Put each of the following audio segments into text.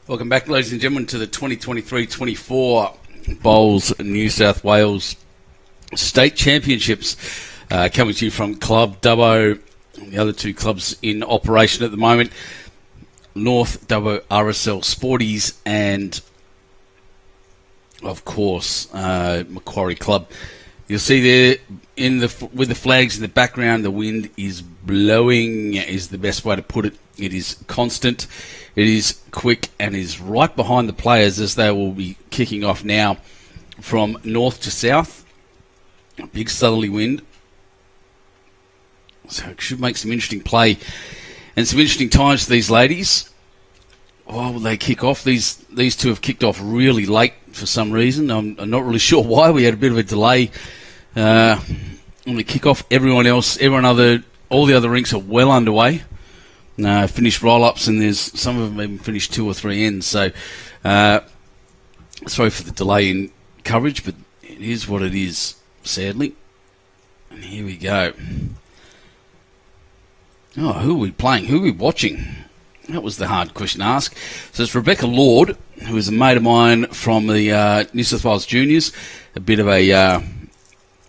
Welcome back, ladies and gentlemen, to the 2023-24 Bowls New South Wales State Championships, coming to you from Club Dubbo, the other two clubs in operation at the moment, North Dubbo RSL Sporties and, of course, Macquarie Club. You'll see there with the flags in the background, the wind is blowing, is the best way to put it. It is constant, it is quick, and is right behind the players as they will be kicking off now from north to south. A big southerly wind. So it should make some interesting play and some interesting times for these ladies. Why will they kick off? These two have kicked off really late for some reason. I'm not really sure why. We had a bit of a delay on the kick-off. All the other rinks are well underway. Finished roll-ups, and there's some of them even finished 2 or 3 ends. So, sorry for the delay in coverage, but it is what it is, sadly. And here we go. Oh, who are we playing? Who are we watching? That was the hard question to ask. So it's Rebekah Lord, who is a mate of mine from the New South Wales Juniors, a bit of a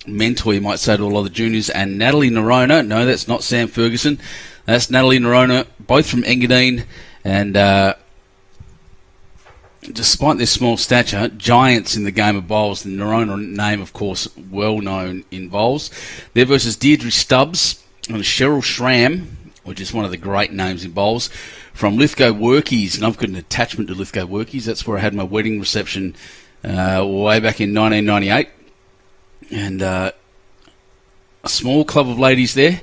mentor, you might say, to a lot of the juniors, and Natalie Noronha. No, that's not Sam Ferguson. That's Natalie Noronha, both from Engadine, and despite their small stature, giants in the game of bowls. The Noronha name, of course, well known in bowls. They're versus Deidre Stubbs and Cheryl Schram, which is one of the great names in bowls, from Lithgow Workies, and I've got an attachment to Lithgow Workies. That's where I had my wedding reception way back in 1998. And a small club of ladies there,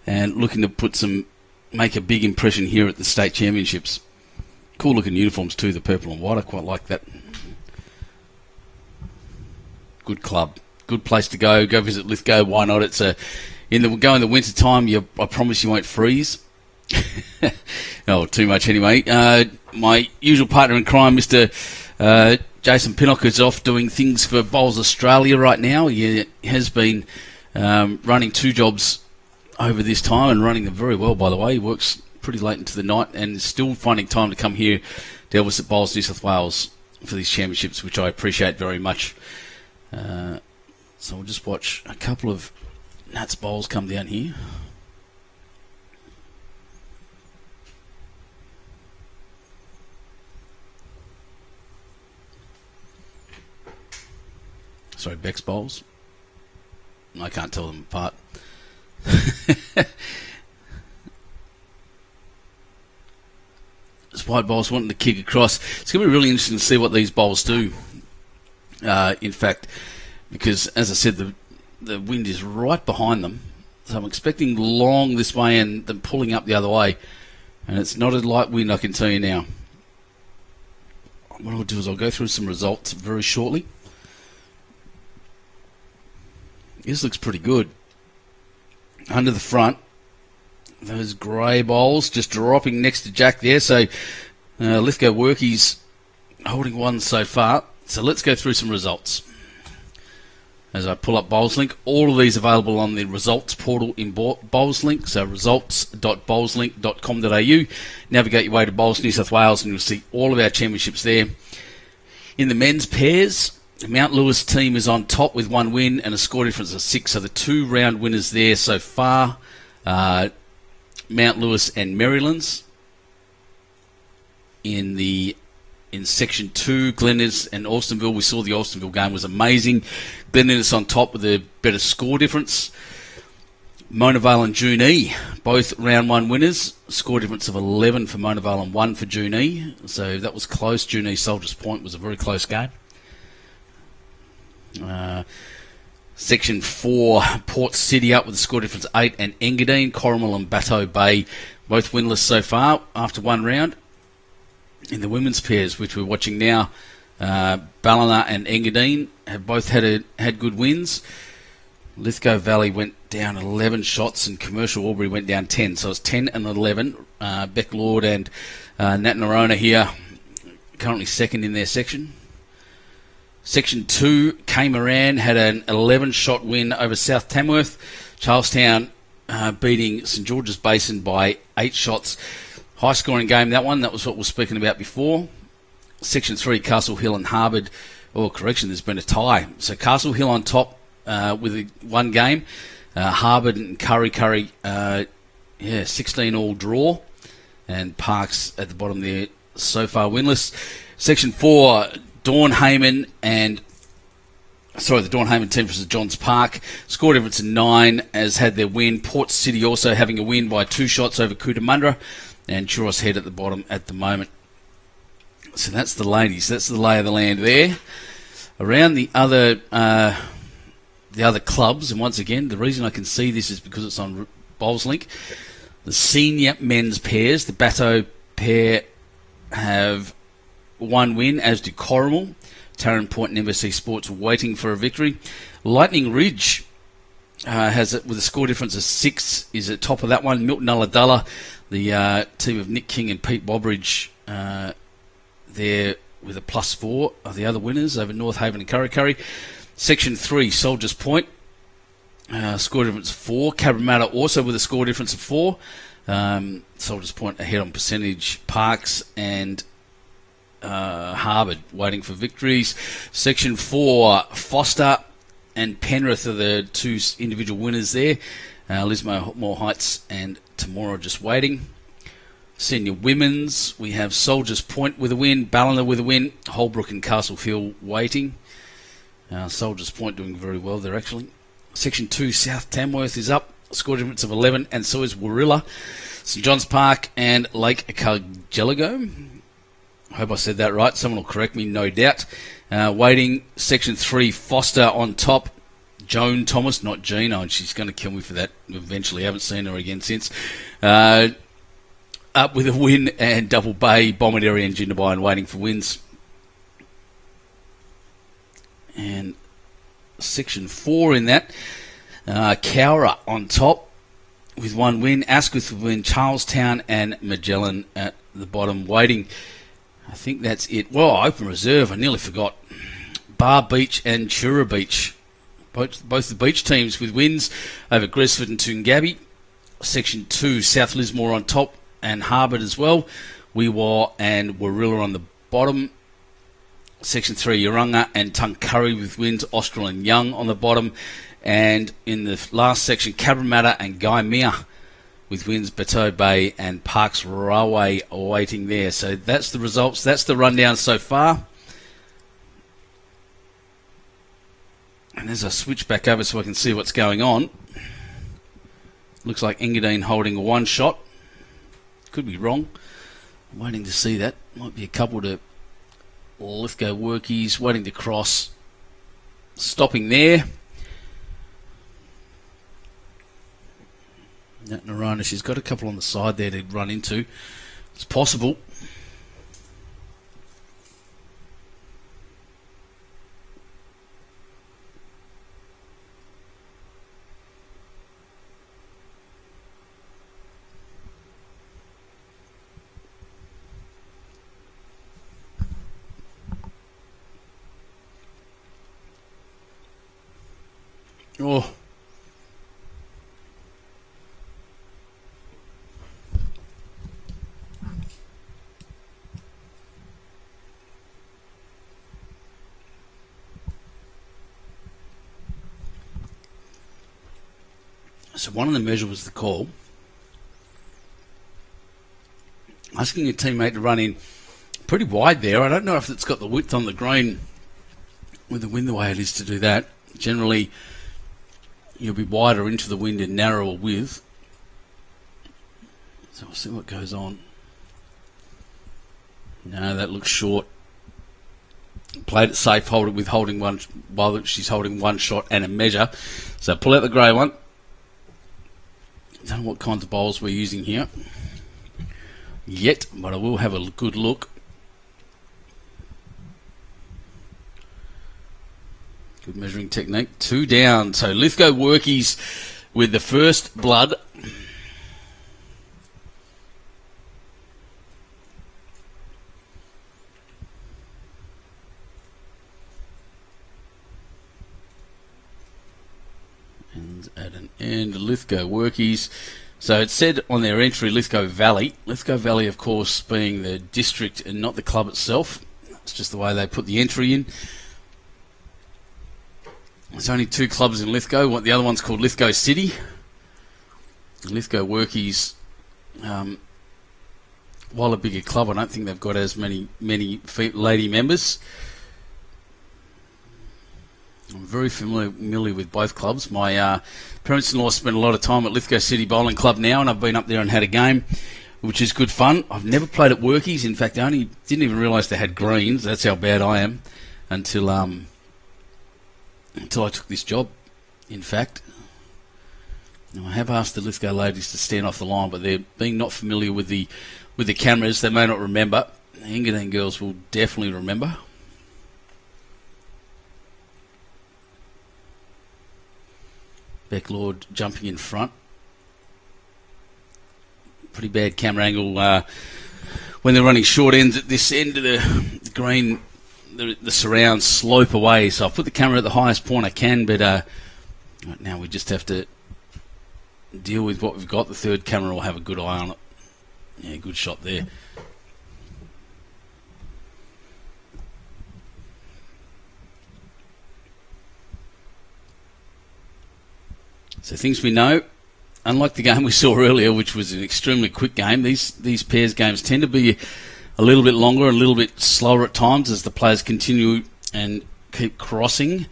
and looking to make a big impression here at the state championships. Cool looking uniforms too, the purple and white. I quite like that. Good club, good place to go. Go visit Lithgow. Why not? It's go in the winter time. I promise you won't freeze. Oh, too much anyway. My usual partner in crime, Mr. Jason Pinnock, is off doing things for Bowls Australia right now. He has been running 2 jobs over this time, and running them very well, by the way. He works pretty late into the night and is still finding time to come here to help us at Bowls New South Wales for these championships, which I appreciate very much. So we'll just watch a couple of Nats bowls come down here. Sorry, Beck's bowls. I can't tell them apart. White bowls wanting to kick across. It's going to be really interesting to see what these bowls do. In fact, because as I said, the wind is right behind them, so I'm expecting long this way and them pulling up the other way. And it's not a light wind, I can tell you now. What I'll do is I'll go through some results very shortly. This looks pretty good. Under the front, those grey bowls just dropping next to Jack there. So Lithgow Workies holding one so far. So let's go through some results. As I pull up BowlsLink, all of these available on the results portal in BowlsLink. So results.bowlslink.com.au. Navigate your way to Bowls New South Wales and you'll see all of our championships there. In the men's pairs, the Mount Lewis team is on top with 1 win and a score difference of 6. So the 2 round winners there so far, Mount Lewis and Marylands. In Section 2, Glen Innes and Alstonville. We saw the Alstonville game was amazing. Glen Innes on top with a better score difference. Mona Vale and Junee, both round 1 winners. Score difference of 11 for Mona Vale and 1 for Junee. So that was close. Junee Soldiers Point was a very close game. Section 4, Port City up with a score difference 8, and Engadine, Corrimal and Bateau Bay both winless so far after 1 round. In the women's pairs, which we're watching now, Ballina and Engadine have both had good wins. Lithgow Valley went down 11 shots and Commercial Albury went down 10. So it's 10 and 11. Beck Lord and Nat Noronha here, currently second in their section. Section 2, K Moran had an 11-shot win over South Tamworth. Charlestown beating St George's Basin by 8 shots. High-scoring game, that one. That was what we were speaking about before. Section 3, Castle Hill and Harbord. Oh, correction, there's been a tie. So Castle Hill on top with one game. Harbord and Curry, 16 all draw. And Parks at the bottom there, so far winless. Section 4, the Dawn Hayman team versus Johns Park. Score difference of 9 has had their win. Port City also having a win by 2 shots over Cootamundra. And Churros Head at the bottom at the moment. So that's the ladies. That's the lay of the land there. Around the other clubs, and once again, the reason I can see this is because it's on Bowls Link. The senior men's pairs, the Bateau pair have one win, as do Corrimal. Tarrant Point and MSC Sports waiting for a victory. Lightning Ridge has it with a score difference of 6, is at top of that one. Milton Ulladulla, the team of Nick King and Pete Bobridge, there with a +4 are the other winners over North Haven and Curry. Section 3, Soldiers Point, score difference of 4. Cabramatta also with a score difference of 4. Soldiers Point ahead on percentage. Parks and Harbord waiting for victories. Section 4, Foster and Penrith are the 2 individual winners there. Lismore Heights and Temora just waiting. Senior women's, we have Soldiers Point with a win, Ballina with a win, Holbrook and Castle Hill waiting. Soldiers Point doing very well there actually. Section 2, South Tamworth is up, score difference of 11, and so is Warilla. St John's Park and Lake Cargelligo. I hope I said that right. Someone will correct me, no doubt. Waiting, Section 3, Foster on top. Joan Thomas, not Jean. Oh, and she's going to kill me for that eventually. I haven't seen her again since. Up with a win, and Double Bay, Bomaderry and Jindabyne waiting for wins. And Section 4 in that. Cowra on top with one win. Asquith with win. Charlestown and Magellan at the bottom waiting. I think that's it. Well, Open Reserve, I nearly forgot. Bar Beach and Chura Beach. Both the beach teams with wins over Gresford and Toongabbie. Section 2, South Lismore on top and Harbord as well. Weewa and Warilla on the bottom. Section 3, Urunga and Tuncurry with wins. Austral and Young on the bottom. And in the last section, Cabramatta and Gaimea with wins. Bateau Bay and Parks Railway waiting there. So that's the results. That's the rundown so far. And as I switch back over so I can see what's going on, looks like Engadine holding a 1 shot. Could be wrong. I'm waiting to see that. Might be a couple to Lithgow Workies waiting to cross. Stopping there. That Noronha, she's got a couple on the side there to run into. It's possible. Oh. So one of the measures was the call. Asking your teammate to run in pretty wide there. I don't know if it's got the width on the green with the wind the way it is to do that. Generally, you'll be wider into the wind and narrower with. So we'll see what goes on. No, that looks short. Played it safe, hold it with holding one while she's holding 1 shot and a measure. So pull out the grey one. Don't know what kinds of bowls we're using here yet, but I will have a good look. Good measuring technique. 2 down. So Lithgow Workies with the first blood. And at an end, Lithgow Workies. So it said on their entry Lithgow Valley. Lithgow Valley, of course, being the district and not the club itself. It's just the way they put the entry in. There's only 2 clubs in Lithgow. The other one's called Lithgow City. The Lithgow Workies, while a bigger club, I don't think they've got as many lady members. I'm very familiar with both clubs. My parents-in-law spend a lot of time at Lithgow City Bowling Club now, and I've been up there and had a game, which is good fun. I've never played at Workies. In fact, I didn't even realise they had greens. That's how bad I am until I took this job, in fact. Now, I have asked the Lithgow ladies to stand off the line, but they're being not familiar with the cameras. They may not remember. The Engadine girls will definitely remember. Beck Lord jumping in front. Pretty bad camera angle when they're running short ends at this end of the green. The surrounds slope away, so I'll put the camera at the highest point I can, but right now we just have to deal with what we've got. The third camera will have a good eye on it. Yeah, good shot there. So things we know, unlike the game we saw earlier, which was an extremely quick game, these pairs games tend to be a little bit longer, a little bit slower at times as the players continue and keep crossing.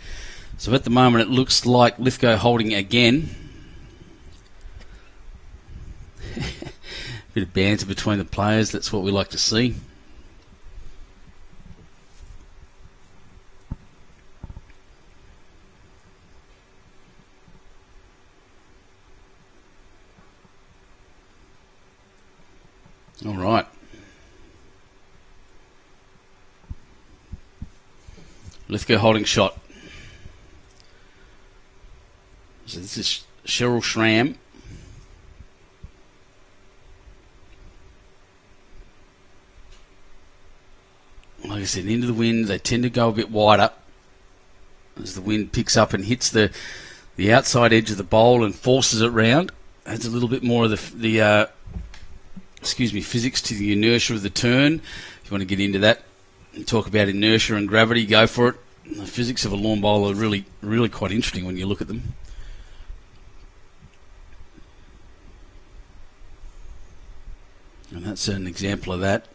So at the moment it looks like Lithgow holding again. Bit of banter between the players, that's what we like to see. All right. Lithgow holding shot. So this is Cheryl Schram. Like I said, into the wind, they tend to go a bit wider as the wind picks up and hits the outside edge of the bowl and forces it round. Adds a little bit more of the physics to the inertia of the turn. If you want to get into that and talk about inertia and gravity, go for it. The physics of a lawn bowl are really, really quite interesting when you look at them. And that's an example of that.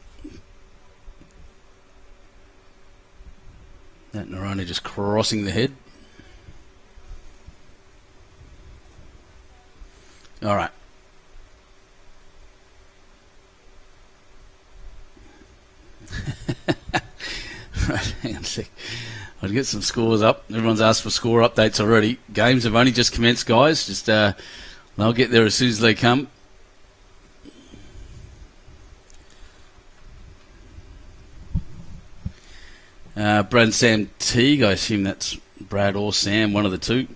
That Noronha just crossing the head. All right. Right, hang on a sec. I'll get some scores up. Everyone's asked for score updates already. Games have only just commenced, guys. Just they'll get there as soon as they come. Brad and Sam Teague, I assume that's Brad or Sam, one of the two.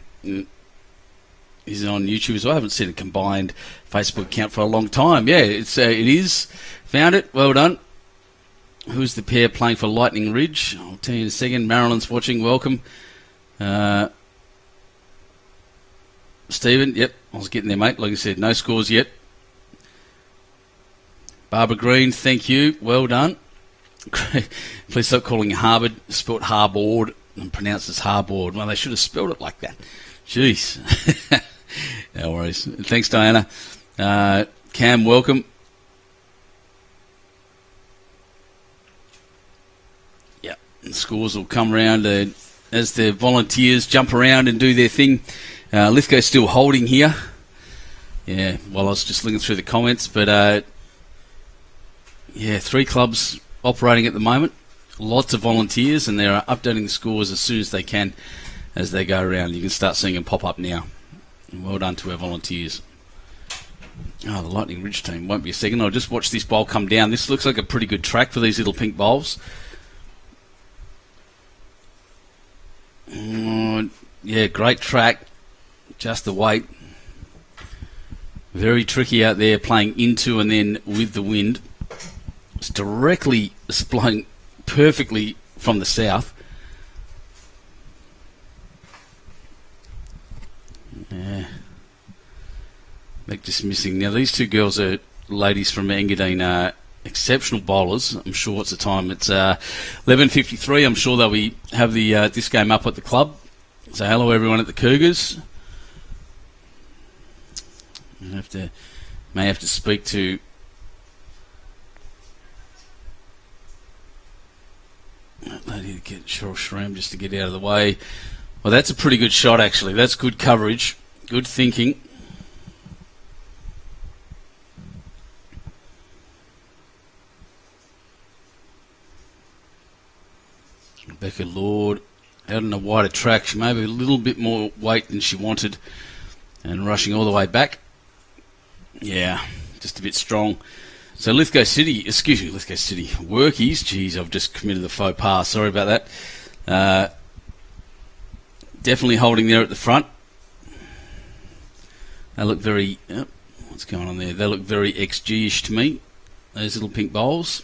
Is on YouTube as well. I haven't seen a combined Facebook account for a long time. Yeah, it is. Found it. Well done. Who's the pair playing for Lightning Ridge? I'll tell you in a second. Marilyn's watching. Welcome. Stephen, yep, I was getting there, mate. Like I said, no scores yet. Barbara Green, thank you. Well done. Please stop calling Harbour spelt Harboard and pronounced as Harboard. Well, they should have spelled it like that. Jeez. No worries. Thanks, Diana. Cam, welcome. Yeah, the scores will come around as the volunteers jump around and do their thing. Lithgow's still holding here. Yeah, well, I was just looking through the comments, but yeah, 3 clubs operating at the moment. Lots of volunteers, and they're updating the scores as soon as they can as they go around. You can start seeing them pop up now. And well done to our volunteers. Oh, the Lightning Ridge team. Won't be a second. I'll just watch this bowl come down. This looks like a pretty good track for these little pink bowls. Yeah, great track. Just the weight. Very tricky out there playing into and then with the wind. It's directly blowing perfectly from the south. Yeah. They're just missing. Now, these two girls are ladies from Engadine, exceptional bowlers. I'm sure what's the time? It's 11:53. I'm sure they'll have this game up at the club. So hello everyone at the Cougars. May have to speak to that lady to get Cheryl Schram just to get out of the way. Well, that's a pretty good shot actually. That's good coverage, good thinking. Rebekah Lord out on a wider track. She may have a little bit more weight than she wanted and rushing all the way back. Yeah, just a bit strong. So Lithgow City, Workies. Geez, I've just committed the faux pas. Sorry about that. Definitely holding there at the front. They look very... what's going on there? They look very XG-ish to me, those little pink bowls.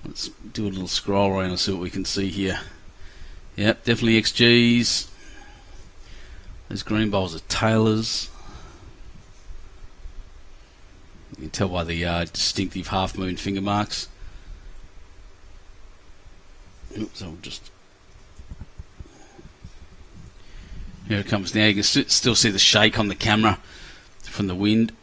Let's do a little scroll around and see what we can see here. Yep, definitely XGs. Those green bowls are Taylors. You can tell by the distinctive half-moon finger marks. Oops, I'll just... Here it comes now. You can still see the shake on the camera from the wind.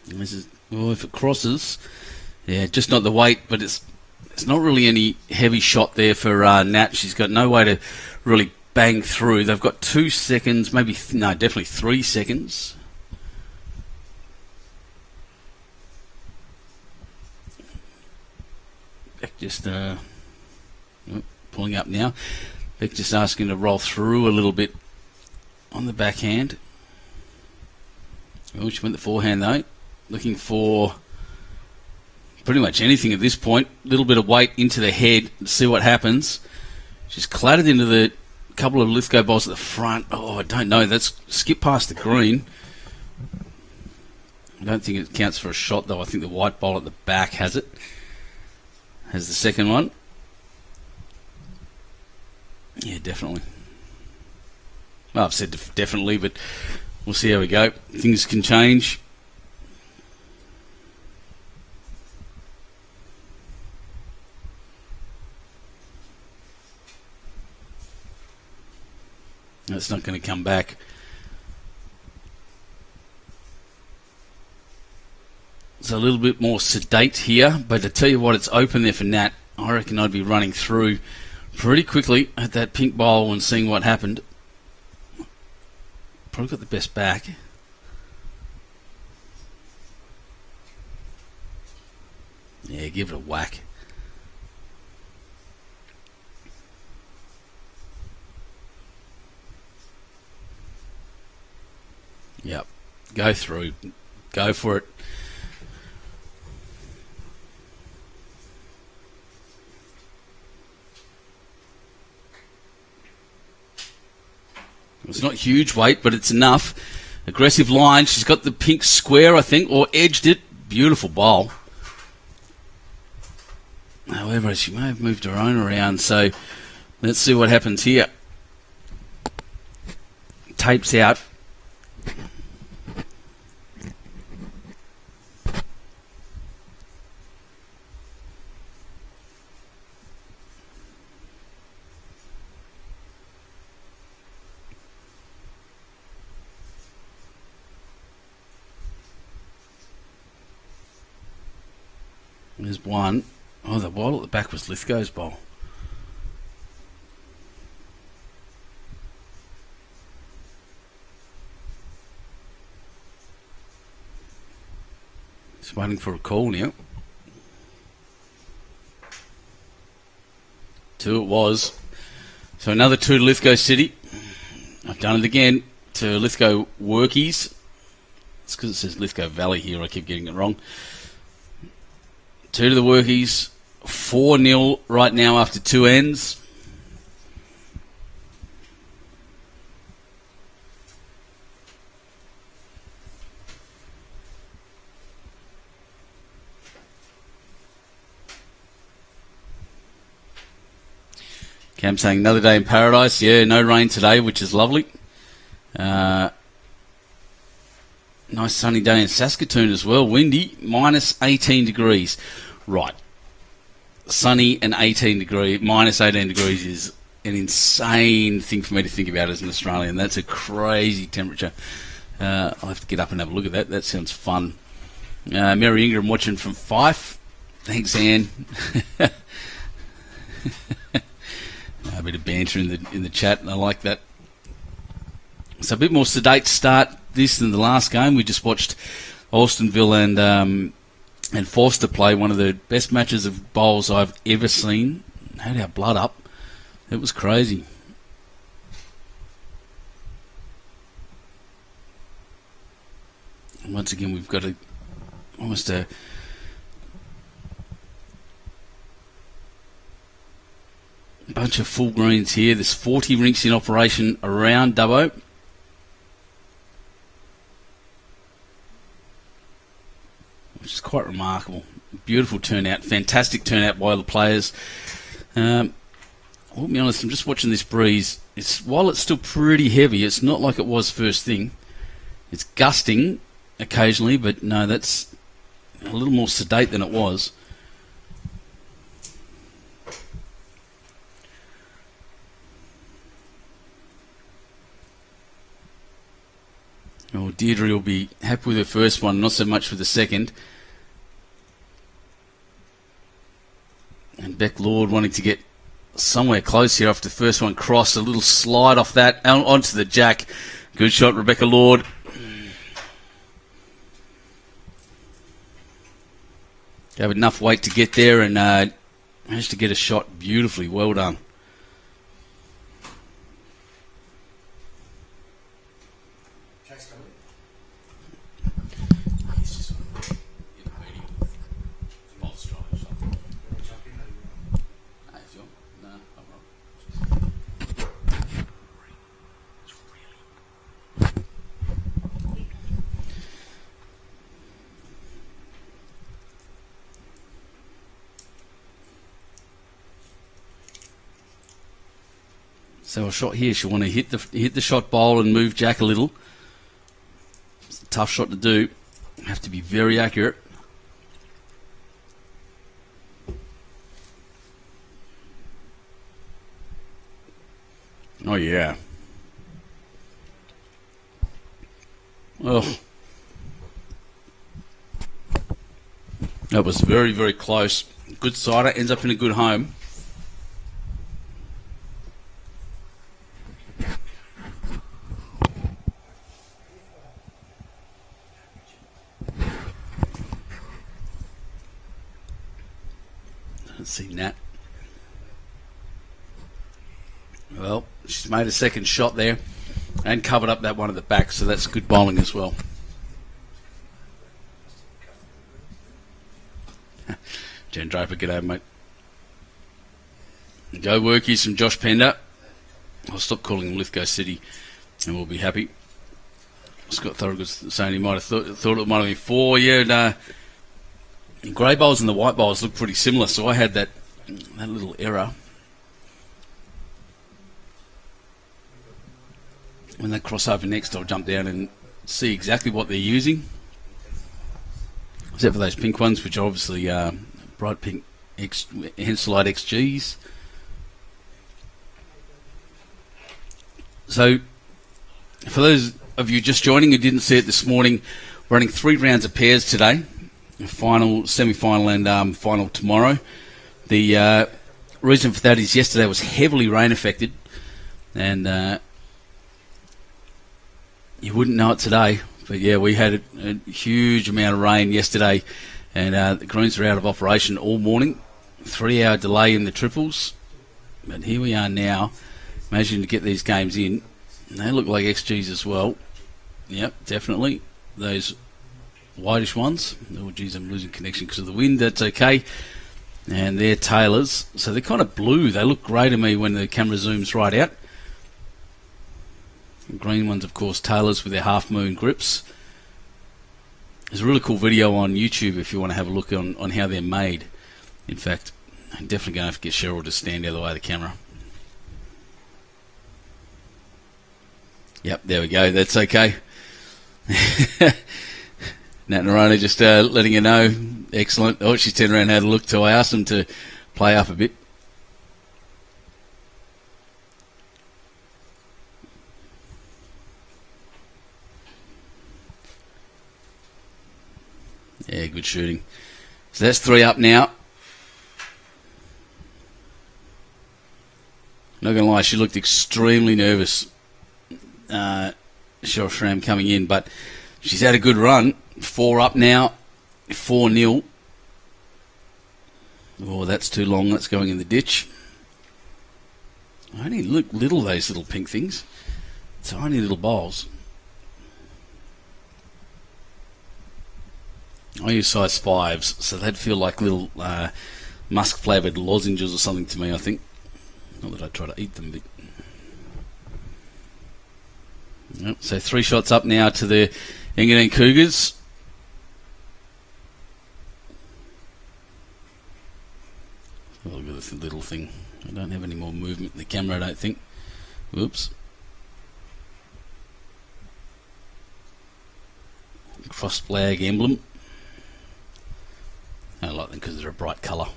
And this is, well, if it crosses, yeah, just not the weight, but it's not really any heavy shot there for Nat. She's got no way to really bang through. They've got 2 seconds, definitely 3 seconds. Beck just pulling up now. Beck just asking to roll through a little bit on the backhand. Oh, she went the forehand though. Looking for pretty much anything at this point. A little bit of weight into the head to see what happens. She's clattered into the couple of Lithgow balls at the front. Oh, I don't know. That's skipped past the green. I don't think it counts for a shot though. I think the white ball at the back has it. Has the second one. Yeah, definitely. Well, I've said definitely, but we'll see how we go. Things can change. It's not going to come back. It's a little bit more sedate here, but to tell you what, it's open there for Nat. I reckon I'd be running through pretty quickly at that pink bowl and seeing what happened. Probably got the best back. Yeah, give it a whack. Yep. Go through. Go for it. It's not huge weight, but it's enough. Aggressive line. She's got the pink square, I think, or edged it. Beautiful bowl. However, she may have moved her own around, so let's see what happens here. Tapes out. There's one. Oh, the ball at the back was Lithgow's bowl. Just waiting for a call now. 2 it was. So another 2 to Lithgow City. I've done it again to Lithgow Workies. It's because it says Lithgow Valley here. I keep getting it wrong. 2 to the Workies. 4-0 right now after 2 ends. Cam saying another day in paradise. Yeah, no rain today, which is lovely. Nice sunny day in Saskatoon as well. Windy, minus 18 degrees. Right. Sunny and 18 degrees, minus 18 degrees is an insane thing for me to think about as an Australian. That's a crazy temperature. I'll have to get up and have a look at that. That sounds fun. Mary Ingram watching from Fife. Thanks, Anne. A bit of banter in the chat, and I like that. So a bit more sedate start this than the last game. We just watched Alstonville and Forster play one of the best matches of bowls I've ever seen. Had our blood up. It was crazy. And once again, we've got almost a bunch of full greens here. There's 40 rinks in operation around Dubbo. Which is quite remarkable. Beautiful turnout. Fantastic turnout by the players. I'll be honest, I'm just watching this breeze. While it's still pretty heavy, it's not like it was first thing. It's gusting occasionally, but no, that's a little more sedate than it was. Oh, Deidre will be happy with her first one, not so much with the second. And Beck Lord wanting to get somewhere close here after the first one crossed. A little slide off that onto the jack. Good shot, Rebekah Lord. Gave enough weight to get there and managed to get a shot beautifully. Well done. So a shot here, she'll want to hit the shot bowl and move Jack a little. It's a tough shot to do. Have to be very accurate. Oh yeah. Oh. That was very, very close. Good sider, ends up in a good home. See Nat. Well, she's made a second shot there and covered up that one at the back, so that's good bowling as well. Jen Draper, g'day, mate. Go workies from Josh Pender. I'll stop calling him Lithgow City and we'll be happy. Scott Thorogood's saying he might have thought it might have been 4. Yeah, no. The grey bowls and the white bowls look pretty similar, so I had that little error. When they cross over next, I'll jump down and see exactly what they're using. Except for those pink ones, which are obviously bright pink Henselite XGs. So, for those of you just joining who didn't see it this morning, we're running 3 rounds of pairs today. Final, semi-final and final tomorrow. The reason for that is yesterday was heavily rain affected and you wouldn't know it today, but yeah, we had a huge amount of rain yesterday and the greens were out of operation all morning. 3-hour delay in the triples, but here we are now managing to get these games in. They look like XGs as well. Yep, definitely. Those whitish ones. Oh geez, I'm losing connection because of the wind. That's okay. And they're Taylors, so they're kind of blue. They look grey to me when the camera zooms right out. The green ones, of course, Taylors with their half moon grips. There's a really cool video on YouTube if you want to have a look on how they're made. In fact, I'm definitely going to have to get Cheryl to stand the other way of the camera. Yep, there we go. That's okay. Nat Noronha just letting you know. Excellent. Oh, she's turned around and had a look too. I asked them to play up a bit. Yeah, good shooting. So that's 3 up now. Not going to lie, she looked extremely nervous, Cheryl Schram coming in, but she's had a good run. 4 up now, 4-0. Oh, that's too long. That's going in the ditch. Only look little, those little pink things. Tiny little bowls. I use size 5s, so they'd feel like little musk-flavoured lozenges or something to me, I think. Not that I try to eat them, but... Yep, so 3 shots up now to the Engadine Cougars. Oh, look at this little thing. I don't have any more movement in the camera, I don't think. Whoops. Cross flag emblem. I like them because they're a bright colour.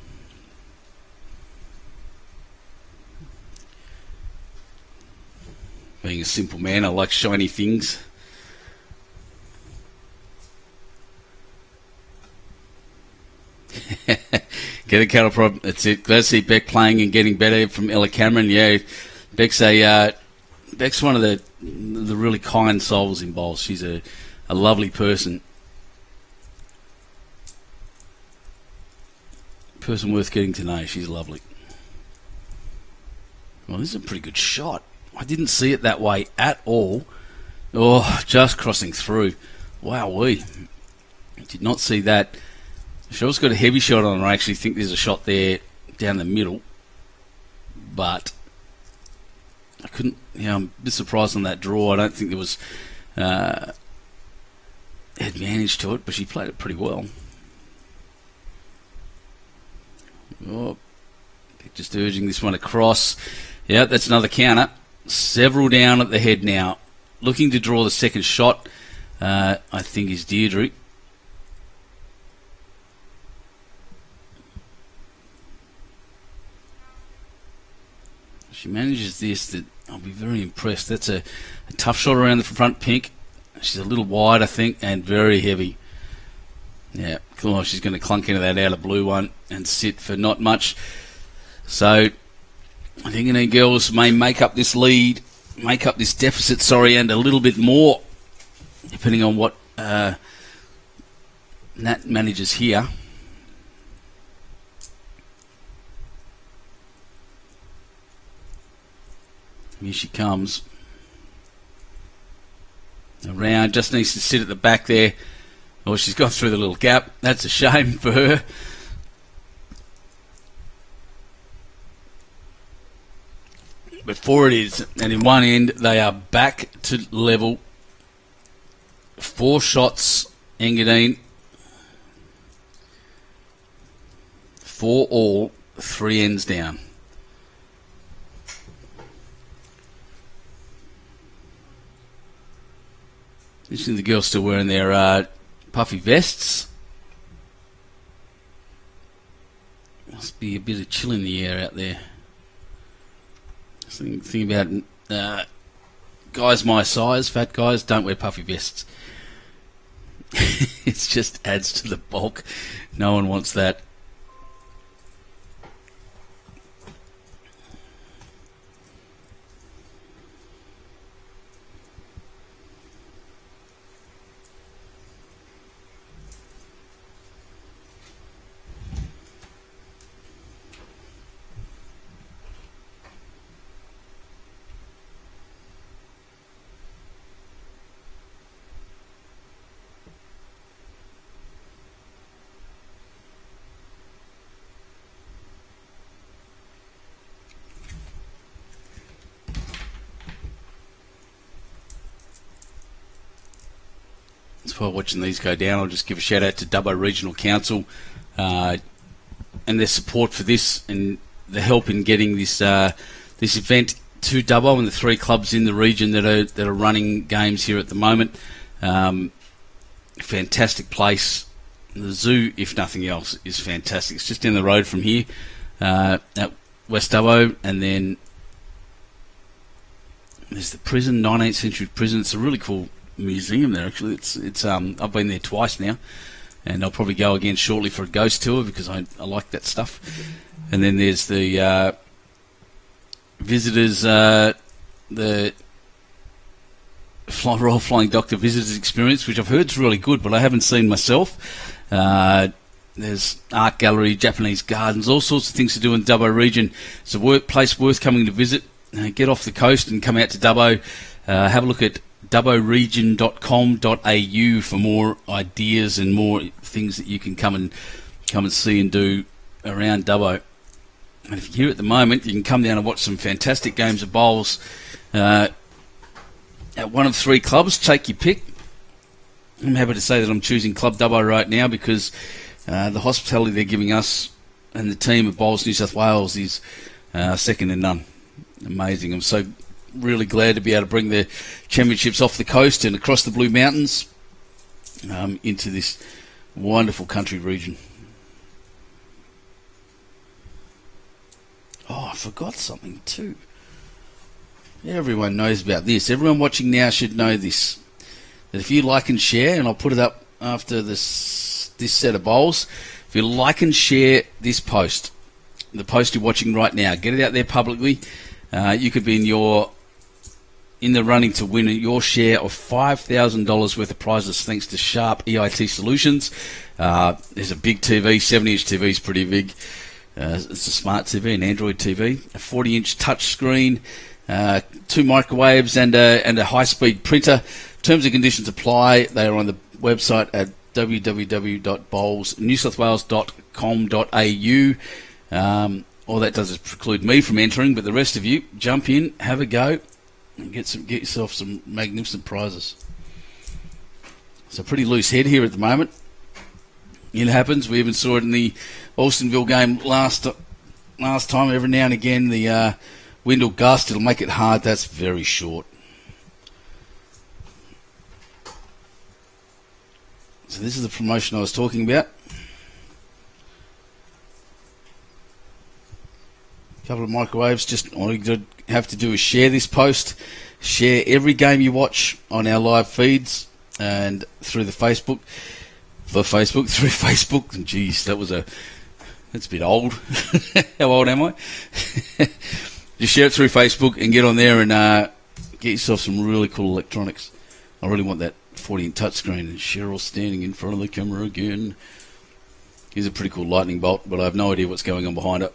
Being a simple man, I like shiny things. Get a cattle prod. That's it. Glad to see Beck playing and getting better from Ella Cameron. Yeah, Beck's one of the really kind souls in bowls. She's a lovely person. Person worth getting to know. She's lovely. Well, this is a pretty good shot. I didn't see it that way at all. Oh, just crossing through. Wowee. Did not see that. Cheryl's got a heavy shot on her. I actually think there's a shot there down the middle. But I couldn't... I'm a bit surprised on that draw. I don't think there was advantage to it, but she played it pretty well. Oh, just urging this one across. Yeah, that's another counter. Several down at the head now. Looking to draw the second shot, I think, is Deidre. She manages this, that I'll be very impressed. That's a tough shot around the front pink. She's a little wide, I think, and very heavy. Yeah, cool. She's going to clunk into that outer blue one and sit for not much. So I think Engadine girls may make up this deficit, and a little bit more, depending on what Nat manages here. Here she comes. Around, just needs to sit at the back there. Oh, she's gone through the little gap. That's a shame for her. But 4 it is, and in one end they are back to level. 4 shots, Engadine. 4 all, 3 ends down. Interesting, the girls still wearing their puffy vests. Must be a bit of chill in the air out there. Think about guys my size, fat guys, don't wear puffy vests. It just adds to the bulk. No one wants that. While watching these go down, I'll just give a shout out to Dubbo Regional Council and their support for this and the help in getting this event to Dubbo and the 3 clubs in the region that are running games here at the moment. Fantastic place. The zoo, if nothing else, is fantastic. It's just down the road from here at West Dubbo, and then there's the prison, 19th century prison. It's a really cool museum there. Actually, it's I've been there twice now, and I'll probably go again shortly for a ghost tour because I like that stuff. And then there's the visitors, the Royal Flying Doctor Visitors Experience, which I've heard is really good, but I haven't seen myself. There's art gallery, Japanese gardens, all sorts of things to do in the Dubbo region. It's a place worth coming to visit. Get off the coast and come out to Dubbo. Have a look at dubboregion.com.au for more ideas and more things that you can come and see and do around Dubbo. And if you're here at the moment, you can come down and watch some fantastic games of bowls at one of 3 clubs. Take your pick. I'm happy to say that I'm choosing Club Dubbo right now because the hospitality they're giving us and the team of Bowls New South Wales is second to none. Amazing. I'm so really glad to be able to bring the championships off the coast and across the Blue Mountains into this wonderful country region. Oh, I forgot something too. Everyone knows about this. Everyone watching now should know this. That if you like and share, and I'll put it up after this set of bowls, if you like and share this post, the post you're watching right now, get it out there publicly. You could be in the running to win your share of $5,000 worth of prizes thanks to Sharp EIT Solutions. There's a big TV, 70-inch TV is pretty big. It's a smart TV, an Android TV, a 40-inch touch screen, 2 microwaves and a high-speed printer. Terms and conditions apply. They are on the website at www.bowlsnewsouthwales.com.au. All that does is preclude me from entering, but the rest of you, jump in, have a go, and get yourself some magnificent prizes. It's a pretty loose head here at the moment. It happens. We even saw it in the Alstonville game last time. Every now and again, the wind will gust. It'll make it hard. That's very short. So this is the promotion I was talking about. A couple of microwaves. Just all you have to do is share this post. Share every game you watch on our live feeds and through the Facebook. Through Facebook. Jeez, that's a bit old. How old am I? Just share it through Facebook and get on there and get yourself some really cool electronics. I really want that 40-inch touchscreen, and Cheryl standing in front of the camera again. Here's a pretty cool lightning bolt, but I have no idea what's going on behind it.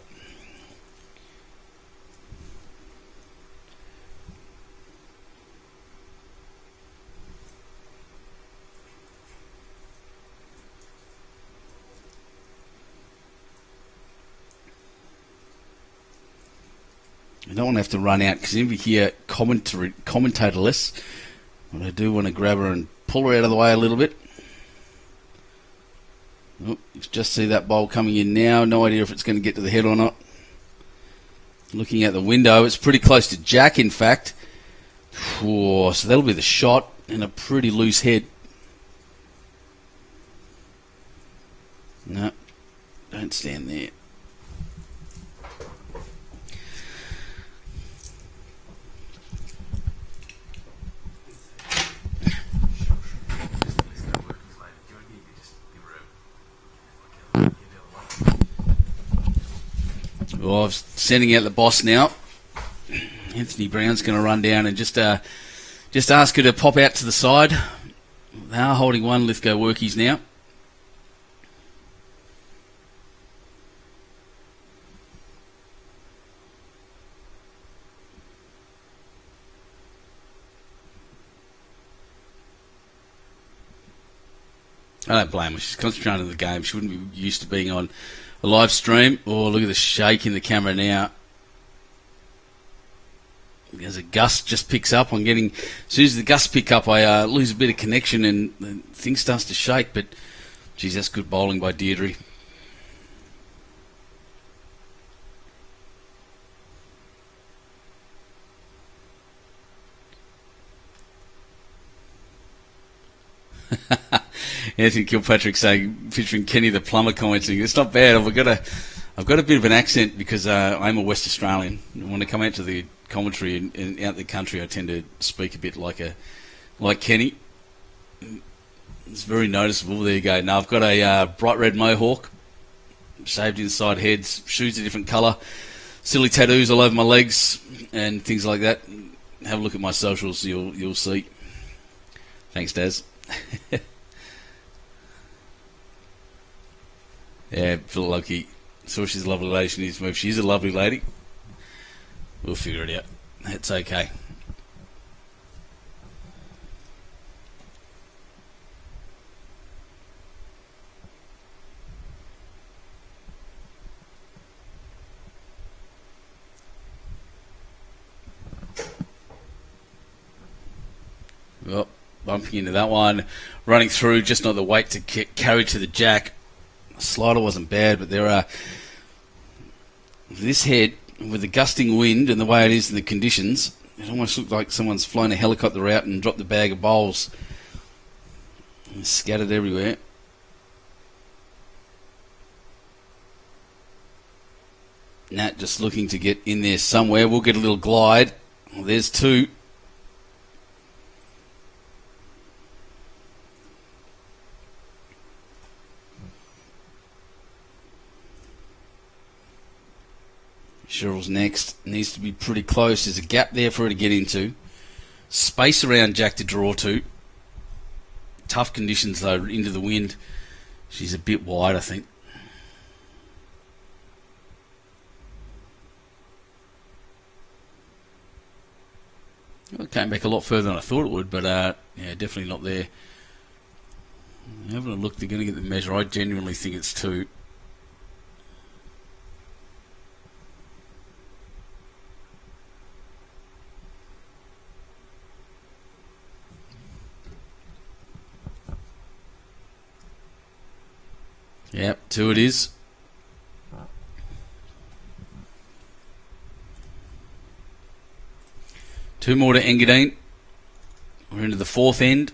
I don't want to have to run out because if you hear commentatorless, but I do want to grab her and pull her out of the way a little bit. Oh, you just see that bowl coming in now. No idea if it's going to get to the head or not. Looking out the window, it's pretty close to Jack, in fact. Whoa, so that'll be the shot and a pretty loose head. No, don't stand there. Well, I'm sending out the boss now. Anthony Brown's going to run down and just ask her to pop out to the side. They are holding one Lithgow workies now. I don't blame her. She's concentrating on the game. She wouldn't be used to being on a live stream. Oh, look at the shake in the camera now. As a gust just picks up, as soon as the gusts pick up, I lose a bit of connection and the thing starts to shake. But, geez, that's good bowling by Deidre. Anthony Kilpatrick saying, picturing Kenny the plumber commenting, it's not bad. I've got a bit of an accent because I'm a West Australian. When I come out to the commentary and out the country, I tend to speak a bit like Kenny. It's very noticeable. There you go. Now I've got a bright red mohawk, shaved inside heads, shoes a different colour, silly tattoos all over my legs and things like that. Have a look at my socials, you'll see. Thanks, Daz. Yeah, Phil Loki. So she's a lovely lady. She needs to move. She's a lovely lady. We'll figure it out. It's okay. Well, bumping into that one, running through, just not the weight to carry to the jack. Slider wasn't bad, but there are this head with the gusting wind and the way it is in the conditions. It almost looked like someone's flown a helicopter out and dropped a bag of bowls. Scattered everywhere. Nat just looking to get in there somewhere. We'll get a little glide. Well, there's two. Cheryl's next. Needs to be pretty close. There's a gap there for her to get into. Space around Jack to draw to. Tough conditions though, into the wind. She's a bit wide, I think. Well, it came back a lot further than I thought it would, but yeah, definitely not there. Having a look, they're going to get the measure. I genuinely think it's two. Yep, two it is. Two more to Engadine. We're into the fourth end.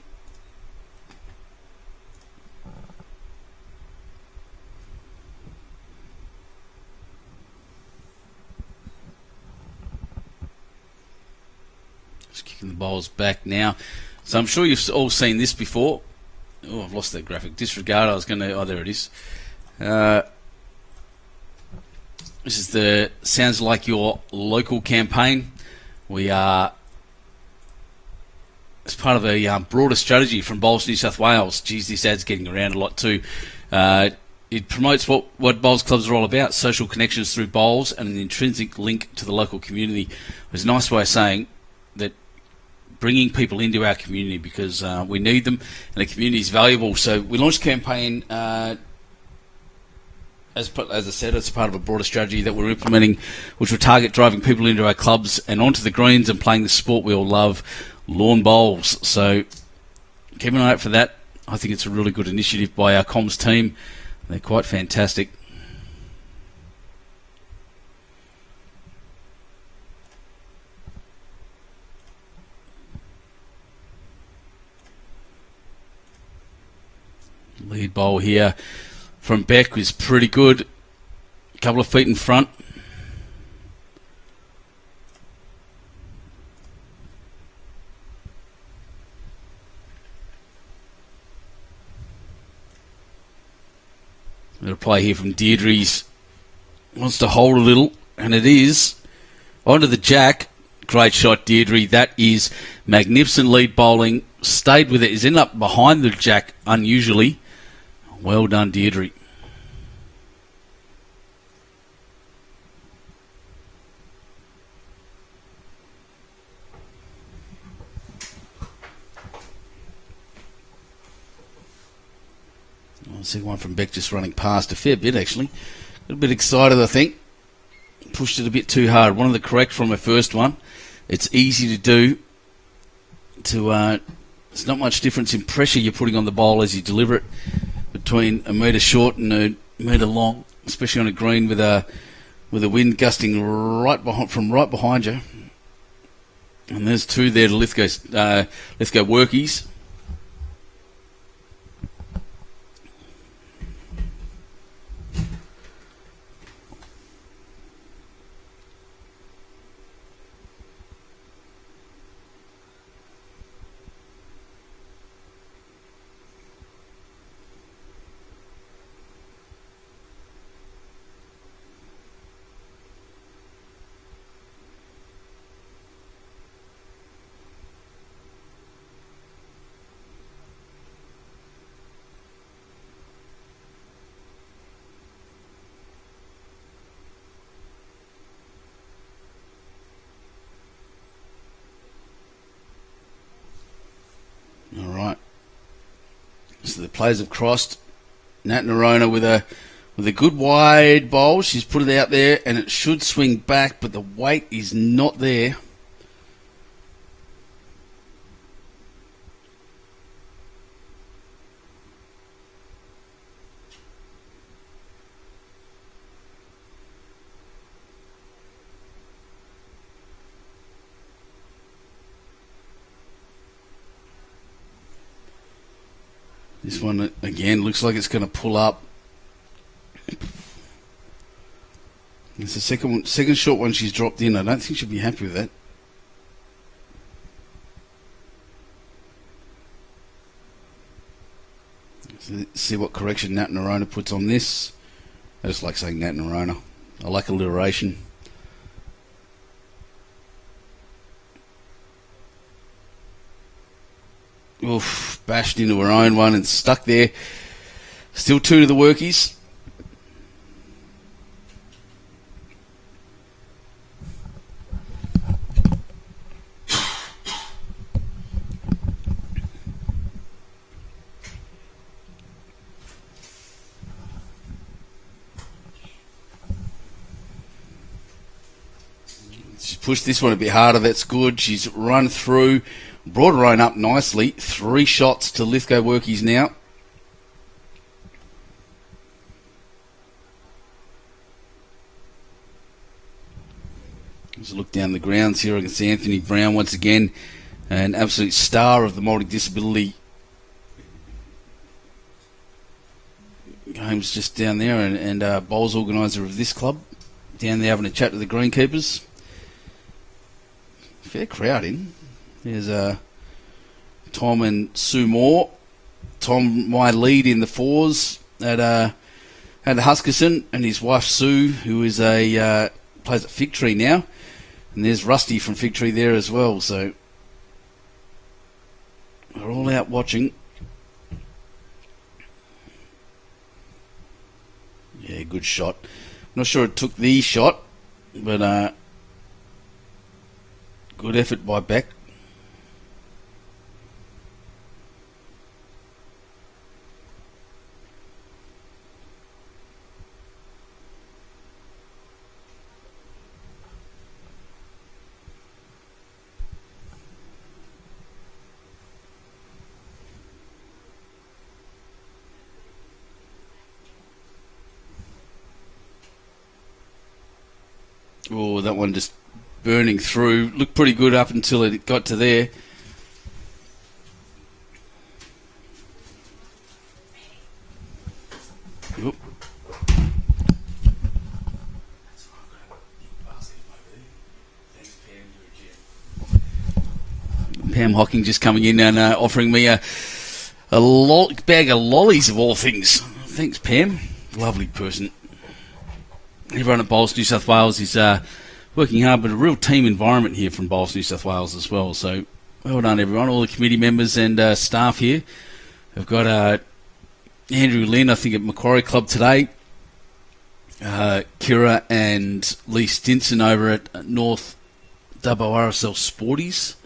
Just kicking the bowls back now. So I'm sure you've all seen this before. Oh, I've lost that graphic. Disregard. I was going to... Oh, there it is. This is the Sounds Like Your Local campaign. We are... As part of a broader strategy from Bowls New South Wales. Geez, this ad's getting around a lot too. It promotes what bowls clubs are all about. Social connections through bowls and an intrinsic link to the local community. It's a nice way of saying that bringing people into our community because we need them and the community is valuable. So we launched a campaign, as I said, it's part of a broader strategy that we're implementing, which will target driving people into our clubs and onto the greens and playing the sport we all love, lawn bowls. So keep an eye out for that. I think it's a really good initiative by our comms team. They're quite fantastic. Lead bowl here from Beck is pretty good. A couple of feet in front. Little play here from Deidre's. Wants to hold a little, and it is. Onto the jack. Great shot, Deidre. That is magnificent lead bowling. Stayed with it. He's ended up behind the jack unusually. Well done, Deidre. I see one from Beck just running past a fair bit, actually. A little bit excited, I think. Pushed it a bit too hard. One of the correct from her first one. It's easy to do. There's not much difference in pressure you're putting on the bowl as you deliver it between a metre short and a metre long, especially on a green with a wind gusting from right behind you. And there's two there to Lithgow workies. So the players have crossed. Nat Noronha with a good wide bowl. She's put it out there, and it should swing back, but the weight is not there. This one, again, looks like it's going to pull up. It's the second short one she's dropped in. I don't think she'll be happy with that. So see what correction Nat Noronha puts on this. I just like saying Nat Noronha. I like alliteration. Oof, bashed into her own one and stuck there. Still 2 to the workies. She's pushed this one a bit harder. That's good. She's run through. Brought her own up nicely. 3 shots to Lithgow workies now. Let's look down the grounds here. I can see Anthony Brown once again, an absolute star of the multi-disability games just down there, and bowls organiser of this club. Down there having a chat to the greenkeepers. Fair crowd in. There's Tom and Sue Moore. Tom, my lead in the 4s at Huskerson, and his wife Sue, who is plays at Fig Tree now. And there's Rusty from Fig Tree there as well. So we're all out watching. Yeah, good shot. Not sure it took the shot, but good effort by Beck. Oh, that one just burning through. Looked pretty good up until it got to there. Oop. Pam Hocking just coming in and offering me a bag of lollies of all things. Thanks, Pam. Lovely person. Everyone at Bowls New South Wales is working hard, but a real team environment here from Bowls New South Wales as well. So well done, everyone. All the committee members and staff here. We've got Andrew Lynn, I think, at Macquarie Club today. Kira and Lee Stinson over at North WRSL Sporties.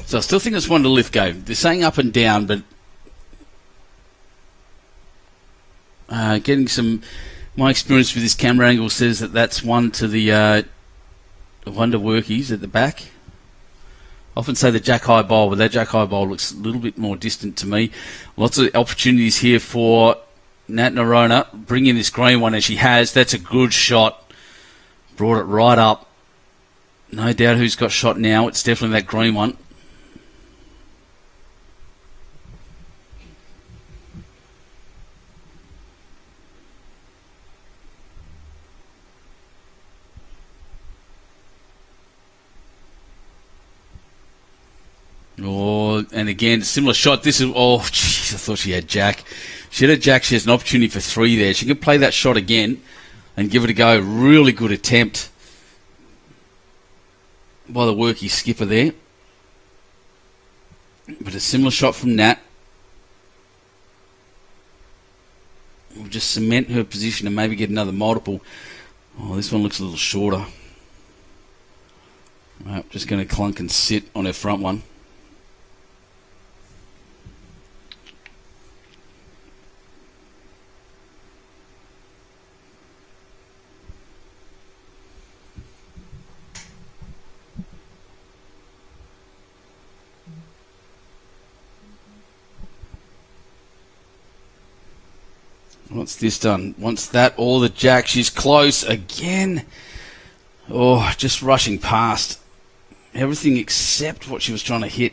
So I still think it's one to Lithgow. They're saying up and down, but getting some... My experience with this camera angle says that that's one to the one to workies at the back. I often say the jack high bowl, but that jack high bowl looks a little bit more distant to me. Lots of opportunities here for Nat Noronha. Bring in this green one as she has. That's a good shot. Brought it right up. No doubt who's got shot now. It's definitely that green one. Oh, and again, similar shot. This is, oh, jeez, I thought she had jack. She had a jack. She has an opportunity for 3 there. She can play that shot again and give it a go. Really good attempt by the worky skipper there. But a similar shot from Nat will just cement her position and maybe get another multiple. Oh, this one looks a little shorter. Right, just going to clunk and sit on her front one. What's this done? Wants that or the jack. She's close again. Oh, just rushing past everything except what she was trying to hit.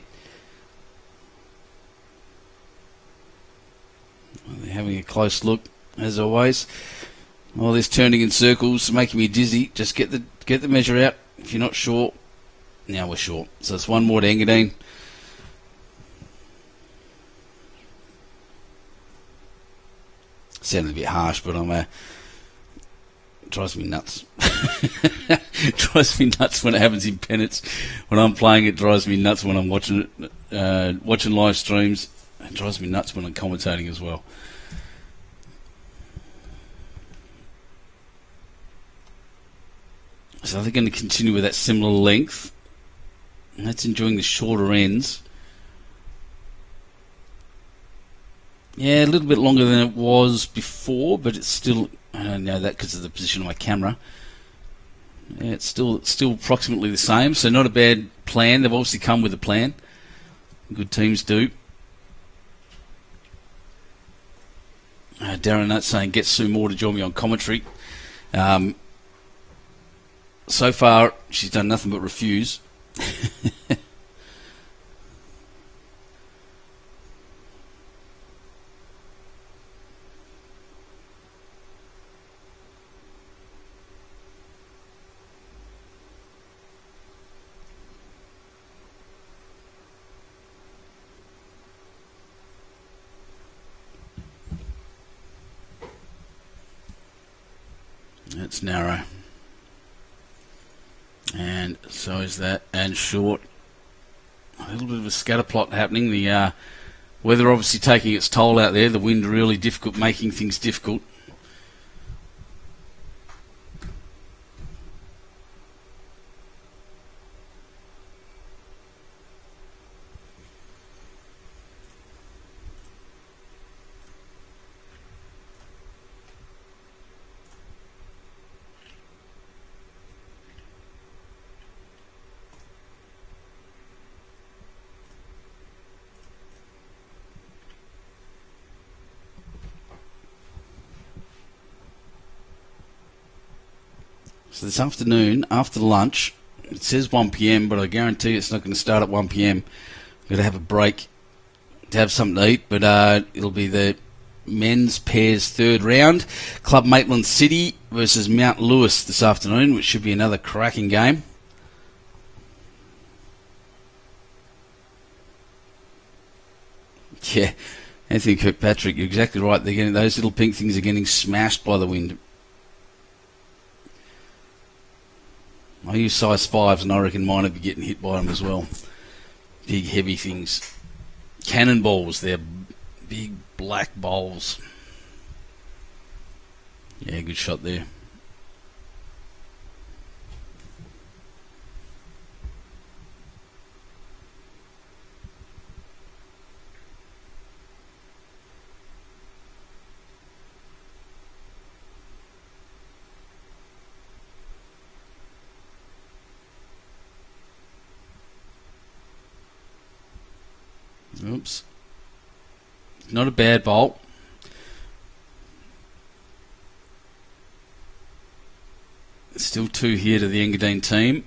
They're having a close look, as always. All this turning in circles, making me dizzy. Just get the measure out. If you're not sure, now we're sure. So it's one more to Engadine. Sounded a bit harsh, but it drives me nuts. It drives me nuts when it happens in pennants. When I'm playing, it drives me nuts when I'm watching it, watching live streams. It drives me nuts when I'm commentating as well. So they're going to continue with that similar length. And that's enjoying the shorter ends. Yeah, a little bit longer than it was before, but it's still, I don't know that because of the position of my camera. Yeah, it's still approximately the same, so not a bad plan. They've obviously come with a plan. Good teams do. Darren Nutt saying, get Sue Moore to join me on commentary. So far, she's done nothing but refuse. It's narrow. And so is that, and short. A little bit of a scatter plot happening. The weather obviously taking its toll out there. The wind really difficult, making things difficult. So this afternoon, after lunch, it says 1 p.m, but I guarantee it's not going to start at 1 p.m. We're going to have a break to have something to eat, but it'll be the men's pairs third round. Club Maitland City versus Mount Lewis this afternoon, which should be another cracking game. Yeah, Anthony Kirkpatrick, you're exactly right. They're getting, those little pink things are getting smashed by the wind. I use size 5s and I reckon mine would be getting hit by them as well. Big heavy things. Cannonballs, they're big black bowls. Yeah, good shot there. Oops. Not a bad bolt. Still 2 here to the Engadine team.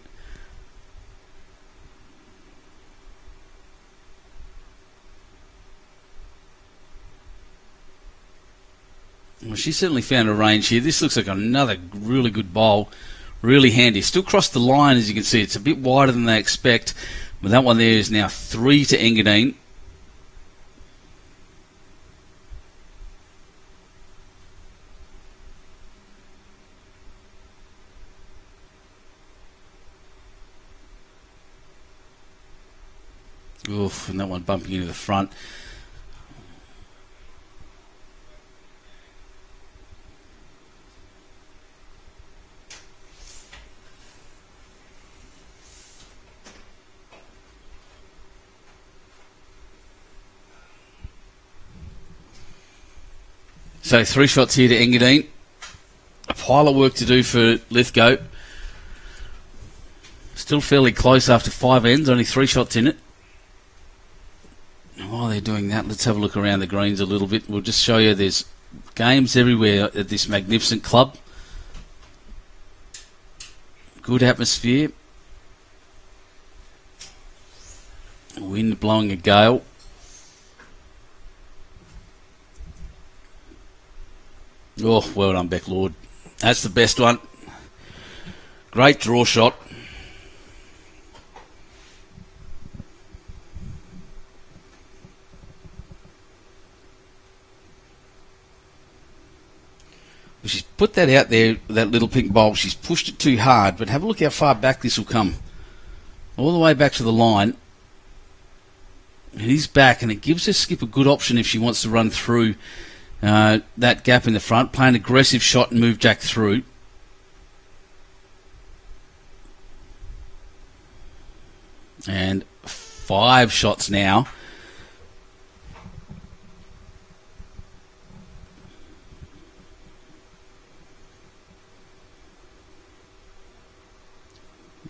Well, she certainly found a range here. This looks like another really good bowl. Really handy. Still crossed the line, as you can see. It's a bit wider than they expect. But that one there is now 3 to Engadine. Oof, and that one bumping into the front. So 3 shots here to Engadine. A pile of work to do for Lithgow. Still fairly close after 5 ends, only 3 shots in it. While they're doing that, let's have a look around the greens a little bit. We'll just show you there's games everywhere at this magnificent club. Good atmosphere. Wind blowing a gale. Oh, well done, Beck Lord. That's the best one. Great draw shot. She's put that out there, that little pink bowl. She's pushed it too hard, but have a look how far back this will come. All the way back to the line. It is back, and it gives her skip a good option if she wants to run through that gap in the front, play an aggressive shot and move Jack through. And 5 shots now.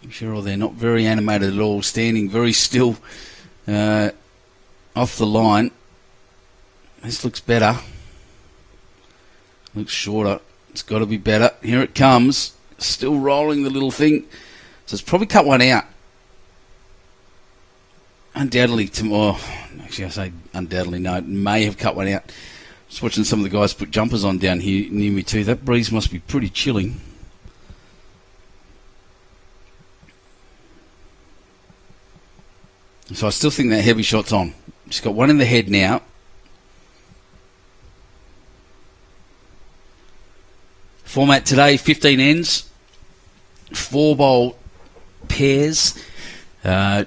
Cheryl, they're not very animated at all, standing very still off the line. This looks better. Looks shorter. It's got to be better. Here it comes. Still rolling the little thing. So it's probably cut one out. Undoubtedly, actually I say undoubtedly, no, it may have cut one out. Just watching some of the guys put jumpers on down here near me too. That breeze must be pretty chilling. So I still think that heavy shot's on. She's got one in the head now. Format today, 15 ends, 4 bowl pairs. Dead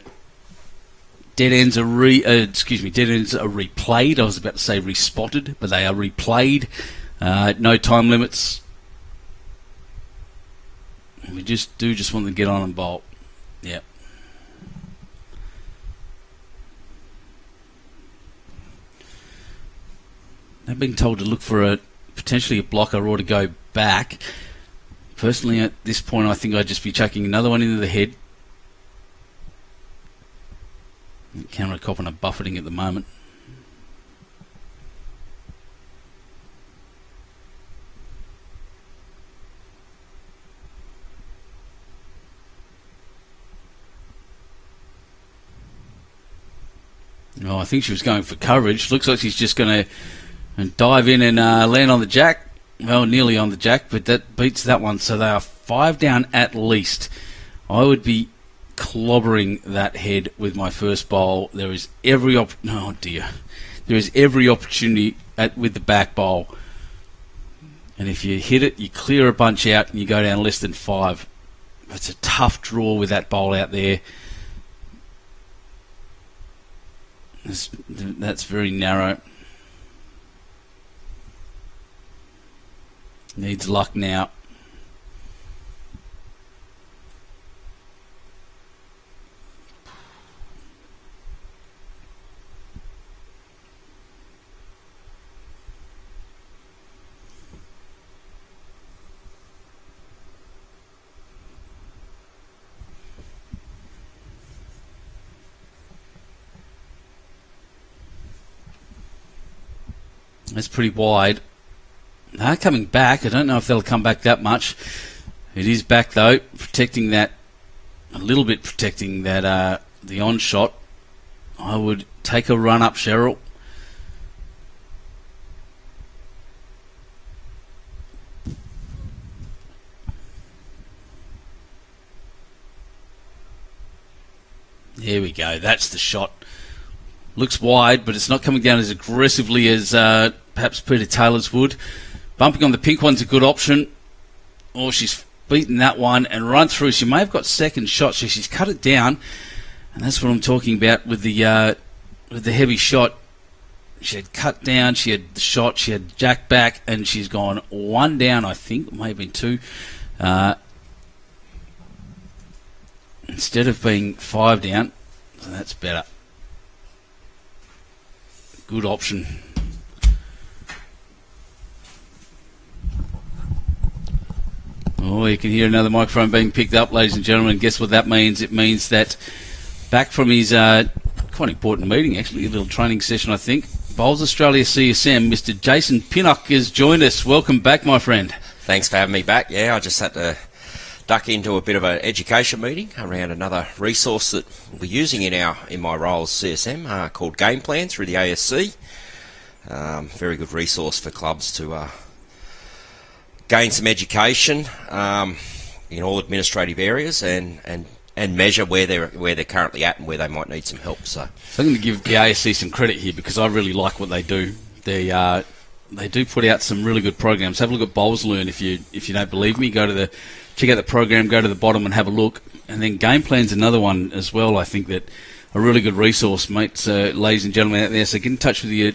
ends are replayed. I was about to say respotted, but they are replayed. No time limits. We just want to get on and bowl. Yep. They've been told to look for potentially a blocker or to go back. Personally, at this point, I think I'd just be chucking another one into the head. Counter copping a buffeting at the moment. Oh, I think she was going for coverage. Looks like she's just going to dive in and land on the jack. Well, nearly on the jack, but that beats that one. So they are 5 down at least. I would be clobbering that head with my first bowl. There is every opportunity with the back bowl. And if you hit it, you clear a bunch out and you go down less than 5. It's a tough draw with that bowl out there. That's very narrow. Needs luck now. That's pretty wide. They're coming back. I don't know if they'll come back that much. It is back though, protecting that a little bit, protecting that the on shot. I would take a run up, Cheryl. There we go. That's the shot. Looks wide, but it's not coming down as aggressively as perhaps Peter Taylor's would. Bumping on the pink one's a good option. Oh, she's beaten that one and run through. She may have got second shot, so she's cut it down. And that's what I'm talking about with the heavy shot. She had cut down, she had the shot, she had jack back, and she's gone one down, I think, maybe two. Instead of being 5 down, so that's better. Good option. Oh, you can hear another microphone being picked up, ladies and gentlemen. Guess what that means? It means that back from his quite important meeting, actually, a little training session, I think. Bowls Australia CSM, Mr. Jason Pinnock has joined us. Welcome back, my friend. Thanks for having me back. Yeah, I just had to duck into a bit of an education meeting around another resource that we're using in my role as CSM called Game Plan through the ASC. Very good resource for clubs to gain some education in all administrative areas and measure where they're currently at and where they might need some help. So I'm going to give the ASC some credit here because I really like what they do. They do put out some really good programs. Have a look at Bowls Learn if you don't believe me. Check out the program, go to the bottom and have a look. And then Game Plan's another one as well. I think that a really good resource, mates, ladies and gentlemen out there. So get in touch with your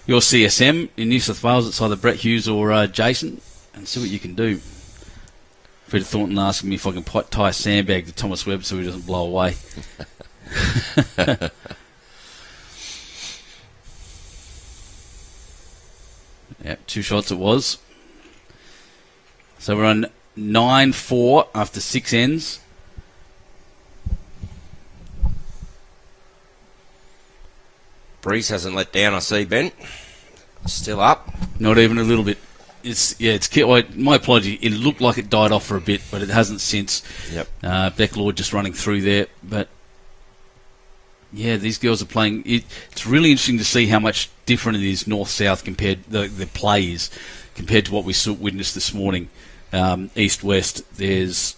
CSM in New South Wales. It's either Brett Hughes or Jason, and see what you can do. Peter Thornton asking me if I can tie a sandbag to Thomas Webb so he doesn't blow away. Yep, 2 shots it was. So we're on 9-4 after 6 ends. Breeze hasn't let down, I see, Ben. Still up. Not even a little bit. My apology. It looked like it died off for a bit, but it hasn't since. Yep. Beck Lord just running through there, but yeah, these girls are playing. It's really interesting to see how much different it is north-south compared the plays compared to what we witnessed this morning. East-west. There's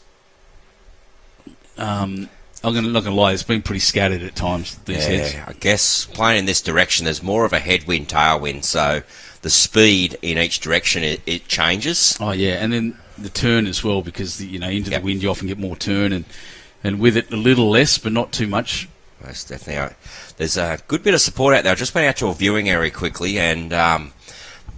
I'm not going to lie. It's been pretty scattered at times. These heads. I guess playing in this direction, there's more of a headwind, tailwind, so the speed in each direction it changes. Oh yeah, and then the turn as well, because into the wind you often get more turn, and with it a little less, but not too much. Most definitely. There's a good bit of support out there. I just went out to a viewing area quickly, and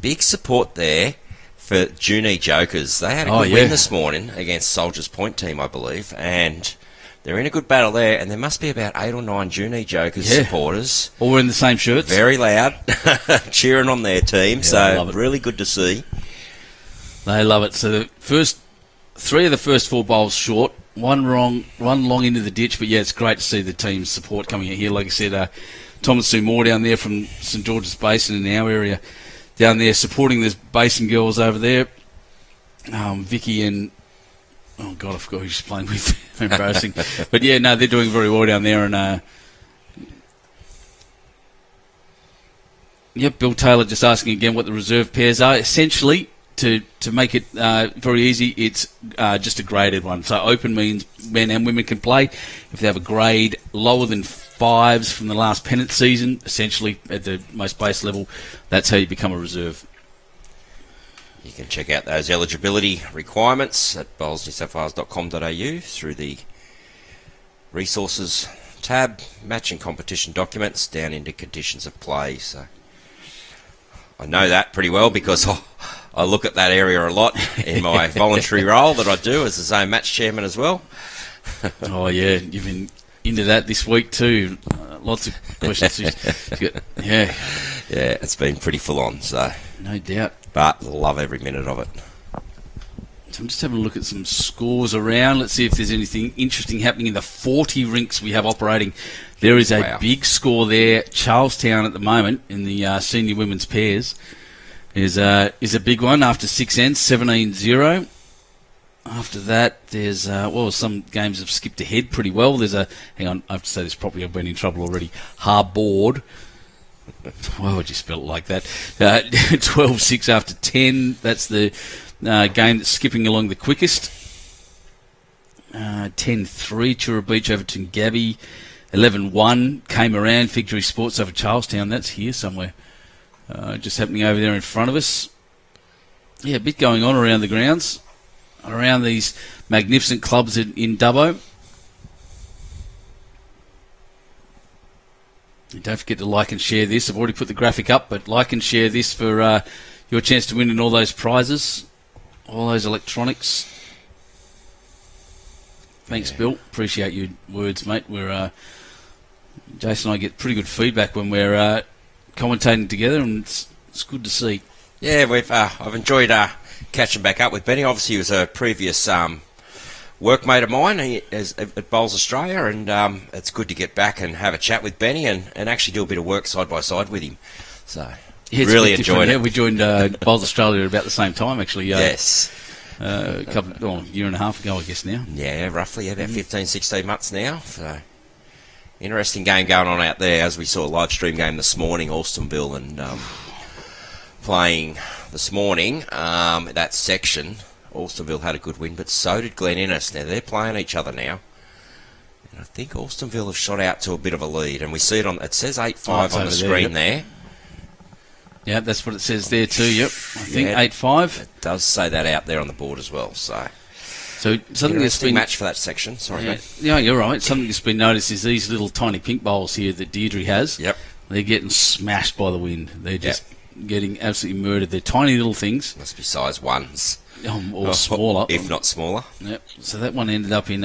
big support there for Junee Jokers. They had a good win this morning against Soldiers Point team, I believe, and they're in a good battle there, and there must be about 8 or 9 Junee Jokers supporters. All wearing the same shirts. Very loud, cheering on their team, so really good to see. They love it. So the first 3 of the first 4 bowls short, one long into the ditch, but yeah, it's great to see the team's support coming out here. Like I said, Thomas Sue Moore down there from St George's Basin in our area, down there supporting the Basin girls over there. Vicky and oh God, I forgot who she's playing with. Embarrassing. But yeah, no, they're doing very well down there. And Bill Taylor just asking again what the reserve pairs are. Essentially, to make it very easy, it's just a graded one. So open means men and women can play. If they have a grade lower than 5s from the last pennant season, essentially at the most base level, that's how you become a reserve. You can check out those eligibility requirements at bowlsnewsouthwales.com.au through the resources tab, matching competition documents, down into conditions of play. So I know that pretty well because I look at that area a lot in my voluntary role that I do as the zone match chairman as well. Oh yeah, you've been into that this week too. Lots of questions. Yeah, it's been pretty full on. So no doubt. But love every minute of it. So I'm just having a look at some scores around. Let's see if there's anything interesting happening in the 40 rinks we have operating. There is a big score there. Charlestown at the moment in the senior women's pairs is a big one after 6 ends, 17-0. After that, there's some games have skipped ahead pretty well. Hang on, I have to say this properly. I've been in trouble already. Harbord. Why would you spell it like that? 12-6 after 10. That's the game that's skipping along the quickest. 10-3, Chura Beach over Tungabi. 11-1 came around. Victory Sports over Charlestown. That's here somewhere. Just happening over there in front of us. Yeah, a bit going on around the grounds. Around these magnificent clubs in Dubbo. And don't forget to like and share this. I've already put the graphic up, but like and share this for your chance to win in all those prizes, all those electronics. Thanks, Bill. Appreciate your words, mate. We're Jason and I get pretty good feedback when we're commentating together, and it's good to see. Yeah, I've enjoyed catching back up with Benny. Obviously, he was a previous workmate of mine at Bowls Australia, and it's good to get back and have a chat with Benny and actually do a bit of work side by side with him. So, really enjoyed it. Yeah, we joined Bowls Australia at about the same year and a half ago, I guess now. Yeah, roughly, about 15, 16 months now. So, interesting game going on out there, as we saw a live stream game this morning, Alstonville, and playing this morning, that section. Alstonville had a good win, but so did Glen Innes. Now, they're playing each other now. And I think Alstonville have shot out to a bit of a lead, and we see it says 8-5 on the screen there. Yeah, that's what it says there too, yep. I think 8-5. It does say that out there on the board as well, so something that's been match for that section. Sorry, mate. Yeah, you're right. Something that's been noticed is these little tiny pink bowls here that Deidre has. Yep. They're getting smashed by the wind. They're just getting absolutely murdered. They're tiny little things. Must be size 1s. Or smaller. If not smaller. Yep. So that one ended up in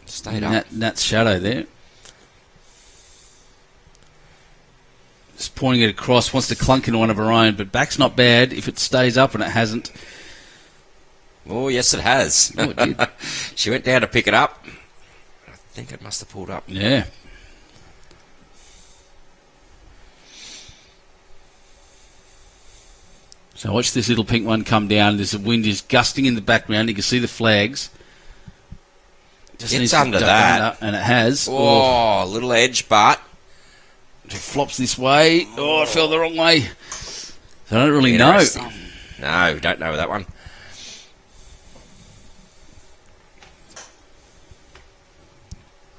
stayed up. Nat's shadow there. Just pointing it across, wants to clunk into one of her own, but back's not bad if it stays up, and it hasn't. Oh, yes, it has. Oh, it did. She went down to pick it up. I think it must have pulled up. Yeah. So watch this little pink one come down. There's the wind is gusting in the background. You can see the flags. It's under that. And it has. Oh, a little edge, but it flops this way. Oh, it fell the wrong way. So I don't really know. No, don't know that one.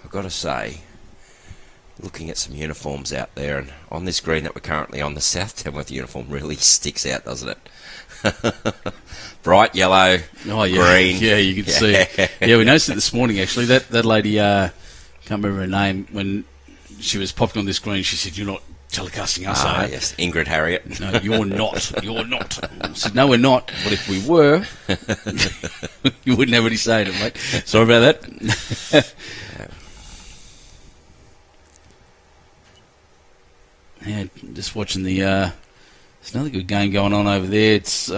I've got to say, looking at some uniforms out there, and on this green that we're currently on, the South Tamworth uniform really sticks out, doesn't it? Bright yellow, green. Yeah, you can see it. Yeah, we noticed it this morning, actually. That lady, can't remember her name, when she was popping on this green, she said, "You're not telecasting us, are you?" Yes, Ingrid Harriet. "No, you're not. You're not." I said, "No, we're not. But if we were, you wouldn't have any say in it, mate. Sorry about that." Yeah, just watching the... there's another good game going on over there. It's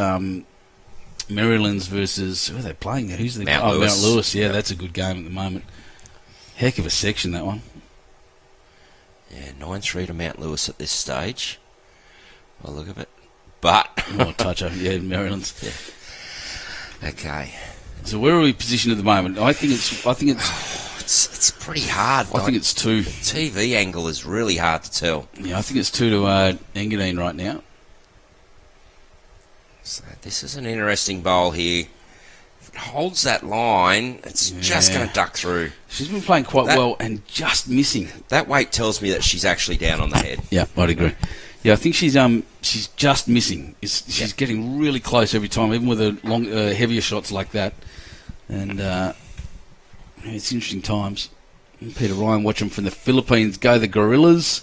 Maryland's versus... Who are they playing? Who's the Mount Lewis. Mount Lewis. Yeah, that's a good game at the moment. Heck of a section, that one. Yeah, 9-3 to Mount Lewis at this stage. By the look of it. But... Oh, toucher. Yeah, Maryland's. Yeah. Okay. So where are we positioned at the moment? I think it's It's pretty hard. I think it's 2. The TV angle is really hard to tell. Yeah, I think it's 2 to Engadine right now. So this is an interesting bowl here. If it holds that line, it's just going to duck through. She's been playing quite well and just missing. That weight tells me that she's actually down on the head. Yeah, I'd agree. Yeah, I think she's just missing. She's getting really close every time, even with the heavier shots like that. And it's interesting times. Peter Ryan watching from the Philippines go the Gorillas.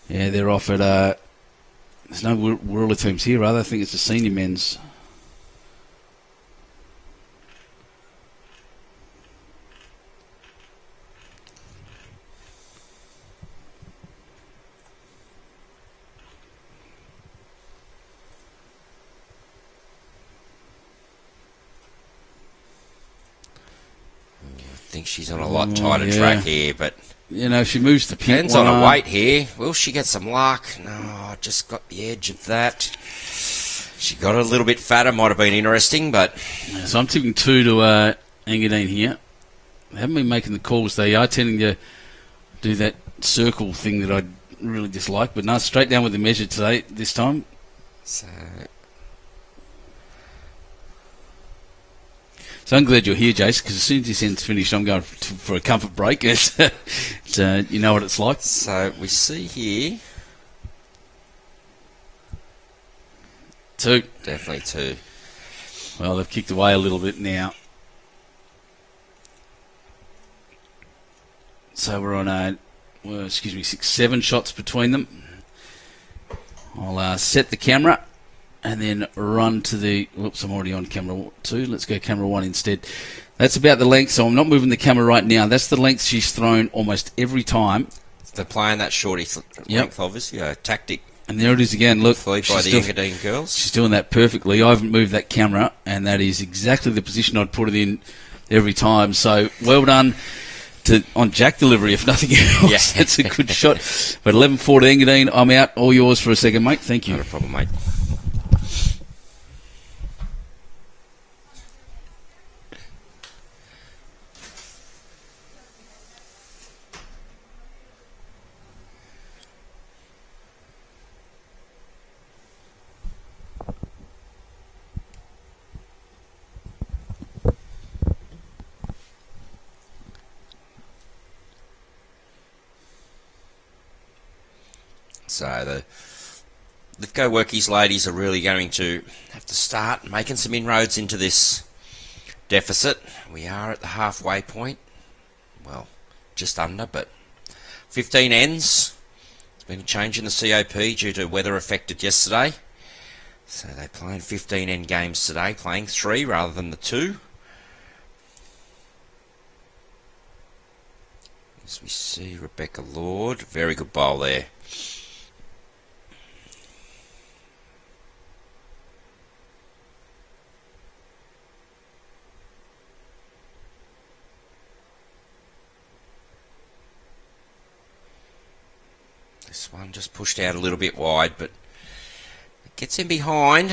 Yeah, they're off at... there's no Warilla teams here, rather. I think it's the senior men's. I think she's on a lot tighter track here, but... You know, she moves the pink depends on her weight here. Will she get some luck? No, just got the edge of that. She got a little bit fatter, might have been interesting, but... Yeah, so I'm tipping 2 to Engadine here. They haven't been making the calls. They are tending to do that circle thing that I really dislike, but no, straight down with the measure today, this time. So I'm glad you're here, Jace, because as soon as this end's finished, I'm going for a comfort break. You know what it's like. So we see here... 2. Definitely 2. Well, they've kicked away a little bit now. So we're on 7 shots between them. I'll set the camera and then run to the... Whoops, I'm already on camera 2. Let's go camera 1 instead. That's about the length, so I'm not moving the camera right now. That's the length she's thrown almost every time. They're playing that shorty length, obviously, tactic. And there it is again. Look, by the Engadine girls. She's doing that perfectly. I haven't moved that camera, and that is exactly the position I'd put it in every time. So well done on Jack delivery, if nothing else. Yeah. That's a good shot. But 11-4 to Engadine. I'm out. All yours for a second, mate. Thank you. Not a problem, mate. So the Lithgow Workies ladies are really going to have to start making some inroads into this deficit. We are at the halfway point. Well, just under, but 15 ends. There's been a change in the COP due to weather affected yesterday. So they're playing 15 end games today, playing 3 rather than the 2. As we see Rebekah Lord, very good bowl there. This one just pushed out a little bit wide, but it gets in behind.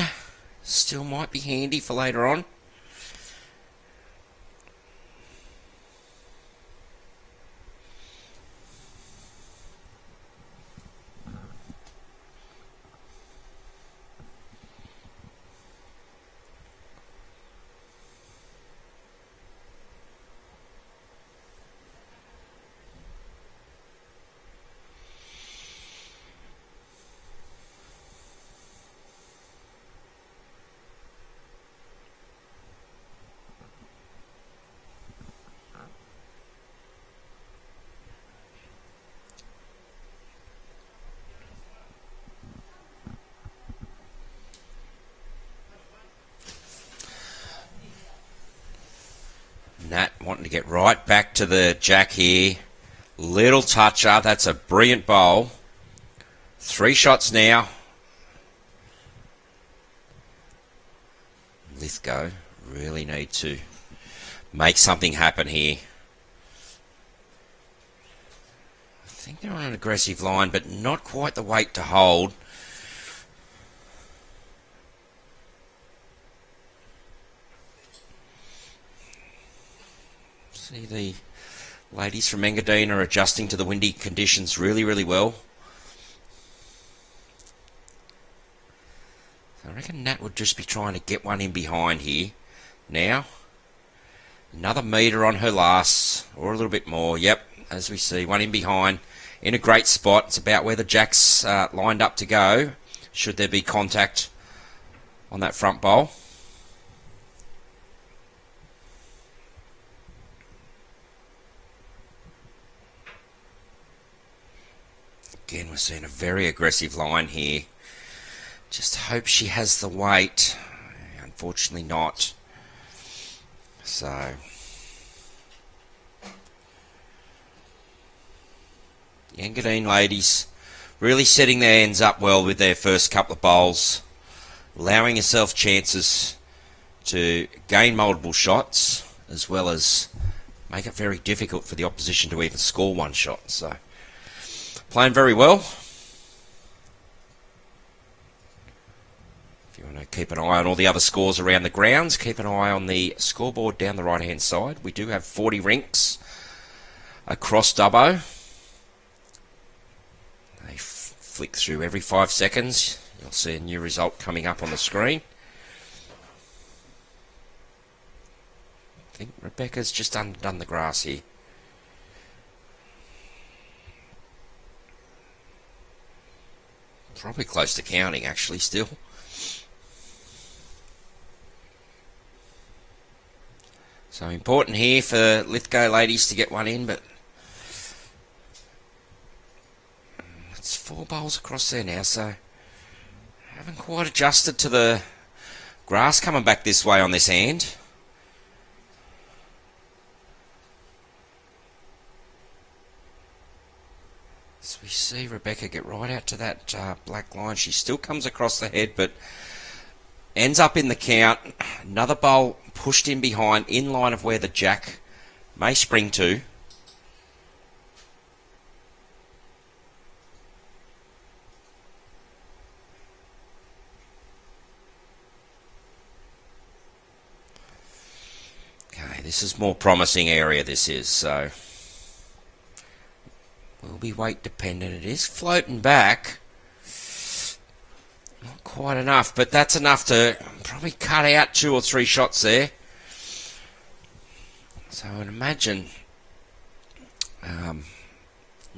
Still might be handy for later on. Nat wanting to get right back to the jack here. Little toucher. That's a brilliant bowl. 3 shots now. Lithgow really need to make something happen here. I think they're on an aggressive line, but not quite the weight to hold. See, the ladies from Engadine are adjusting to the windy conditions really, really well. I reckon Nat would just be trying to get one in behind here. Now, another metre on her last, or a little bit more. Yep, as we see, one in behind, in a great spot. It's about where the jack's lined up to go, should there be contact on that front bowl. Again, we're seeing a very aggressive line here. Just hope she has the weight. Unfortunately not. So, the Engadine ladies really setting their ends up well with their first couple of bowls, allowing herself chances to gain multiple shots, as well as make it very difficult for the opposition to even score one shot. So, playing very well. If you want to keep an eye on all the other scores around the grounds, keep an eye on the scoreboard down the right-hand side. We do have 40 rinks across Dubbo. They flick through every 5 seconds. You'll see a new result coming up on the screen. I think Rebekah's just undone the grass here. Probably close to counting, actually, still. So important here for Lithgow ladies to get one in, but 4 bowls across there now, so haven't quite adjusted to the grass coming back this way on this hand. So we see Rebekah get right out to that black line. She still comes across the head, but ends up in the count. Another bowl pushed in behind, in line of where the jack may spring to. Okay, this is more promising area, this is, so will be weight dependent. It is floating back. Not quite enough, but that's enough to probably cut out 2 or 3 shots there. So I would imagine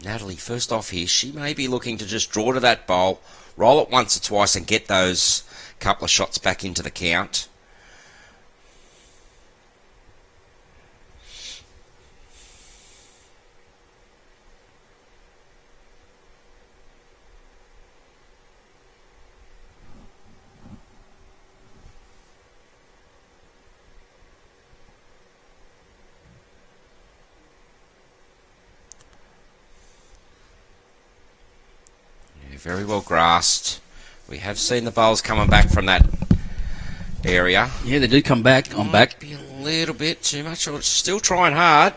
Natalie, first off here, she may be looking to just draw to that bowl, roll it once or twice and get those couple of shots back into the count. Very well grasped. We have seen the bowls coming back from that area. Yeah, they do come back. I'm back. Be a little bit too much. Or still trying hard.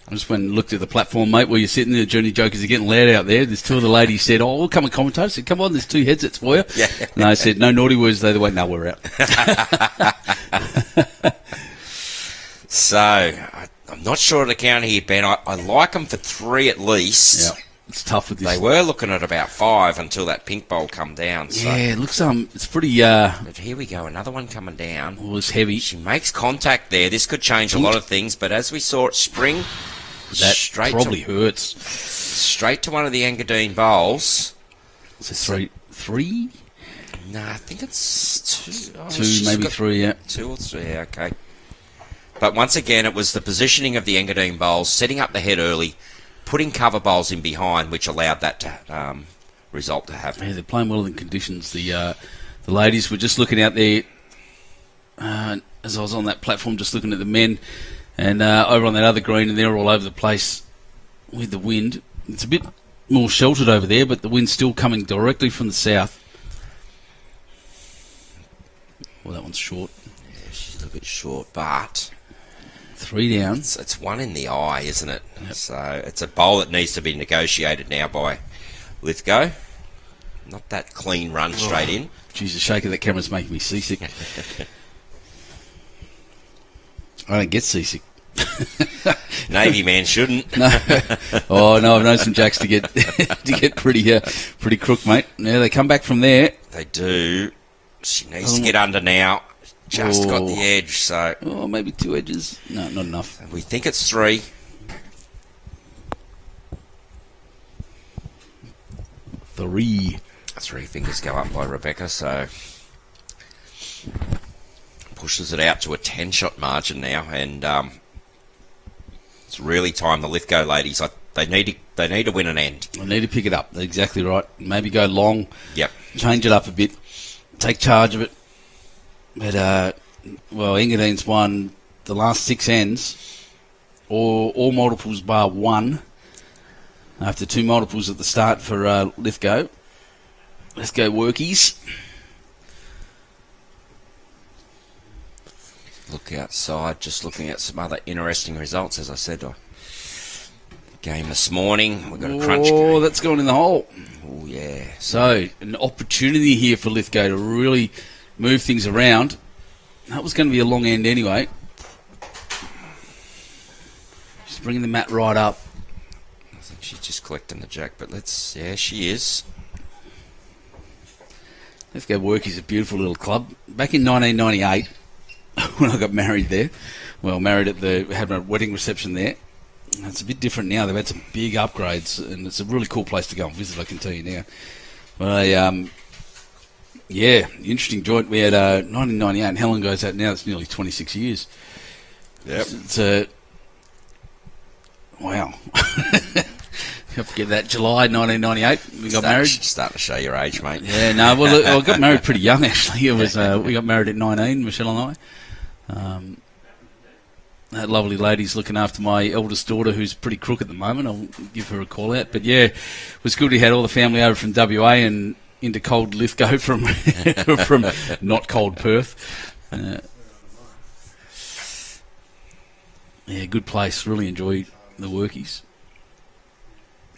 I just went and looked at the platform, mate, where you're sitting there. Journey jokers are getting loud out there. There's 2 of the ladies said, "Oh, we'll come and commentate." I said, "Come on, there's 2 headsets for you." Yeah. And I said, "No naughty words." They went, "No, we're out." So I'm not sure of the count here, Ben. I like them for 3 at least. Yeah. It's tough with this. They were looking at about 5 until that pink bowl come down. So. Yeah, it looks it's pretty. But here we go, another one coming down. Well, it's heavy. She makes contact there. This could change a lot of things, but as we saw it spring, that probably hurts. Straight to one of the Engadine bowls. Is it 3? No, I think it's 2. Oh, 2, maybe 3. Yeah, 2 or 3. Yeah, okay. But once again, it was the positioning of the Engadine bowls, setting up the head early, putting cover bowls in behind, which allowed that to, result to happen. Yeah, they're playing well in conditions. The ladies were just looking out there as I was on that platform, just looking at the men, and over on that other green, and they're all over the place with the wind. It's a bit more sheltered over there, but the wind's still coming directly from the south. Well, that one's short. Yeah, she's a bit short, but 3 down. It's 1 in the eye, isn't it? Yep. So it's a bowl that needs to be negotiated now by Lithgow. Not that clean run straight in. Geez, the shake of that camera's making me seasick. I don't get seasick. Navy man shouldn't. No. Oh no, I've known some jacks to get pretty crook, mate. Yeah, they come back from there. They do. She needs to get under now. Just got the edge, so... Oh, maybe 2 edges. No, not enough. We think it's 3. 3. 3 fingers go up by Rebekah, so... Pushes it out to a 10-shot margin now, and it's really time the Lithgow ladies... They need to win an end. They need to pick it up. That's exactly right. Maybe go long. Yep. Change it up a bit. Take charge of it. But, Engadine's won the last 6 ends, all multiples bar 1, after 2 multiples at the start for Lithgow. Let's go workies. Look outside, just looking at some other interesting results, as I said. Game this morning, we've got a crunch game. Oh, that's gone in the hole. Oh, yeah. So, an opportunity here for Lithgow to really move things around. That was going to be a long end anyway. Just bringing the mat right up. I think she's just collecting the jack, but yeah, she is. Lithgow Workies, a beautiful little club. Back in 1998, when I got married there, had my wedding reception there. It's a bit different now. They've had some big upgrades, and it's a really cool place to go and visit, I can tell you now. But interesting joint. We had 1998, and Helen goes out now. It's nearly 26 years. Yep. It's wow. Can't forget that. July 1998, we got married. Starting to show your age, mate. Yeah, no, well, look, I got married pretty young, actually. It was we got married at 19, Michelle and I. That lovely lady's looking after my eldest daughter, who's pretty crook at the moment. I'll give her a call out. But yeah, it was good. We had all the family over from WA and into cold Lithgow from from not cold Perth. Yeah, good place. Really enjoyed the workies.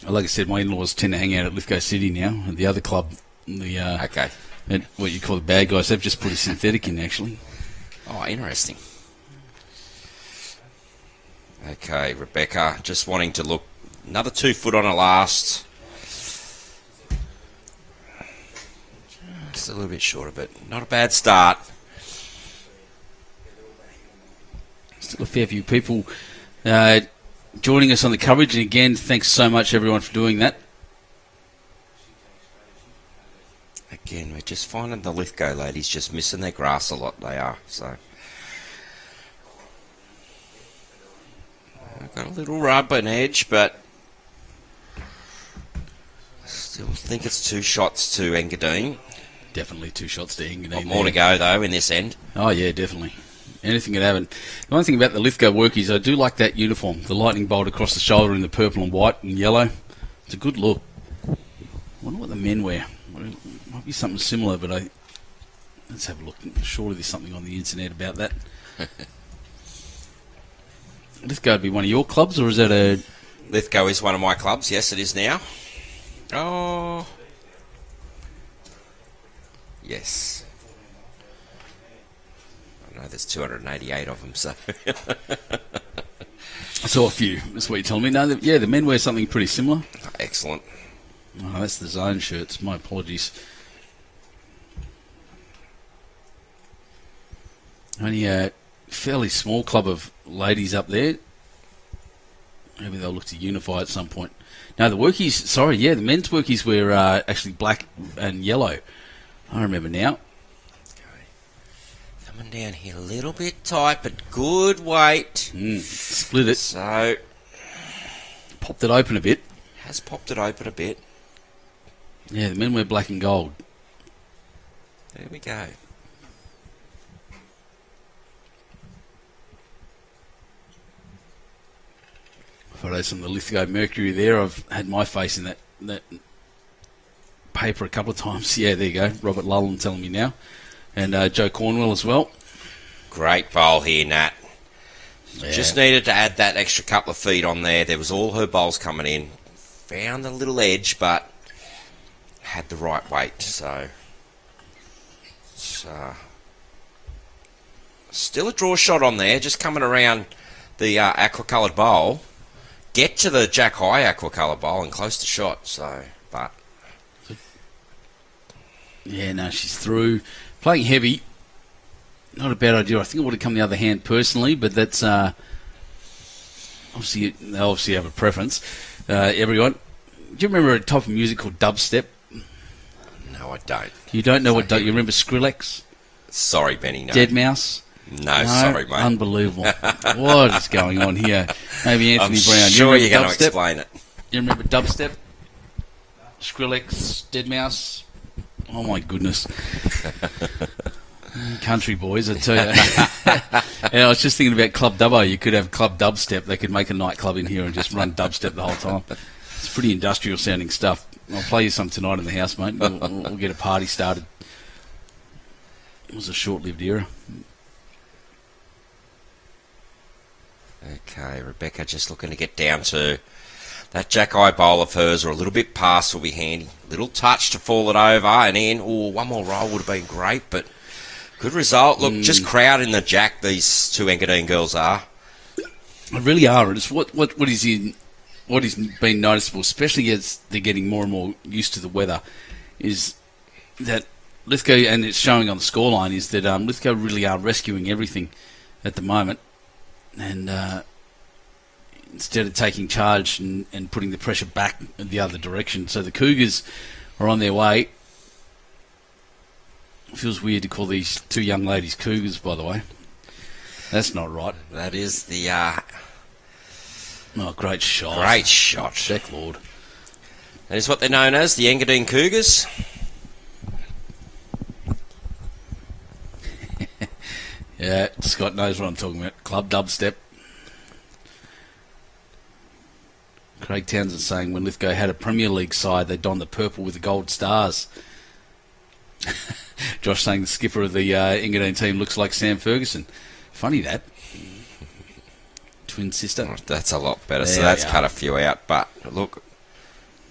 Like I said, my in-laws tend to hang out at Lithgow City now. At the other club, Okay. at what you call the bad guys, they've just put a synthetic in, actually. Oh, interesting. Okay, Rebekah, just wanting to look. Another 2 foot on a last. Just a little bit short of it. Not a bad start. Still a fair few people joining us on the coverage. And again, thanks so much, everyone, for doing that. Again, we're just finding the Lithgow ladies just missing their grass a lot. They are, so. I've got a little rub and edge, but still think it's 2 shots to Engadine. Definitely 2 shots to Engadine. More to go, though, in this end. Oh, yeah, definitely. Anything can happen. The one thing about the Lithgow workies, I do like that uniform. The lightning bolt across the shoulder in the purple and white and yellow. It's a good look. I wonder what the men wear. Might be something similar, but let's have a look. Surely there's something on the internet about that. Lithgow would be one of your clubs, or is that a... Lithgow is one of my clubs. Yes, it is now. Oh. Yes. I know there's 288 of them, so... I saw a few. That's what you're telling me. No, the men wear something pretty similar. Excellent. Oh, that's the zone shirts. My apologies. Only a fairly small club of ladies up there. Maybe they'll look to unify at some point. No, the workies, the men's workies were actually black and yellow. I remember now. Okay. Coming down here a little bit tight, but good weight. Split it. So, popped it open a bit. Has popped it open a bit. Yeah, the men wear black and gold. There we go. Photos from the Lithgow Mercury there. I've had my face in that paper a couple of times. Yeah, there you go. Robert Lullen telling me now. And Joe Cornwell as well. Great bowl here, Nat. Yeah. Just needed to add that extra couple of feet on there. There was all her bowls coming in. Found a little edge, but had the right weight. So it's, still a draw shot on there. Just coming around the aqua-coloured bowl. Get to the Jack High aqua-coloured bowl and close to shot. So, but yeah, no, she's through. Playing heavy. Not a bad idea. I think it would have come the other hand personally, but that's obviously they obviously have a preference. Everyone, do you remember a type of music called dubstep? No, I don't. You don't know what? You remember Skrillex? Sorry, Benny. No. Deadmau5? No, sorry, mate. Unbelievable. What is going on here? Maybe Anthony Brown. I'm sure you're going to explain it. You remember dubstep? Skrillex, Deadmau5? Oh my goodness. Country boys, I tell you. And I was just thinking about Club Dubbo. You could have Club Dubstep. They could make a nightclub in here and just run dubstep the whole time. It's pretty industrial sounding stuff. I'll play you some tonight in the house, mate. We'll get a party started. It was a short-lived era. Okay, Rebekah just looking to get down to that Jack Eye bowl of hers, or a little bit past will be handy. Little touch to fall it over and in. Oh, one more roll would have been great, but good result. Look, just crowding the Jack, these two Engadine girls are. They really are. It's what is been noticeable, especially as they're getting more and more used to the weather, is that Lithgow, and it's showing on the scoreline, is that Lithgow really are rescuing everything at the moment. And instead of taking charge and putting the pressure back the other direction. So the Cougars are on their way. It feels weird to call these two young ladies Cougars, by the way. That's not right. That is the... Oh, great shot. Great shot. Jack Lord. That is what they're known as, the Engadine Cougars. Yeah, Scott knows what I'm talking about. Club dubstep. Craig Townsend saying when Lithgow had a Premier League side, they donned the purple with the gold stars. Josh saying the skipper of the Engadine team looks like Sam Ferguson. Funny that. Twin sister. Oh, that's a lot better. There So that's we are. cut a few out. But look,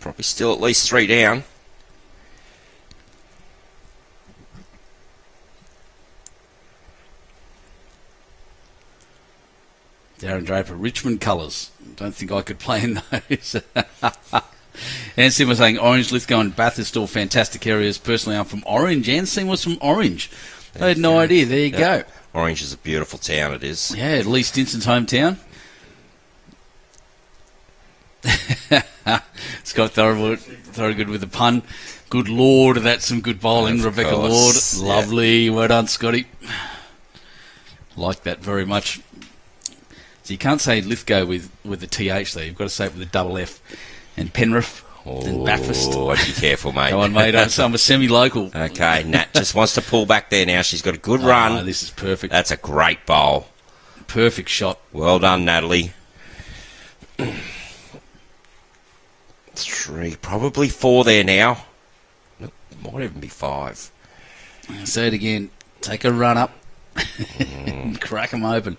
probably still at least 3 down. Darren Draper, Richmond colours. Don't think I could play in those. Anson was saying Orange, Lithgow and Bathurst, all fantastic areas. Personally, I'm from Orange. Anson was from Orange. I had no idea. There you go. Orange is a beautiful town, it is. Yeah, Lee Stinson's hometown. Scott Thorogood with the pun. Good Lord, that's some good bowling. Of Rebekah course, Lord. Lovely. Well done, Scotty. Like that very much. So you can't say Lithgow with the TH though. You've got to say it with a double F. And Penrith and Bathurst. Oh, be careful, mate. Come on, mate. I'm a semi-local. Okay, Nat just wants to pull back there now. She's got a good run. This is perfect. That's a great bowl. Perfect shot. Well done, Natalie. 3, probably 4 there now. Look, might even be 5. I'll say it again. Take a run up. Crack them open.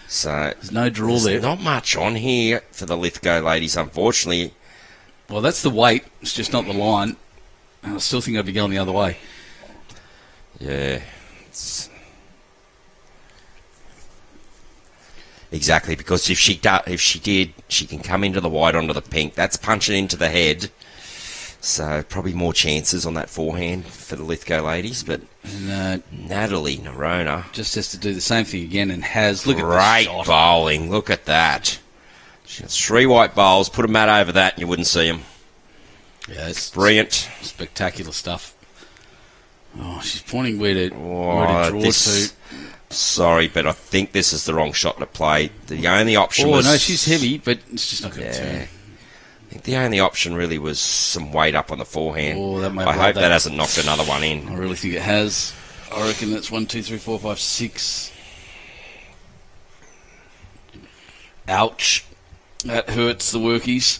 So There's no draw there's there. not much on here for the Lithgow ladies, unfortunately. Well, that's the weight. It's just not the line. And I still think I'd be going the other way. Yeah. Exactly, because if she did, she can come into the white onto the pink. That's punching into the head. So probably more chances on that forehand for the Lithgow ladies. But And Natalie Noronha, just has to do the same thing again and has. Look at great the shot. bowling. Look at that. She has 3 white bowls. Put a mat over that and you wouldn't see them. Yeah, it's Brilliant. spectacular stuff. Oh, she's pointing where to Oh, draw this- to. Sorry, but I think this is the wrong shot to play. The only option was... Oh, no, she's heavy, but it's just not going to Yeah. turn. I think the only option really was some weight up on the forehand. Oh, that may I blow hope that. that hasn't knocked another one in. I really think it has. I reckon that's 1, 2, 3, 4, 5, 6. Ouch. That hurts the workies.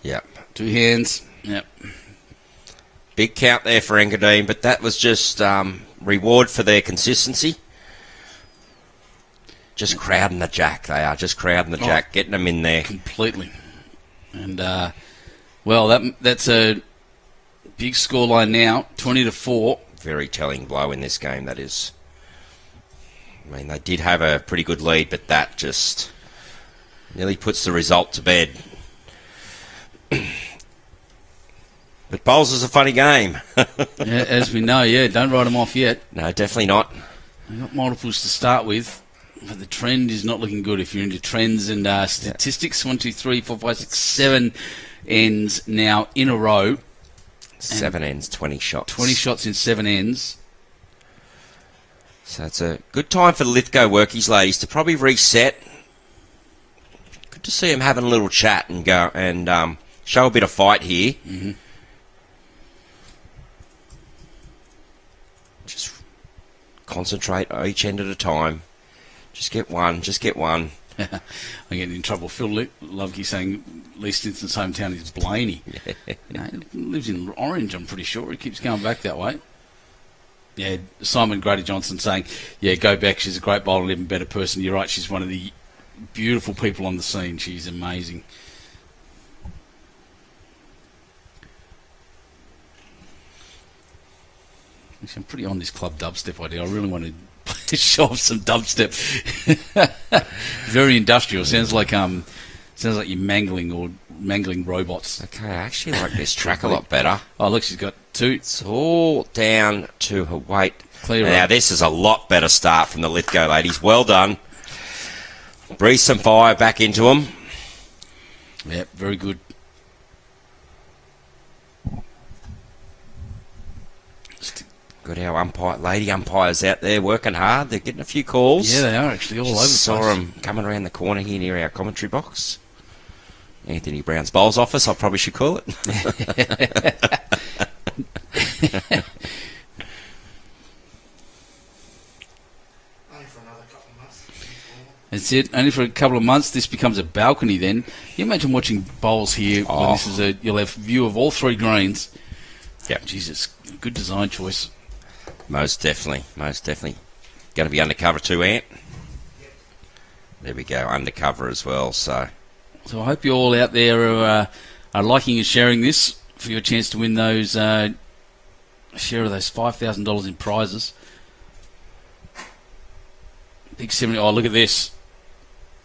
Yep. 2 hands. Yep. Big count there for Engadine, but that was just reward for their consistency. Just crowding the jack, they are. Just crowding the jack, getting them in there. Completely. And, well, that's a big scoreline now, 20-4. Very telling blow in this game, that is. I mean, they did have a pretty good lead, but that just nearly puts the result to bed. But bowls is a funny game. Yeah, as we know, don't write them off yet. No, definitely not. We've got multiples to start with, but the trend is not looking good. If you're into trends and statistics, 1, 2, 3, 4, 5, 6, 7 ends now in a row. 7 ends, 20 shots. 20 shots in 7 ends. So it's a good time for the Lithgow workies, ladies, to probably reset. Good to see them having a little chat and go and show a bit of fight here. Mm-hmm. Just concentrate each end at a time. Just get one. Just get one. I'm getting in trouble. Phil Loveky saying Lee Stinson's hometown is Blaney. No, he lives in Orange, I'm pretty sure. He keeps going back that way. Yeah, Simon Grady Johnson saying, go back. She's a great bowler and even better person. You're right. She's one of the beautiful people on the scene. She's amazing. Actually, I'm pretty on this club dubstep idea. I really want to show off some dubstep. Very industrial. Sounds like you're mangling robots. Okay, I actually like this track a lot better. Oh, look, she's got 2. It's all down to her weight. Clear Now, up. this is a lot better start from the Lithgow ladies. Well done. Breathe some fire back into them. Yep, very good. Got our lady umpires out there working hard. They're getting a few calls. Yeah, they are actually all over the place. Saw them coming around the corner here near our commentary box. Anthony Brown's bowls office, I probably should call it. That's it. Only for a couple of months. This becomes a balcony then. You imagine watching bowls here when this is you'll have view of all three greens. Yeah. Jesus, good design choice. Most definitely. Going to be undercover too, Ant? There we go, undercover as well, so I hope you all out there are liking and sharing this for your chance to win those share of those $5,000 in prizes. Big 70. Oh, look at this.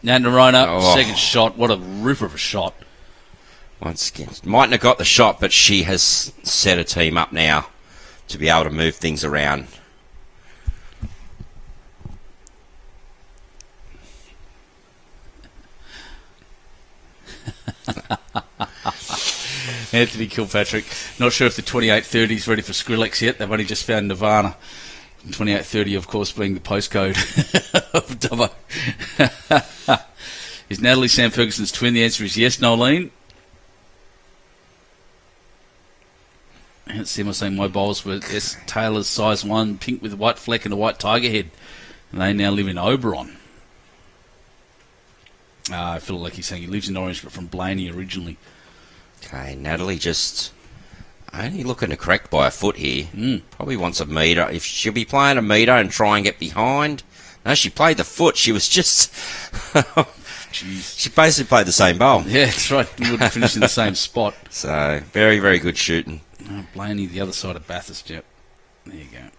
Now Noronha, second shot. What a ripper of a shot. Once again, mightn't have got the shot, but she has set a team up now to be able to move things around. Anthony Kilpatrick. Not sure if the 2830 is ready for Skrillex yet. They've only just found Nirvana. 2830, of course, being the postcode of Dubbo. Is Natalie Sam Ferguson's twin? The answer is yes, Nolene. Let's see, am I saying my bowls were S. Taylor's size 1, pink with a white fleck and a white tiger head. And they now live in Oberon. I feel like he's saying he lives in Orange, but from Blaney originally. Okay, Natalie just only looking to correct by a foot here. Probably wants a metre. If she'll be playing a metre and try and get behind. No, she played the foot. She was just... She basically played the same bowl. Yeah, that's right. We would have finished in the same spot. So, very, very good shooting. Blaney, the other side of Bathurst, yep. There you go.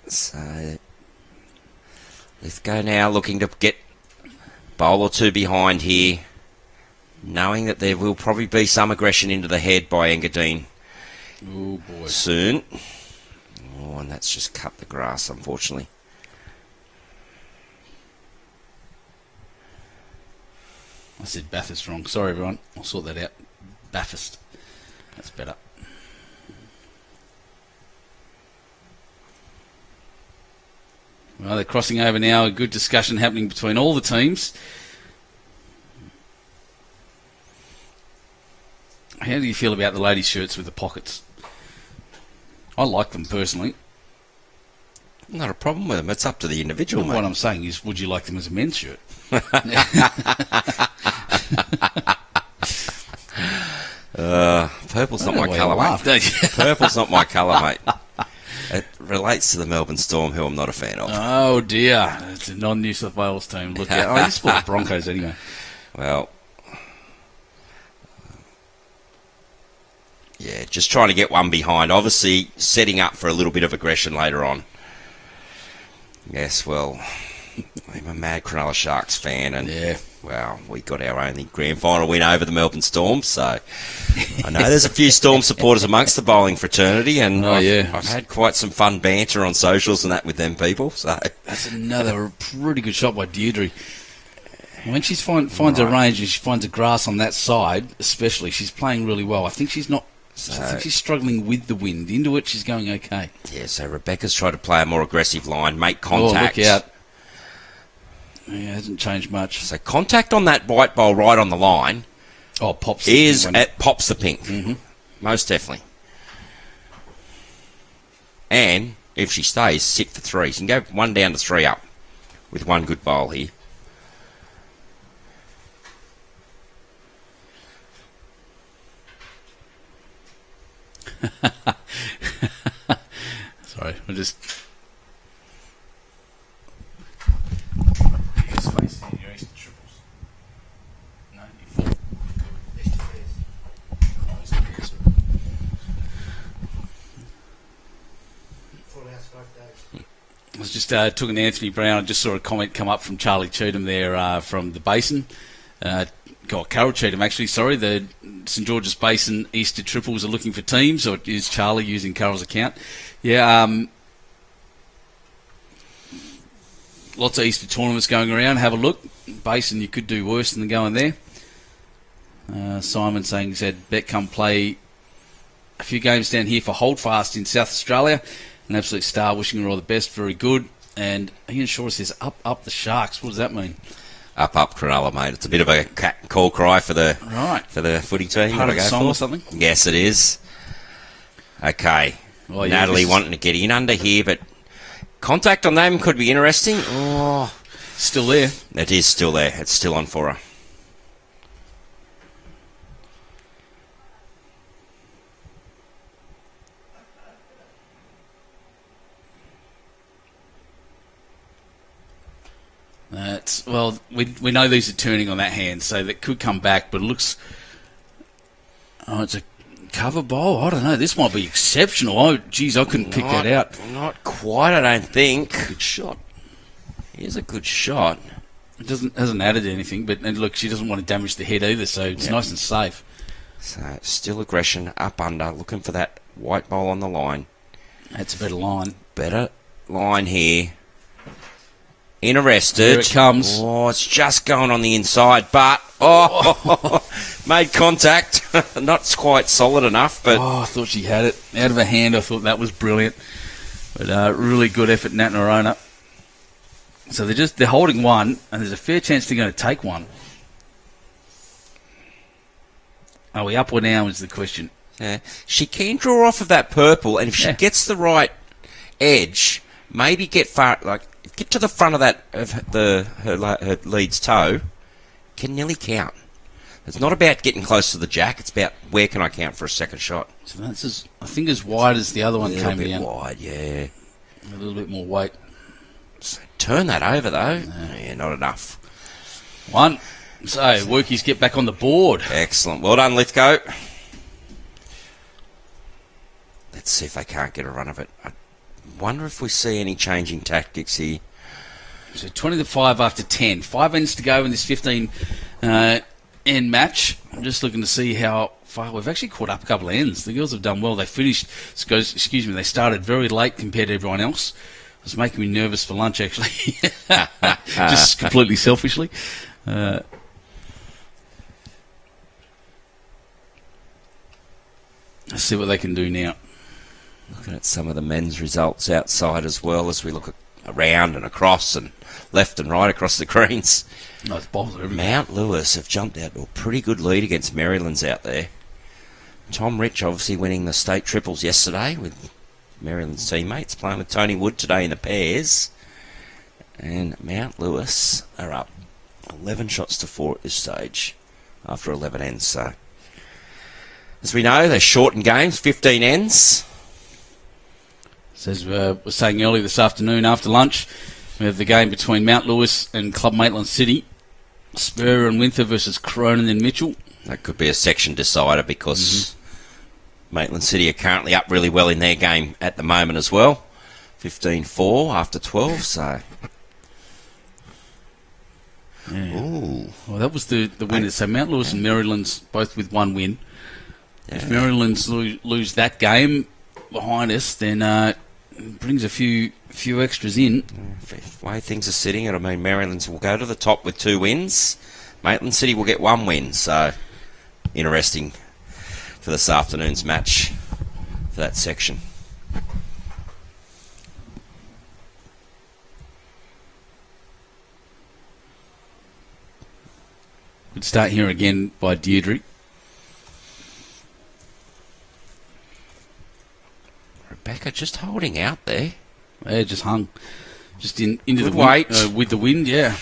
So, Lithgow now looking to get a bowl or two behind here, knowing that there will probably be some aggression into the head by Engadine. Oh, boy. Soon. Oh, and that's just cut the grass, unfortunately. I said Bathurst wrong. Sorry, everyone. I'll sort that out. Bathurst. That's better. Well, they're crossing over now. A good discussion happening between all the teams. How do you feel about the ladies' shirts with the pockets? I like them personally. Not a problem with them. It's up to the individual, mate. What I'm saying is, would you like them as a men's shirt? Purple's not my colour, mate. Purple's not my colour, mate. It relates to the Melbourne Storm, who I'm not a fan of. Oh, dear. It's a non-New South Wales team. Look out. Oh, you support the Broncos anyway. Well, yeah, just trying to get one behind. Obviously, setting up for a little bit of aggression later on. Yes, well, I'm a mad Cronulla Sharks fan, and well, we got our only grand final win over the Melbourne Storm, so I know there's a few Storm supporters amongst the bowling fraternity, and I've had quite some fun banter on socials and that with them people. So that's another pretty good shot by Deidre. When she finds her range and she finds a grass on that side, especially, she's playing really well. I think she's not. I think she's struggling with the wind. Into it, she's going okay. Yeah, so Rebekah's tried to play a more aggressive line, make contact. Oh, look out. Yeah, it hasn't changed much. So contact on that white bowl right on the line. Oh, pops the pink. Mm-hmm. Most definitely. And if she stays, sit for three. She can go 1 down to 3 up with one good bowl here. Sorry, I just... I was just took an Anthony Brown. I just saw a comment come up from Charlie Cheatham there from the Basin. Carol Cheatham, actually, sorry. The St George's Basin Easter Triples are looking for teams, or is Charlie using Carol's account? Yeah, lots of Easter tournaments going around. Have a look. Basin, you could do worse than going there. Simon said, Bet come play a few games down here for Holdfast in South Australia. An absolute star, wishing her all the best. Very good. And Ian Shaw says, up the Sharks. What does that mean? Up, Cronulla, mate. It's a bit of a cat call cry for the footy team. Part of the song or something? Yes, it is. Okay. Oh, yeah, Natalie wanting to get in under here, but contact on them could be interesting. Oh, still there. It is still there. It's still on for her. We know these are turning on that hand, so that could come back, but it looks... Oh, it's a cover bowl? I don't know. This might be exceptional. Oh, geez, I couldn't pick that out. Not quite, I don't think. Good shot. Here's a good shot. It hasn't added anything, but and look, she doesn't want to damage the head either, so it's nice and safe. So, still aggression, up under, looking for that white bowl on the line. That's a better line. Better line here. Interested. Here it comes. Oh, it's just going on the inside, but made contact. Not quite solid enough, but I thought she had it out of her hand. I thought that was brilliant, but really good effort, Nat Noronha. So they're holding one, and there's a fair chance they're going to take one. Are we up or down? Is the question. Yeah, she can draw off of that purple, and if she gets the right edge, maybe get to the front of that of her lead's toe, can nearly count. It's not about getting close to the jack. It's about where can I count for a second shot. So that's I think as wide as the other one came down. A little bit wide, yeah. A little bit more weight. So turn that over though. Yeah, not enough. One. So Workies get back on the board. Excellent. Well done, Lithgow. Let's see if they can't get a run of it. I wonder if we see any changing tactics here. So 20-5 after 10. 5 ends to go in this 15 end match. I'm just looking to see how far we've actually caught up a couple of ends. The girls have done well. They finished, they started very late compared to everyone else. It was making me nervous for lunch, actually. Just completely selfishly. Let's see what they can do now. Looking at some of the men's results outside as well as we look around and across and left and right across the greens. It's balls everywhere. Mount Lewis have jumped out to a pretty good lead against Maryland's out there. Tom Rich obviously winning the state triples yesterday with Maryland's teammates, playing with Tony Wood today in the pairs. And Mount Lewis are up 11 shots to 4 at this stage after 11 ends. So, as we know, they shorten games, 15 ends. As we were saying earlier this afternoon after lunch, we have the game between Mount Lewis and Club Maitland City. Spur and Winther versus Cronin and Mitchell. That could be a section decider because Maitland City are currently up really well in their game at the moment as well. 15-4 after 12, so... Yeah. Ooh. Well, that was the winners. So Mount Lewis and Maryland's both with one win. Yeah. If Maryland's lose that game behind us, then it brings a few extras in. The way things are sitting, I mean, Maryland's will go to the top with 2 wins. Maitland City will get 1 win. So, interesting for this afternoon's match for that section. Good start here again by Deidre. Rebekah just holding out there. Yeah, just hung. Just into good the weight. Wind, with the wind, yeah.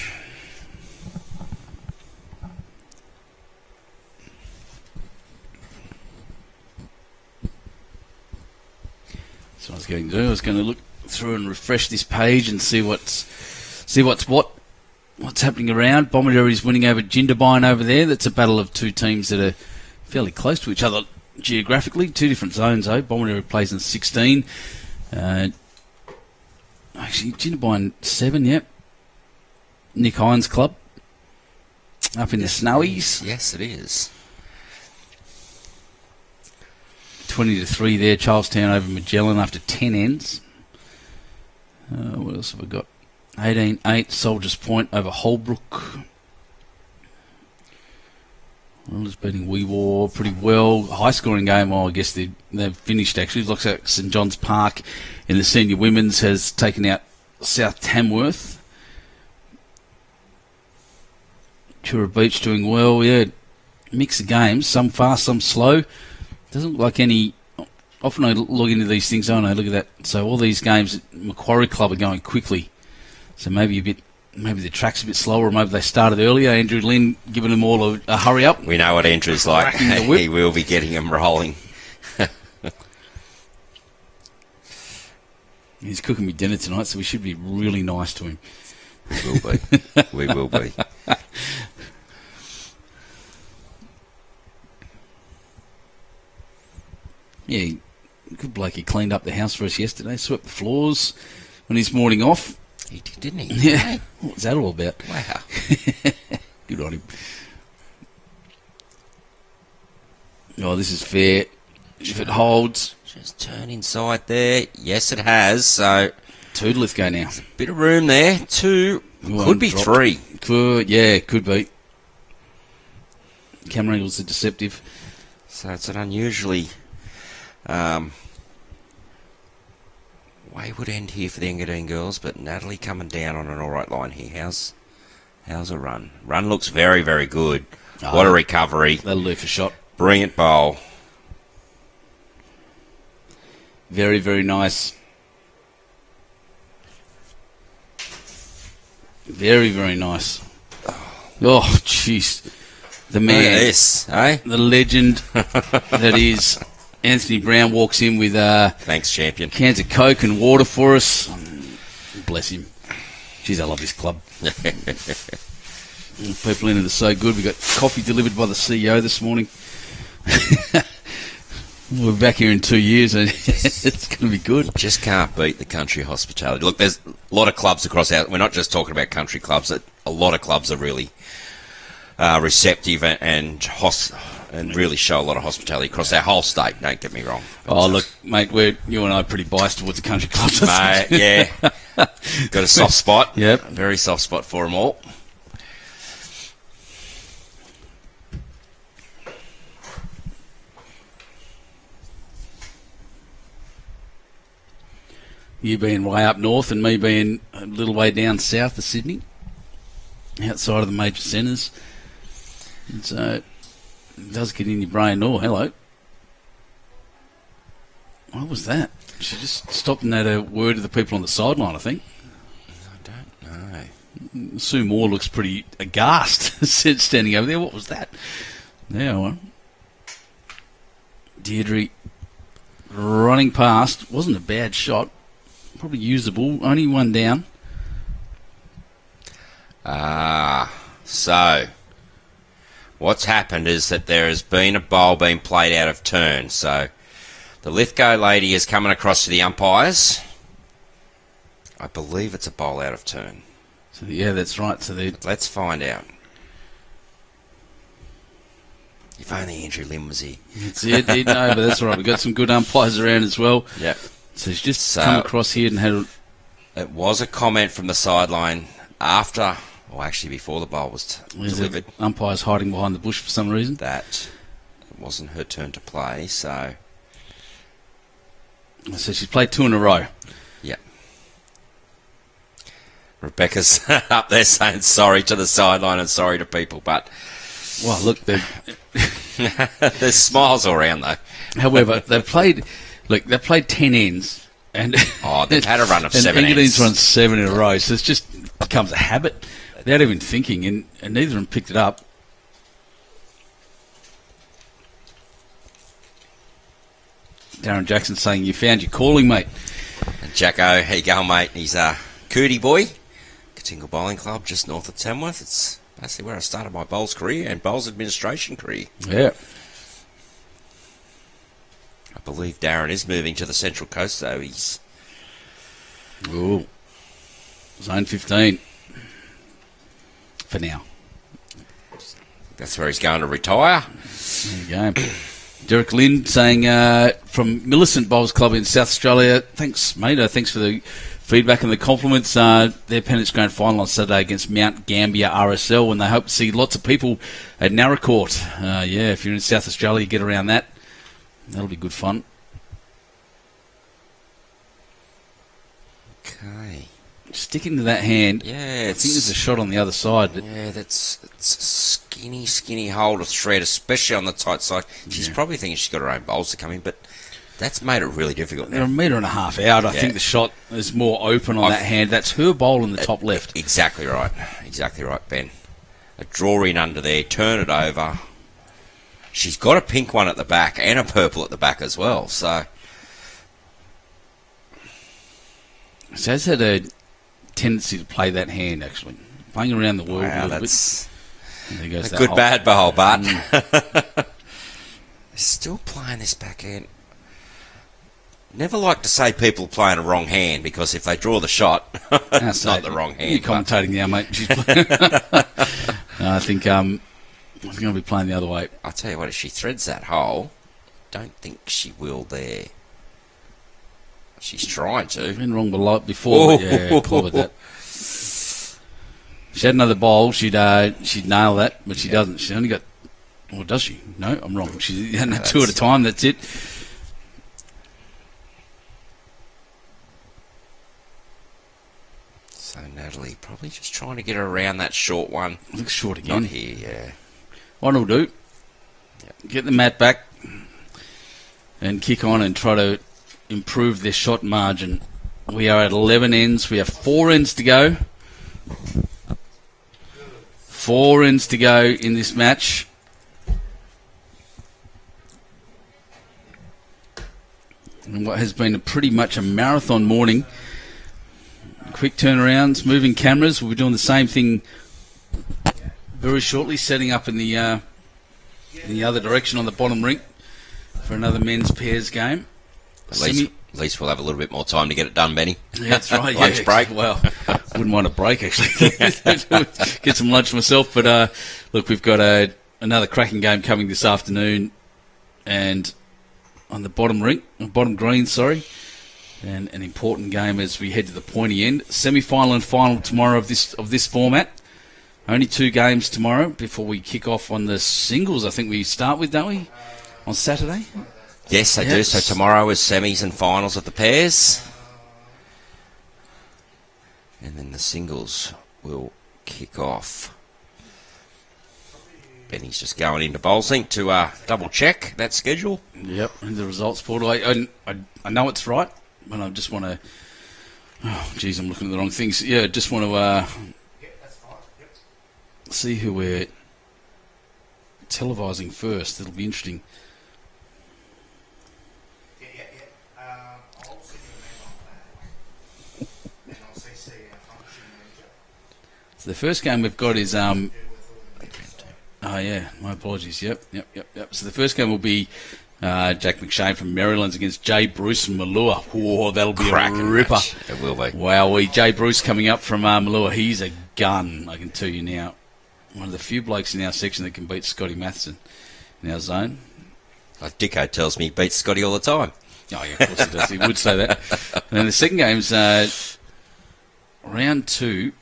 So I was going to do. I was going to look through and refresh this page and see what's happening around. Bomaderry is winning over Jindabyne over there. That's a battle of 2 teams that are fairly close to each other geographically. 2 different zones, though. Bomaderry plays in 16. Actually, Jindabyne 7, yep. Nick Hines' club. Up in the Snowies. Yes, it is. 20-3 there. Charlestown over Magellan after 10 ends. What else have we got? 18-8, Soldiers Point over Holbrook. Well, just beating Wee War pretty well. High scoring game. Well, I guess they've finished actually. It looks like St John's Park in the senior women's has taken out South Tamworth. Chura Beach doing well. Yeah, mix of games. Some fast, some slow. Doesn't look like any. Often I look into these things. Oh no, look at that. So all these games at Macquarie Club are going quickly. So maybe the track's a bit slower, or maybe they started earlier. Andrew Lynn giving them all a hurry up. We know what Andrew's like. He will be getting them rolling. He's cooking me dinner tonight, so we should be really nice to him. We will be. We will be. Yeah, good bloke. He cleaned up the house for us yesterday, swept the floors on his morning off. He did, didn't he? Yeah. What was that all about? Wow. Good on him. Oh, this is fair. If it holds. Just turn inside there. Yes, it has. So, Two to Lithgow now. bit of room there. Two. Could be dropped. three. Could be. Camera angles are deceptive. So it's an unusually wayward end here for the Engadine girls, but Natalie coming down on an alright line here. How's a run? Run looks very, very good. What a recovery. That'll do for shot. Brilliant bowl. Very, very nice. Very, very nice. Oh, jeez. The man. Look at this, eh? The legend that is Anthony Brown walks in with Thanks, champion. cans of Coke and water for us. Bless him. Jeez, I love this club. People in it are so good. We got coffee delivered by the CEO this morning. We're back here in 2 years and it's going to be good. Just can't beat the country hospitality. Look, there's a lot of clubs across our... We're not just talking about country clubs. A lot of clubs are really receptive and really show a lot of hospitality across our whole state. Don't get me wrong. Oh, look, mate, you and I are pretty biased towards the country clubs. Mate, yeah. Got a soft spot. Yep. A very soft spot for them all. You being way up north and me being a little way down south of Sydney, outside of the major centres. And so it does get in your brain. Oh, hello. What was that? She just stopped and had a word to the people on the sideline, I think. I don't know. Sue Moore looks pretty aghast standing over there. What was that? There, well. Deidre running past. Wasn't a bad shot. Probably usable. Only one down. So what's happened is that there has been a bowl being played out of turn. So the Lithgow lady is coming across to the umpires. I believe it's a bowl out of turn. So yeah, that's right. So Let's find out. If only Andrew Lynn was here. That's it. No, but that's all right. We've got some good umpires around as well. Yeah. So he's just come across here and had It was a comment from the sideline after, or actually before the bowl was delivered. Umpires hiding behind the bush for some reason. That it wasn't her turn to play, so she's played two in a row. Yeah. Rebekah's up there saying sorry to the sideline and sorry to people, but well, look, there's smiles all around though. However, they've played 10 ends, and they've had a run of 7 ends. Engadine's run 7 in a row, so it just becomes a habit without even thinking, and neither of them picked it up. Darren Jackson saying, "You found your calling, mate." And Jacko, how you going, mate? He's a Cootie boy, Katingle Bowling Club, just north of Tamworth. It's basically where I started my bowls career and bowls administration career. Yeah. I believe Darren is moving to the Central Coast, though. He's... Ooh. Zone 15. For now. That's where he's going to retire. There you go. Derek Lynn saying from Millicent Bowls Club in South Australia, thanks, mate. Thanks for the feedback and the compliments. Their Pennants Grand Final on Saturday against Mount Gambier RSL, and they hope to see lots of people at Narracourt. If you're in South Australia, get around that. That'll be good fun. Okay. Sticking to that hand. Yeah, I think there's a shot on the other side. But it's a skinny hold of thread, especially on the tight side. She's probably thinking she's got her own bowls to come in, but that's made it really difficult now. They're a metre and a half out. I think the shot is more open on that hand. That's her bowl in the top left. Exactly right. Exactly right, Ben. A draw in under there, turn it over. She's got a pink one at the back and a purple at the back as well, so... So has had a tendency to play that hand, actually. Playing around the world a little bit. There goes a good bad bowl, but... Mm. They're still playing this backhand. Never like to say people playing a wrong hand, because if they draw the shot, it's not the wrong hand. You're commentating now, mate. I think I'm going to be playing the other way. I'll tell you what, if she threads that hole, don't think she will there. She's trying to. Been wrong before, but yeah, clever with that. If she had another bowl, she'd nail that, but she doesn't. She's only got... Or does she? No, I'm wrong. She's had two at a time, that's it. So Natalie probably just trying to get her around that short one. Looks short again. Not here, yeah. What will do, get the mat back and kick on and try to improve their shot margin. We are at 11 ends. We have 4 ends to go. 4 ends to go in this match. And what has been pretty much a marathon morning. Quick turnarounds, moving cameras. We'll be doing the same thing very shortly, setting up in the other direction on the bottom ring for another men's pairs game. At least we'll have a little bit more time to get it done, Benny. Yeah, that's right. Lunch break. Well, wouldn't want a break, actually. Get some lunch myself. But look, we've got another cracking game coming this afternoon, and on the bottom green, and an important game as we head to the pointy end. Semi-final and final tomorrow of this format. Only 2 games tomorrow before we kick off on the singles. I think we start with, don't we, on Saturday? Yes, they do. So tomorrow is semis and finals of the pairs. And then the singles will kick off. Benny's just going into BowlSync to double check that schedule. Yep, and the results portal. I know it's right, but I just want to... Oh, geez, I'm looking at the wrong things. Yeah, just want to see who we're televising first. It'll be interesting. So the first game we've got is... Oh, yeah, my apologies. Yep. So the first game will be Jack McShane from Maryland's against Jay Bruce from Malua. Whoa, that'll be a ripper. Match. It will be. Wow, Jay Bruce coming up from Malua. He's a gun, I can tell you now. One of the few blokes in our section that can beat Scotty Matheson in our zone. Like Dicko tells me he beats Scotty all the time. Oh, yeah, of course he does. He would say that. And then the second game's round 2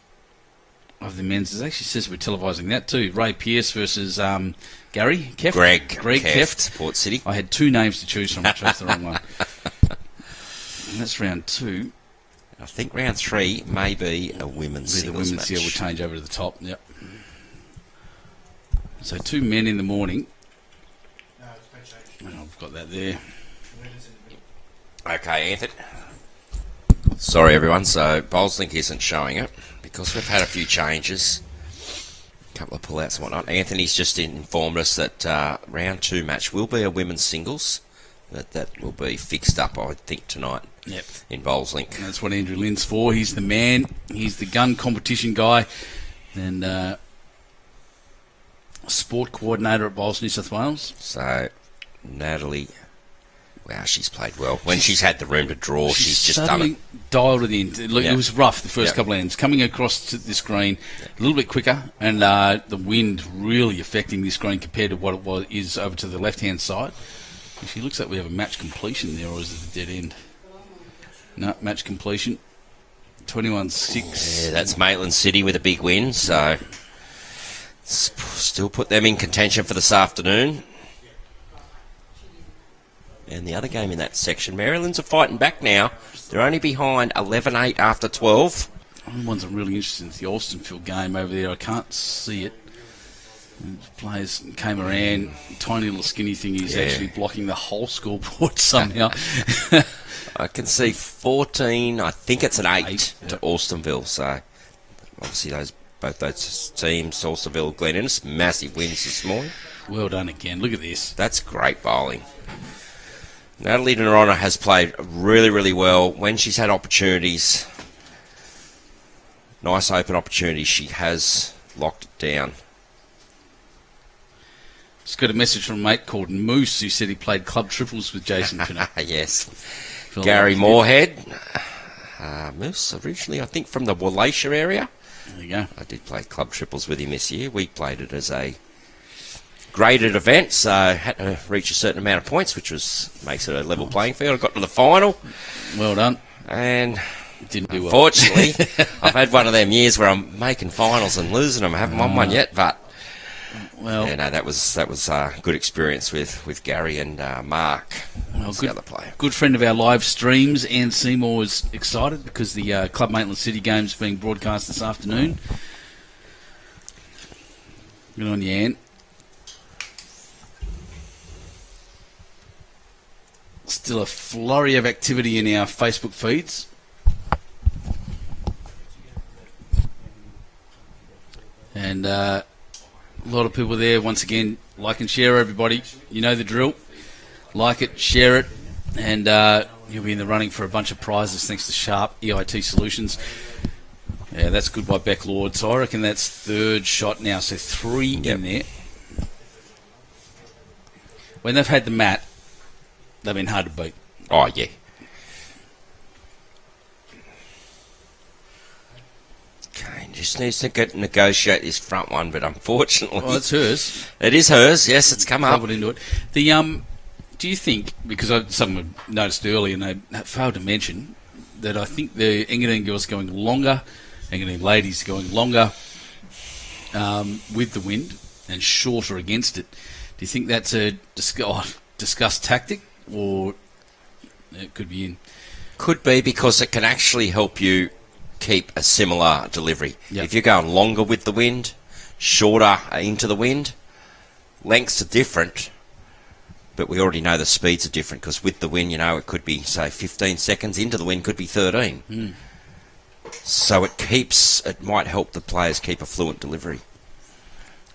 of the men's. It actually says we're televising that too. Ray Pearce versus Gary Keft. Greg Keft. Port City. I had 2 names to choose from. I chose the wrong one. And that's round 2. I think round 3 may be a women's singles match. Yeah, we'll change over to the top. Yep. So 2 men in the morning. No, it's been changed. Oh, I've got that there. Okay, Anthony. Sorry, everyone. So BowlSync isn't showing it because we've had a few changes, a couple of pullouts and whatnot. Anthony's just informed us that round 2 match will be a women's singles. That will be fixed up, I think, tonight. Yep. In BowlSync. That's what Andrew Lynn's for. He's the man. He's the gun competition guy, and sport coordinator at Bowls New South Wales. So Natalie. Wow, she's played well. When she's had the room to draw, she's just done it. Dialed it in. Look, it was rough the first couple of ends. Coming across to this green a little bit quicker, and the wind really affecting this green compared to what it is over to the left-hand side. Actually, looks like we have a match completion there, or is it a dead end? No, match completion. 21-6. Yeah, that's Maitland City with a big win, so still put them in contention for this afternoon. And the other game in that section, Maryland's are fighting back now. They're only behind 11-8 after 12. One of the ones I'm really interested in is the Alstonfield game over there. I can't see it. And the players came around. Tiny little skinny thing is actually blocking the whole scoreboard somehow. I can see 14. I think it's an 8 to Alstonville. So obviously both those teams, Alstonville, Glen Innes, massive wins this morning. Well done again. Look at this. That's great bowling. Natalie Noronha has played really, really well when she's had opportunities. Nice open opportunities. She has locked it down. Just got a message from a mate called Moose who said he played club triples with Jason Pinnock. Yes. Gary Moorhead. Moose, originally, I think, from the Wallachia area. There you go. I did play club triples with him this year. We played it as a graded event, so had to reach a certain amount of points, which makes it a level playing field. I got to the final. Well done. And didn't do well. Unfortunately, I've had one of them years where I'm making finals and losing them. I haven't won one yet, but that was a good experience with Gary and Mark. Well, the other player. Good friend of our live streams, Ann Seymour, was excited because the Club Maitland City game's being broadcast this afternoon. Good on you, Ann. Still a flurry of activity in our Facebook feeds. And a lot of people there. Once again, like and share, everybody. You know the drill. Like it, share it, and you'll be in the running for a bunch of prizes thanks to Sharp EIT Solutions. Yeah, that's good by Beck Lord. So I reckon that's third shot now. So 3 in there. When they've had the mat, they've been hard to beat. Oh, yeah. Okay, just needs to negotiate this front one, but unfortunately... Well, it's hers. It is hers, yes, it's come up. Into it. Do you think, because someone noticed earlier and they failed to mention, that I think the Engadine girls are going longer, Engadine ladies are going longer with the wind and shorter against it. Do you think that's a discussed tactic, or it could be in? Could be, because it can actually help you keep a similar delivery. Yep. If you're going longer with the wind, shorter into the wind, lengths are different, but we already know the speeds are different, because with the wind, it could be, say, 15 seconds into the wind, could be 13. So it might help the players keep a fluent delivery.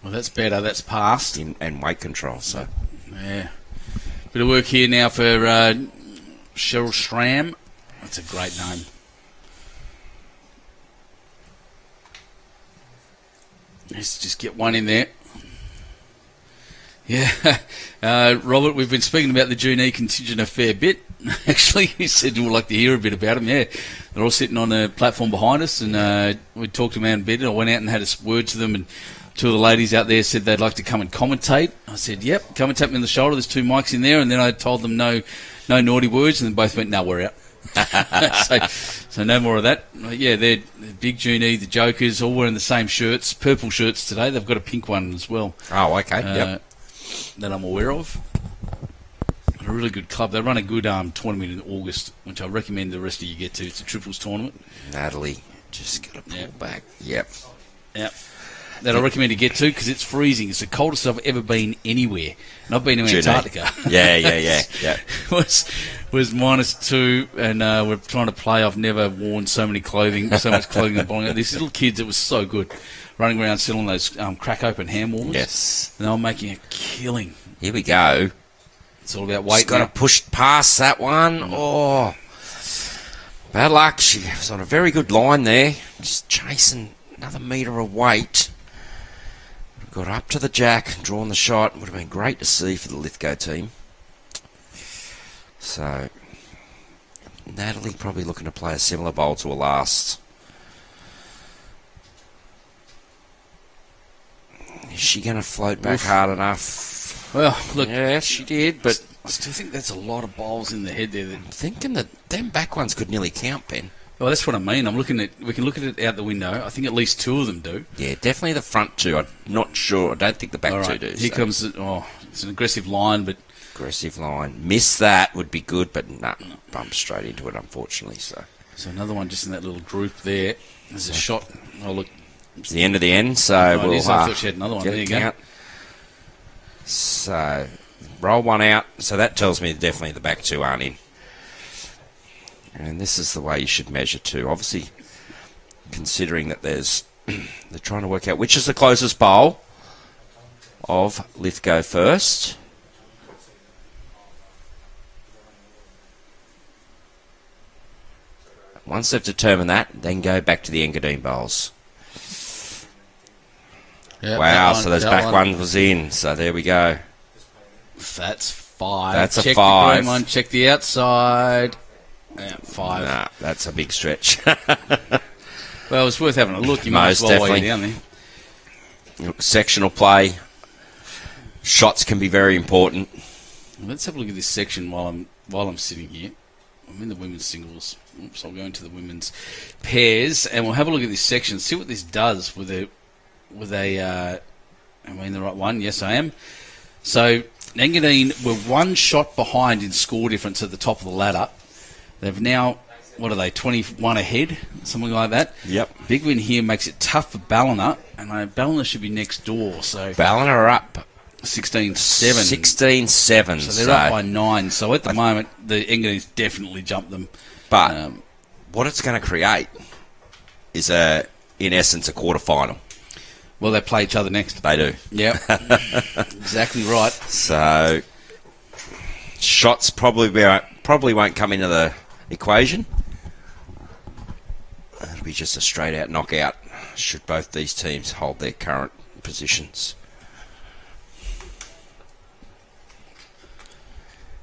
Well, that's better. That's passed. And weight control, so. Yeah. Bit of work here now for Cheryl Schram. That's a great name. Let's just get one in there. Yeah. Robert, we've been speaking about the Junee contingent a fair bit. Actually, he said we'd like to hear a bit about them. Yeah. They're all sitting on the platform behind us, and we talked to them out in bed. I went out and had a word to them, and two of the ladies out there said they'd like to come and commentate. I said, yep, come and tap me on the shoulder. There's 2 mics in there. And then I told them no naughty words, and they both went, no, we're out. so no more of that. Yeah, they're Big Junee, the Jokers, all wearing the same shirts, purple shirts today. They've got a pink one as well. Oh, okay, yep. That I'm aware of. A really good club. They run a good tournament in August, which I recommend the rest of you get to. It's a triples tournament. Natalie, just got to pull back. Yep. That I recommend you get to, because it's freezing. It's the coldest I've ever been anywhere. And I've been to Antarctica. Yeah. It was -2, and we're trying to play. I've never worn so much clothing and bowling. These little kids, it was so good. Running around selling those crack open hand warmers. Yes. And they were making a killing. Here we go. It's all about weight. She's got to push past that one. Oh, bad luck. She was on a very good line there. Just chasing another metre of weight. Got up to the jack and drawn the shot. Would have been great to see for the Lithgow team. So, Natalie probably looking to play a similar bowl to a last. Is she going to float back hard enough? Well, look. Yeah, she did, but I still think that's a lot of bowls in the head there. I'm thinking that them back ones could nearly count, Ben. Well, that's what I mean. We can look at it out the window. I think at least two of them do. Yeah, definitely the front two. I'm not sure. I don't think the back All two right, do. here comes. It's an aggressive line, but Aggressive line. Miss that would be good, but bump straight into it, unfortunately. So another one just in that little group there. There's a shot. Oh, look. it's the end of the end, so we'll I thought she had another one. get There a you go. count. So roll one out. So that tells me definitely the back two aren't in. And this is the way you should measure too. Obviously, considering that they're trying to work out which is the closest bowl of Lithgow first. Once they've determined that, then go back to the Engadine bowls. Yep, Wow, that so those that back one was in. So there we go. That's 5. That's a check 5. The green one. Check the outside. Yeah, 5. Nah, that's a big stretch. Well, it's worth having a look. You might as Most well while you're definitely. down there. Look, sectional play. Shots can be very important. Let's have a look at this section while I'm sitting here. I'm in the women's singles. Oops, I'll go into the women's pairs, and we'll have a look at this section. See what this does with a. Am I in the right one? Yes, I am. So Engadine were one shot behind in score difference at the top of the ladder. They've now, what are they, 21 ahead, something like that. Yep. Big win here makes it tough for Ballina, and Ballina should be next door. So Ballina are up 16-7. 16-7. So they're up by 9. So at the moment, the Engadine's definitely jumped them. But what it's going to create is, in essence, a quarter final. Well, they play each other next. They do. Yep. Exactly right. So shots probably won't come into the equation. It'll be just a straight out knockout should both these teams hold their current positions.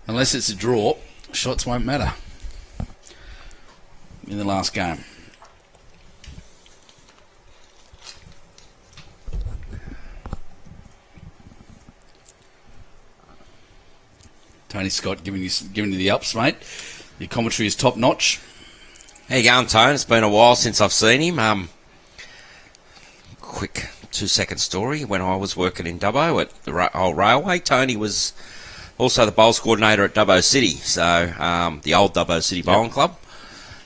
Unless it's a draw, shots won't matter in the last game. Tony Scott giving you the ups, mate. Your commentary is top notch. How you going, Tone? It's been a while since I've seen him. Quick 2-second story. When I was working in Dubbo at the old railway, Tony was also the bowls coordinator at Dubbo City, so the old Dubbo City Bowling Club.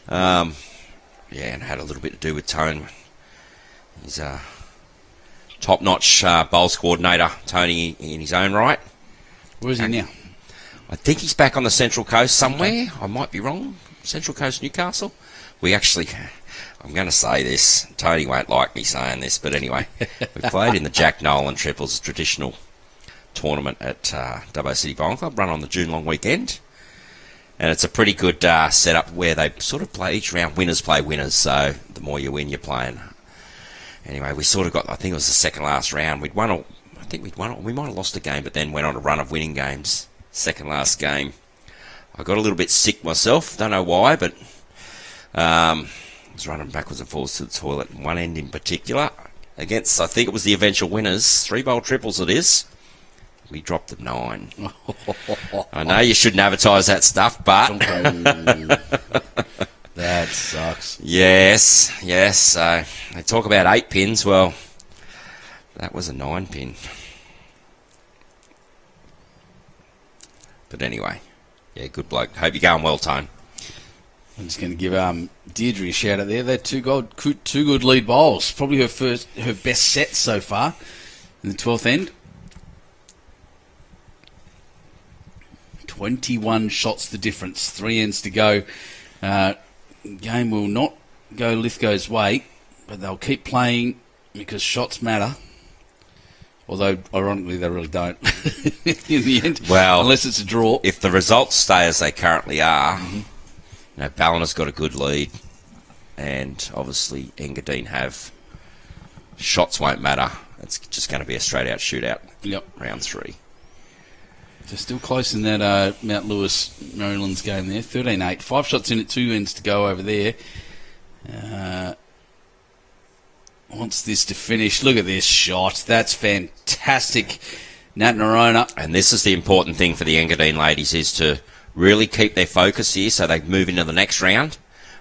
And had a little bit to do with Tone. He's a top-notch bowls coordinator, Tony, in his own right. Where is he now? I think he's back on the Central Coast somewhere. I might be wrong. Central Coast, Newcastle. We actually, I'm going to say this. Tony won't like me saying this, but anyway, we played in the Jack Nolan Triples traditional tournament at Dubbo City Bowling Club, run on the June long weekend. And it's a pretty good setup where they sort of play each round. Winners play winners, so the more you win, you're playing. Anyway, we sort of got, I think it was the second last round. We might have lost a game, but then went on a run of winning games. Second last game. I got a little bit sick myself. Don't know why, but I was running backwards and forwards to the toilet. One end in particular, against, I think it was the eventual winners. 3-bowl triples it is. We dropped them 9. I know you shouldn't advertise that stuff, but That sucks. yes. So they talk about 8 pins. Well, that was a 9 pin. But anyway, yeah, good bloke. Hope you're going well, Tone. I'm just going to give Deidre a shout out there. They're two good lead bowls. Probably her best set so far in the 12th end. 21 shots the difference. 3 ends to go. Game will not go Lithgow's way, but they'll keep playing because shots matter. Although, ironically, they really don't in the end. Well, unless it's a draw. If the results stay as they currently are, Ballina's got a good lead, and obviously Engadine have. Shots won't matter. It's just going to be a straight-out shootout. Yep. Round 3. They're still close in that Mount Lewis Maryland's game there. 13-8. 5 shots in at 2 ends to go over there. Wants this to finish. Look at this shot. That's fantastic. Nat Noronha. And this is the important thing for the Engadine ladies, is to really keep their focus here so they move into the next round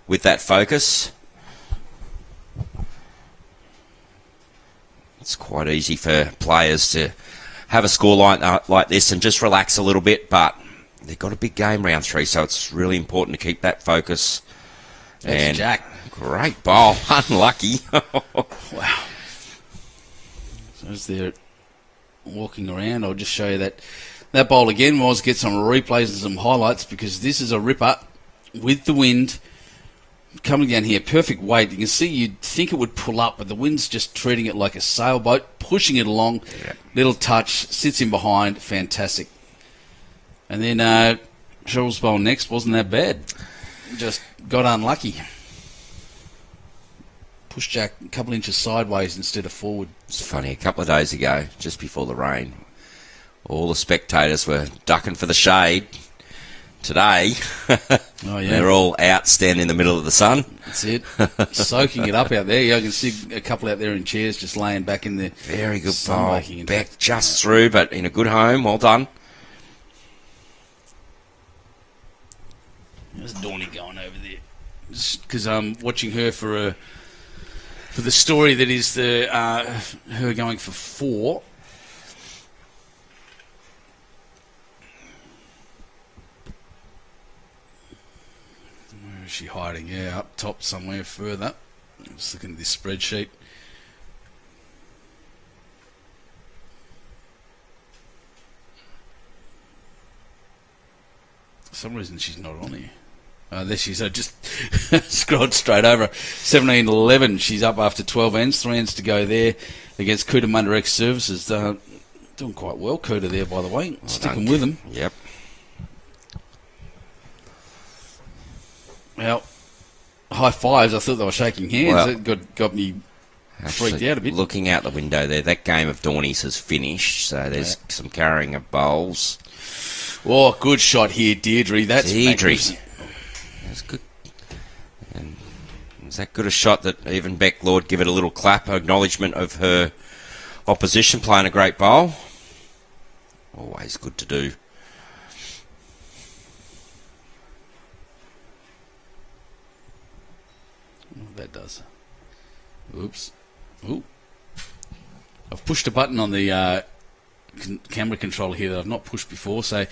with that focus. It's quite easy for players to have a score like this and just relax a little bit, but they've got a big game round 3, so it's really important to keep that focus. That's Jack. Great bowl. Unlucky. Wow. So as they're walking around, I'll just show you that bowl again. We'll get some replays and some highlights, because this is a ripper with the wind coming down here. Perfect weight. You can see you'd think it would pull up, but the wind's just treating it like a sailboat, pushing it along. Yeah. Little touch, sits in behind. Fantastic. And then Cheryl's bowl next wasn't that bad. Just got unlucky. Pushed Jack a couple inches sideways instead of forward. It's funny, a couple of days ago, just before the rain, all the spectators were ducking for the shade. Today, they're all out standing in the middle of the sun. That's it. Soaking it up out there. Yeah, I can see a couple out there in chairs just laying back in there. Very good bowl. Beck just through, but in a good home. Well done. There's Dawny going over there. Because I'm watching her for the story that is her going for 4. Where is she hiding? Yeah, up top somewhere further. I'm just looking at this spreadsheet. For some reason she's not on here. There she is. I just scrolled straight over. 17-11. She's up after 12 ends. 3 ends to go there against Cootamundra X Services. Doing quite well, Coota there, by the way. Well Sticking done. with them. Yep. Well, high fives. I thought they were shaking hands. Well, It got me freaked out a bit. Looking out the window there, that game of Dawny's has finished, so there's some carrying of bowls. Oh, good shot here, Deidre. That's Deidre. That's good. And is that good a shot that even Beck Lord give it a little clap, acknowledgement of her opposition playing a great bowl? Always good to do. What that does. Oops. Ooh. I've pushed a button on the camera controller here that I've not pushed before, so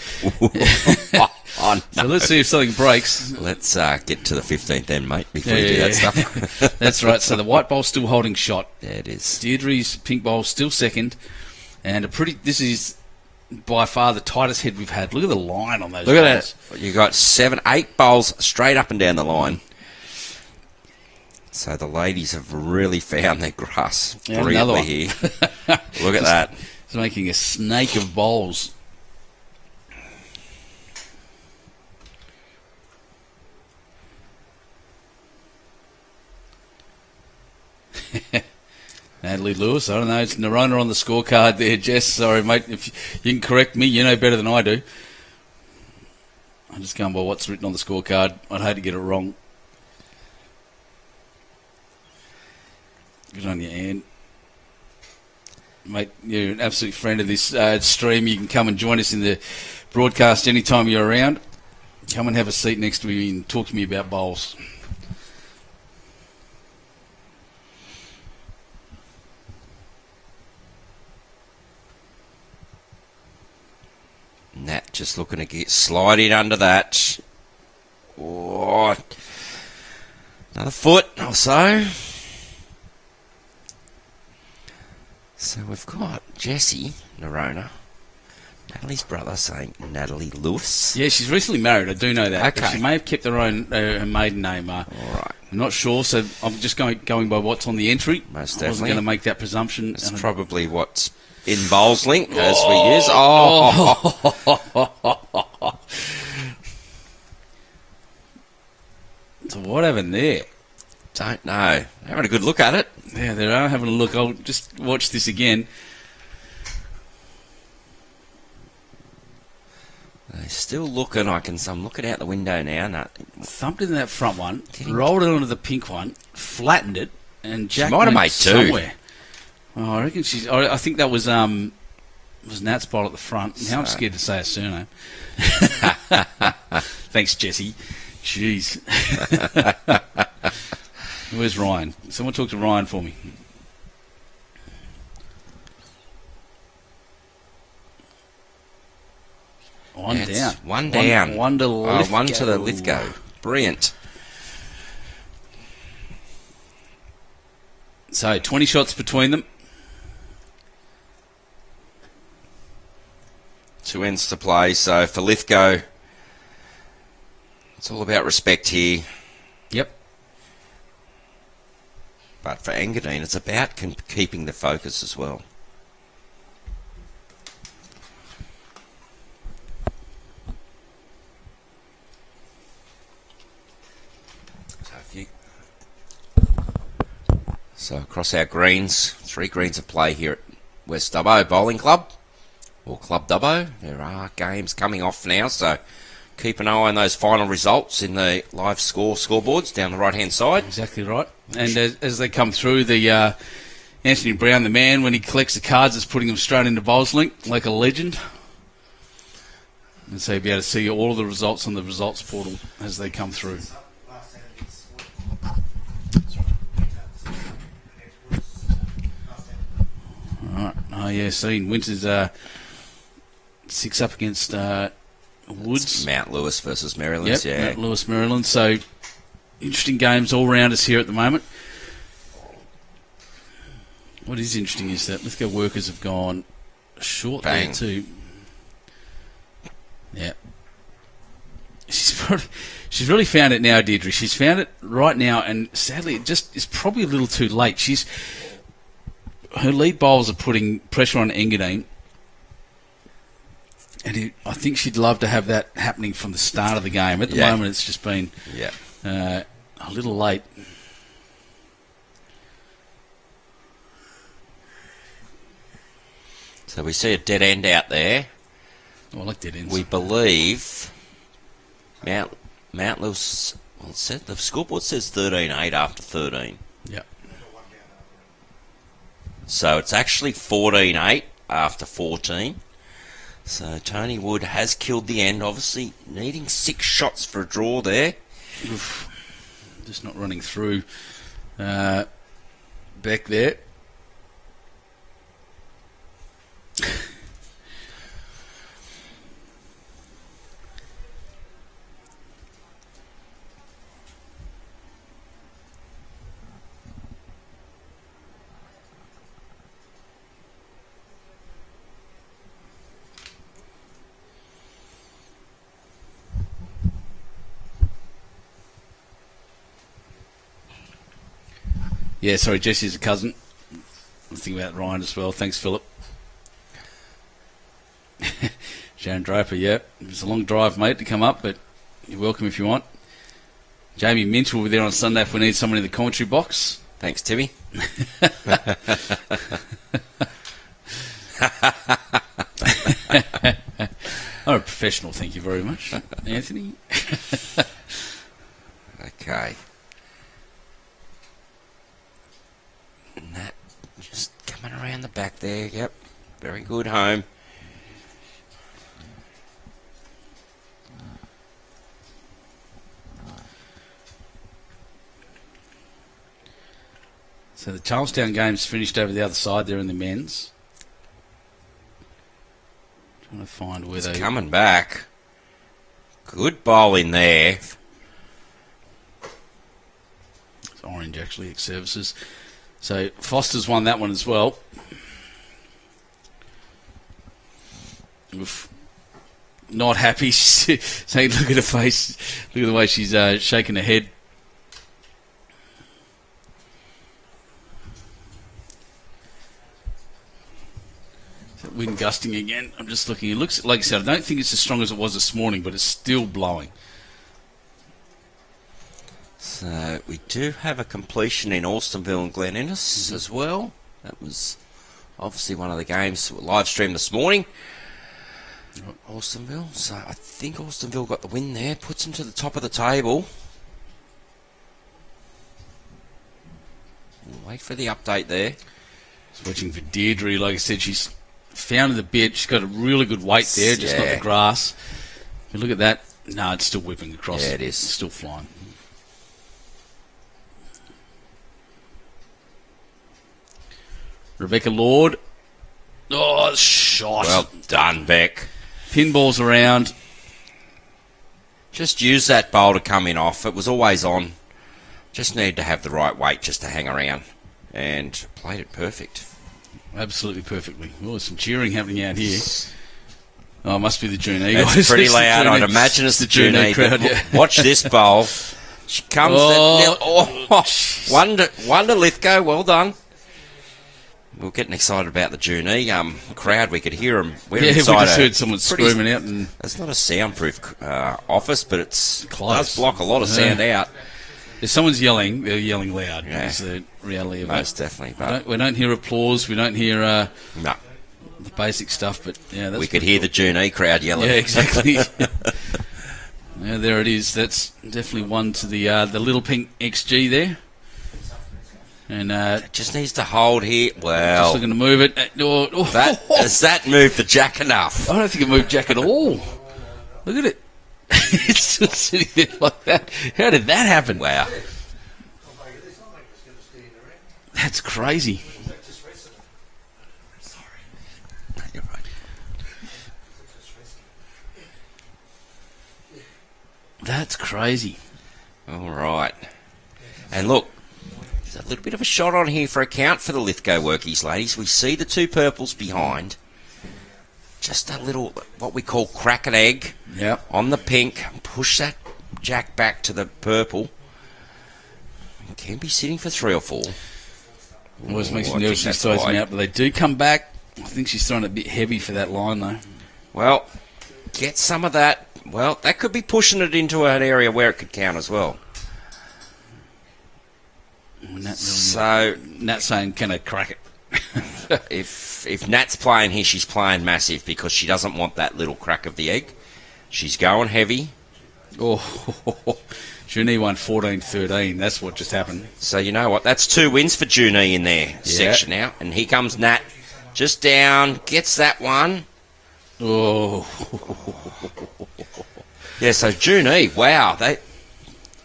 so let's see if something breaks. Let's get to the 15th end, mate, before you do that stuff. That's right. So the white bowl's still holding shot. Yeah, it is. Deirdre's pink bowl still second, and this is by far the tightest head we've had. Look at the line on those. Look bowls. at that. You got 7, 8 bowls straight up and down the line. So the ladies have really found their grass brilliantly here. Look at that. It's making a snake of bowls. Natalie Lewis, I don't know, it's Noronha on the scorecard there, Jess. Sorry, mate, if you can correct me, you know better than I do. I'm just going by what's written on the scorecard. I'd hate to get it wrong. Good on you, Anne. Mate, you're an absolute friend of this stream. You can come and join us in the broadcast anytime you're around. Come and have a seat next to me and talk to me about bowls. Nat just looking to get slide in under that. Oh, another foot or so. So we've got Jessie Noronha, Natalie's brother, saying Natalie Lewis. Yeah, she's recently married. I do know that. Okay. She may have kept her own her maiden name. All right. I'm not sure, so I'm just going by what's on the entry. Most I wasn't definitely. going to make that presumption. It's probably what's in Bowls Link as we use. Oh. So what happened there? Don't know. Having a good look at it. Yeah, they are having a look. I'll just watch this again. They're still looking. I'm looking out the window now. No. Thumped in that front one, rolled it onto the pink one, flattened it, and Jack might have went made 2. somewhere. Oh, I reckon she's. I think that was Nat's bowl at the front. Now I'm scared to say her surname. Thanks, Jessie. Jeez. Where's Ryan? Someone talk to Ryan for me. One down. One down. One to Lithgow. One to the Lithgow. Brilliant. So 20 shots between them. 2 ends to play. So for Lithgow, it's all about respect here. Yep. But for Engadine, it's about keeping the focus as well. So across our greens, 3 greens of play here at West Dubbo Bowling Club, or Club Dubbo. There are games coming off now, so keep an eye on those final results in the live scoreboards down the right-hand side. Exactly right. And as they come through, the Anthony Brown, the man, when he collects the cards, is putting them straight into Bowls Link like a legend. And so you'll be able to see all of the results on the results portal as they come through. Alright. Oh, yeah, seen. Winter's 6 up against Woods. It's Mount Lewis versus Maryland. Yep, Yeah. Mount Lewis, Maryland. So, interesting games all round us here at the moment. What is interesting is that Lithgow workers have gone short Bang. there too. Yeah. She's really found it now, Deidre. She's found it right now, and sadly, it just is probably a little too late. Her lead bowlers are putting pressure on Engadine, and I think she'd love to have that happening from the start of the game. At the moment, it's just been a little late. So we see a dead end out there. Oh, I like dead ends. We believe Mount Lewis. Well, the scoreboard says 13-8 after 13. Yeah. So it's actually 14-8 after 14. So Tony Wood has killed the end, obviously needing 6 shots for a draw there. Oof. Just not running through back there. Yeah, sorry, Jesse's a cousin. I'm thinking about Ryan as well. Thanks, Philip. Sharon Draper, yeah. It's a long drive, mate, to come up, but you're welcome if you want. Jamie Minch will be there on Sunday if we need someone in the commentary box. Thanks, Timmy. I'm a professional, thank you very much, Anthony. Okay. And that just coming around the back there. Yep. Very good home. So the Charlestown game's finished over the other side there in the men's. Trying to find where It's they... coming back. Good bowl in there. It's Orange, actually, X Services. So Foster's won that one as well. Oof. Not happy. Saying, look at her face. Look at the way she's shaking her head. Wind gusting again. I'm just looking. It looks like I said, I don't think it's as strong as it was this morning, but it's still blowing. So we do have a completion in Alstonville and Glen Innes as well. That was obviously one of the games live streamed this morning. Alstonville. So I think Alstonville got the win there. Puts them to the top of the table. We'll wait for the update there. Just watching for Deidre. Like I said, she's found the bit. She's got a really good weight there, just not the grass. If you look at that No, it's still whipping across. Yeah, it is. It's still flying. Rebekah Lord. Oh, shot. Well done, Beck. Pinballs around. Just use that bowl to come in off. It was always on. Just need to have the right weight just to hang around. And played it perfect. Absolutely perfectly. Oh, there's some cheering happening out here. Oh, it must be the Junee. It's pretty loud. I'd imagine it's the Junee crowd. But Yeah. watch this bowl. She comes. Oh. Wonder Lithgow. Well done. We were getting excited about the Junee crowd. We could hear them. We just heard someone screaming out. And it's not a soundproof office, but it close. does block a lot of sound out. If someone's yelling, they're yelling loud. Yeah. Is the reality of Most it. definitely. But We don't hear applause. We don't hear no. the basic stuff. But yeah, that's We could hear the Junee crowd yelling. Yeah, exactly. Yeah, there it is. That's definitely one to the Little Pink XG there. And It just needs to hold here. just Well, looking to move it. has that moved the jack enough? I don't think it moved Jack at all. Look at it. It's still sitting there like that. How did that happen? Wow. That's crazy. You're right. That's crazy. All right. And look, there's a little bit of a shot on here for account for the Lithgow workies, ladies. We see the two purples behind. Just a little, what we call crack an egg Yep. on the pink. Push that jack back to the purple. Can be sitting for 3 or 4. Always makes I me nervous think she's that's throwing wide. out, but they do come back. I think she's throwing a bit heavy for that line, though. Well, get some of that. Well, that could be pushing it into an area where it could count as well. Nat's saying, can I crack it? If Nat's playing here, she's playing massive because she doesn't want that little crack of the egg. She's going heavy. Oh, Junee won 14-13. That's what just happened. So you know what? That's 2 wins for Junee in their section now. And here comes Nat. Just down. Gets that one. Oh, Yeah, so Junee, wow.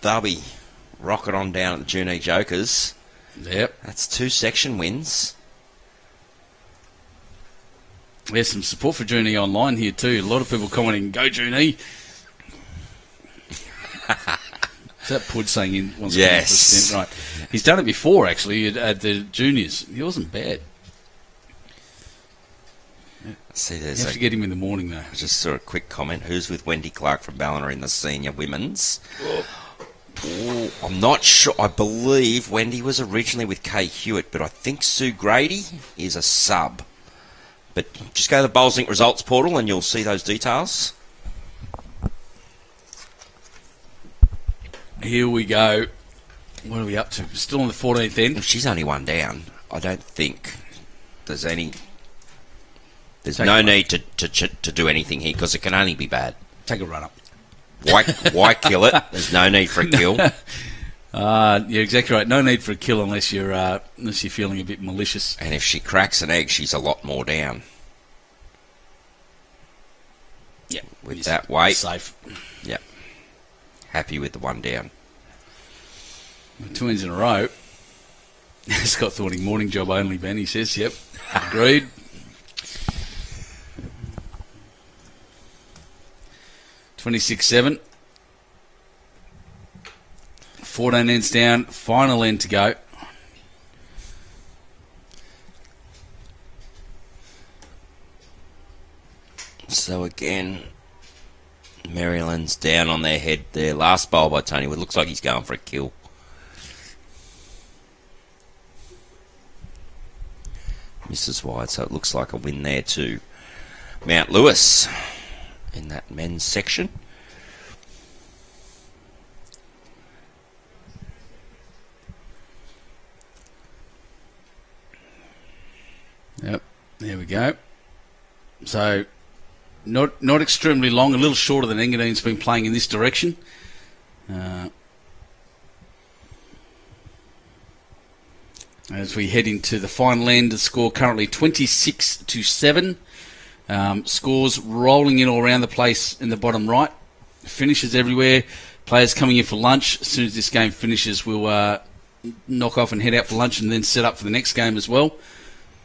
They'll be rocking on down at the Junee Jokers. yep. That's 2 section wins. There's some support for Junee online here too. A lot of people commenting, "Go Junee." Is that Pud saying he wants Yes. 100%? Right. He's done it before actually at the juniors. He wasn't bad. See, You there's have to get him in the morning though. just saw a quick comment. Who's with Wendy Clark from Ballina in the senior women's? Oh, I'm not sure. I believe Wendy was originally with Kay Hewitt, but I think Sue Grady is a sub. But just go to the Bowls Link results portal and you'll see those details. Here we go. What are we up to? Still on the 14th end. If she's only 1 down, I don't think there's any. There's Take no a need to do anything here because it can only be bad. Take a run up. Why kill it? There's no need for a kill. You're exactly right. No need for a kill unless you're feeling a bit malicious. And if she cracks an egg, she's a lot more down. Yeah, With that weight. safe. Yep. Happy with the 1 down. 2 wins in a row. Scott Thorning, morning job only, Ben. He says, "Yep, agreed." $26-7. 14 ends down. Final end to go. So again, Maryland's down on their head there. Last bowl by Tony Wood. Looks like he's going for a kill. Misses wide, so it looks like a win there to Mount Lewis in that men's section. Yep, there we go. So, not extremely long, a little shorter than Engadine's been playing in this direction. As we head into the final end, the score currently 26-7. Scores rolling in all around the place in the bottom right. finishes everywhere. Players coming in for lunch. As soon as this game finishes, we'll knock off and head out for lunch and then set up for the next game as well.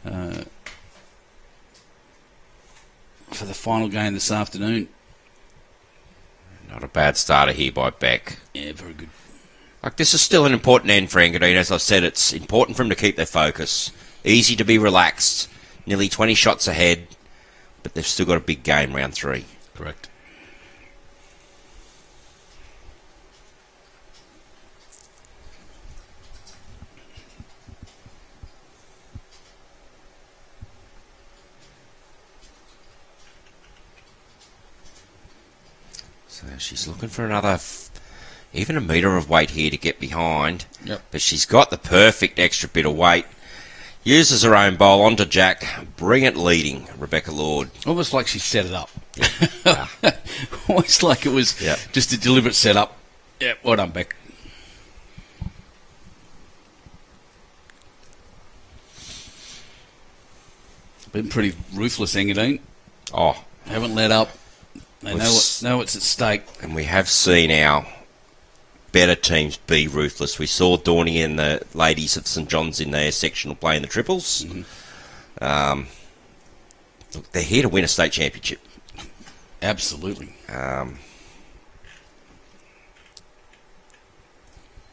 For the final game this afternoon. Not a bad starter here by Beck. Yeah, very good. Like, this is still an important end for Engadine. As I said, it's important for them to keep their focus. Easy to be relaxed. Nearly 20 shots ahead, but they've still got a big game round 3. Correct. So she's looking for another, even a metre of weight here to get behind. Yep. But she's got the perfect extra bit of weight. Uses her own bowl onto Jack. Brilliant leading, Rebekah Lord. Almost like she set it up. Almost like it was just a deliberate setup. Yeah, well done, Beck. Been pretty ruthless, Engadine. Oh. Haven't let up. They know what's at stake. And we have seen our better teams be ruthless. We saw Dorney and the ladies of St John's in their sectional playing the triples. Mm-hmm. Look, they're here to win a state championship. Absolutely.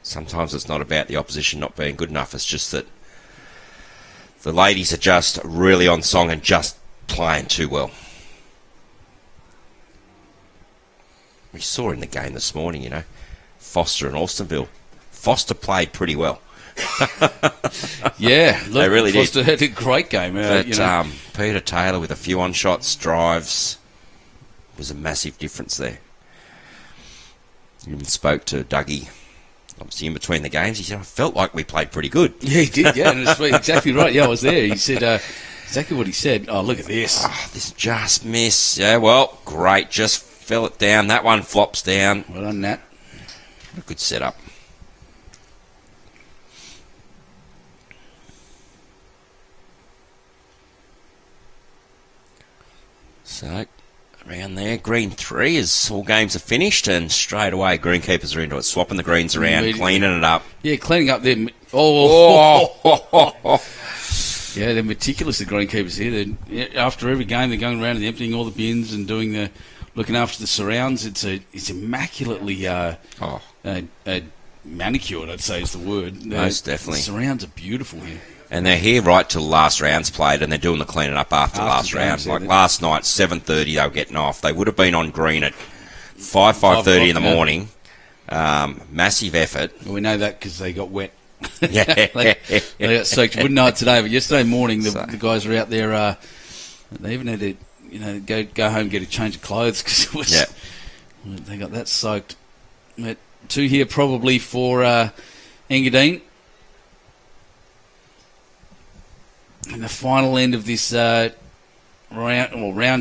Sometimes it's not about the opposition not being good enough. It's just that the ladies are just really on song and just playing too well. We saw in the game this morning, you know, Foster and Alstonville. Foster played pretty well. Yeah, look, they really Foster did. had a great game. But Peter Taylor with a few on-shots, drives, was a massive difference there. Even spoke to Dougie, obviously in between the games. He said, I felt like we played pretty good. Yeah, he did, yeah, and it's exactly right. Yeah, I was there. He said exactly what he said. Oh, look at this. Oh, this just miss. Yeah, well, great. Just fell it down. That one flops down. Well done, Nat. A good setup. So, around there, green 3 as all games are finished, and straight away greenkeepers are into it, swapping the greens around, cleaning it up. Yeah, cleaning up them. Oh. Yeah, they're meticulous, the greenkeepers here. After every game, they're going around and emptying all the bins and looking after the surrounds. It's immaculately manicured, I'd say is the word. Most definitely. The surrounds are beautiful here. And they're here right till the last round's played, and they're doing the cleaning up after the last round. Like last night, 7:30, they were getting off. They would have been on green at 5:30 in the morning. Massive effort. Well, we know that because they got wet. Yeah. they got soaked. You wouldn't know it today, but yesterday morning, the guys were out there. They even had to go home and get a change of clothes because it was. They got that soaked. But 2 here probably for Engadine. And the final end of this round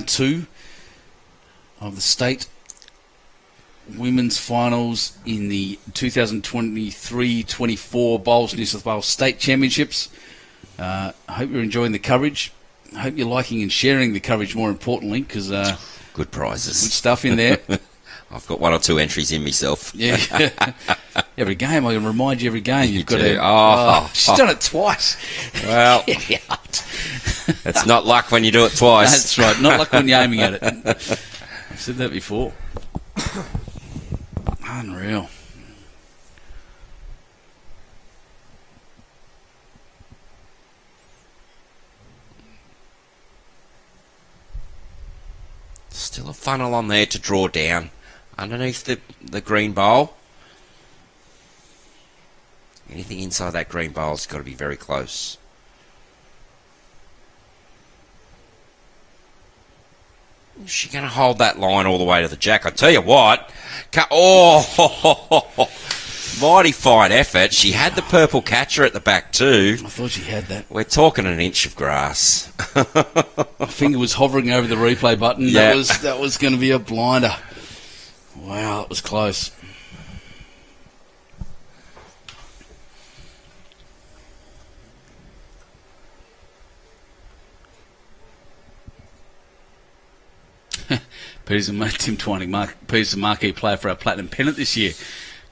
2 of the state women's finals in the 2023-24 Bowls New South Wales State Championships. I hope you're enjoying the coverage. I hope you're liking and sharing the coverage, more importantly, because good prizes, good stuff in there. I've got 1 or 2 entries in myself. Yeah, every game I can remind you every game you've got do. to. She's done it twice. Well, it's not luck when you do it twice. That's right. Not luck when you're aiming at it. I've said that before. Unreal. Still a funnel on there to draw down underneath the green bowl. Anything inside that green bowl's got to be very close. Is she going to hold that line all the way to the jack? I tell you what. Mighty fine effort. She had the purple catcher at the back too. I thought she had that. We're talking an inch of grass. My finger was hovering over the replay button. Yeah. That was going to be a blinder. Wow, that was close. Tim Twining. Peter's a marquee player for our Platinum Pennant this year.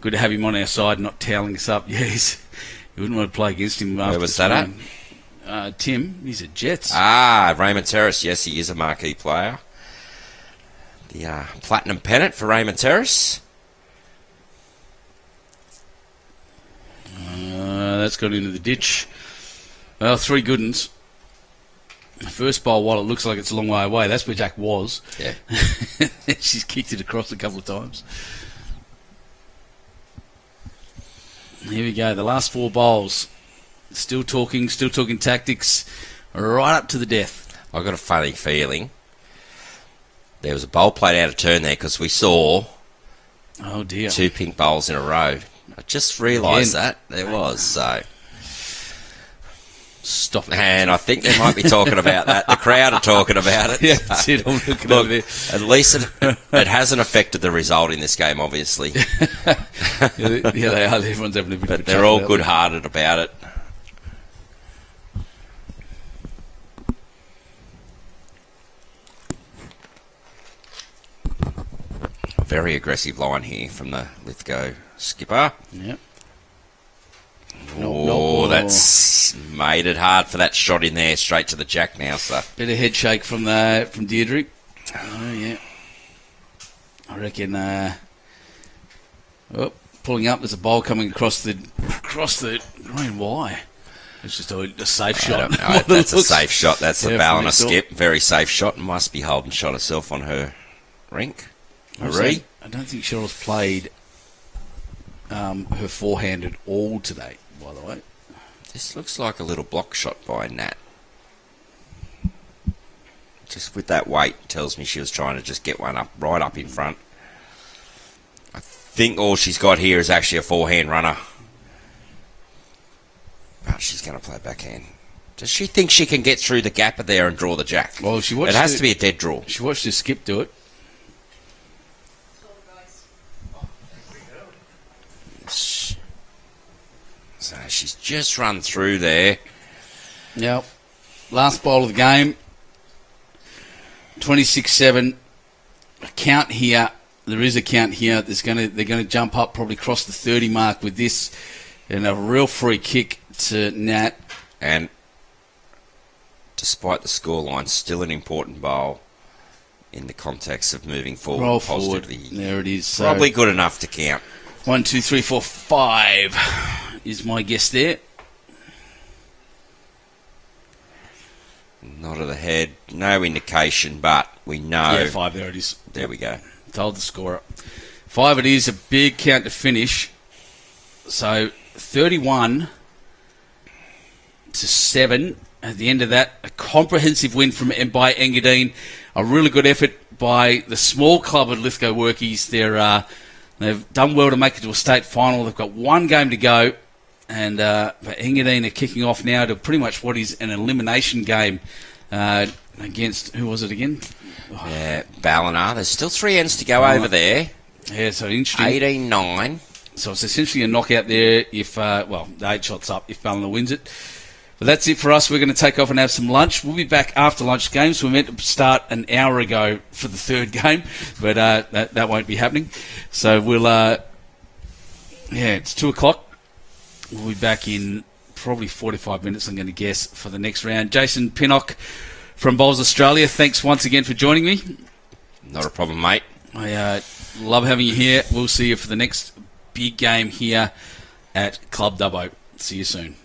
Good to have him on our side, not toweling us up. Yes, you wouldn't want to play against him. Where was that at? Tim, he's at Jets. Raymond Terrace. Yes, he is a marquee player. The Platinum Pennant for Raymond Terrace. That's got into the ditch. Well, 3 good uns. The first bowl, while it looks like it's a long way away, that's where Jack was. Yeah. She's kicked it across a couple of times. Here we go, the last 4 bowls. Still talking tactics, right up to the death. I've got a funny feeling there was a bowl played out of turn there because we saw oh dear 2 pink bowls in a row. I just realised that there was, so... Stop it. And I think they might be talking about that. The crowd are talking about it. Yeah, that's it. I'm looking over there. At least it hasn't affected the result in this game, obviously. yeah, they are. Everyone's having a bit of a They're all good-hearted about it. Very aggressive line here from the Lithgow skipper. Yep. Oh, that's made it hard for that shot in there, straight to the jack now, so. Bit of head shake from Deidre. Oh, yeah. I reckon, pulling up, there's a bowl coming across the green. Why? It's just a safe shot. That's a safe shot. That's the Ballina skip. Thought. Very safe shot. Must be holding shot herself on her rink. I don't think Cheryl's played her forehand at all today, by the way. This looks like a little block shot by Nat. Just with that weight, tells me she was trying to just get one up, right up in front. I think all she's got here is actually a forehand runner. But she's going to play backhand. Does she think she can get through the gap of there and draw the jack? Well, it has to be a dead draw. She watched her skip do it. So she's just run through there. Yep. Last bowl of the game. 26-7. A count here. There is a count here. They're going to jump up, probably cross the 30 mark with this, and a real free kick to Nat. And despite the scoreline, still an important bowl in the context of moving forward. Roll forward. There it is. Probably good enough to count. 1, 2, 3, 4, 5 is my guess there. Not of the head, no indication, but we know. Yeah, 5, there it is. There we go. Told the scorer. 5 it is, a big count to finish. So 31-7 at the end of that. A comprehensive win by Engadine. A really good effort by the small club at Lithgow Workies. They've done well to make it to a state final. They've got 1 game to go. And but Engadine are kicking off now to pretty much what is an elimination game against, who was it again? Yeah, Ballina. There's still 3 ends to go over there. Yeah, so interesting. 18-9. So it's essentially a knockout there if, the 8 shots up if Ballina wins it. But that's it for us. We're going to take off and have some lunch. We'll be back after lunch games. We were meant to start an hour ago for the 3rd game, but that won't be happening. So we'll, it's 2 o'clock. We'll be back in probably 45 minutes, I'm going to guess, for the next round. Jason Pinnock from Bowls Australia, thanks once again for joining me. Not a problem, mate. I love having you here. We'll see you for the next big game here at Club Dubbo. See you soon.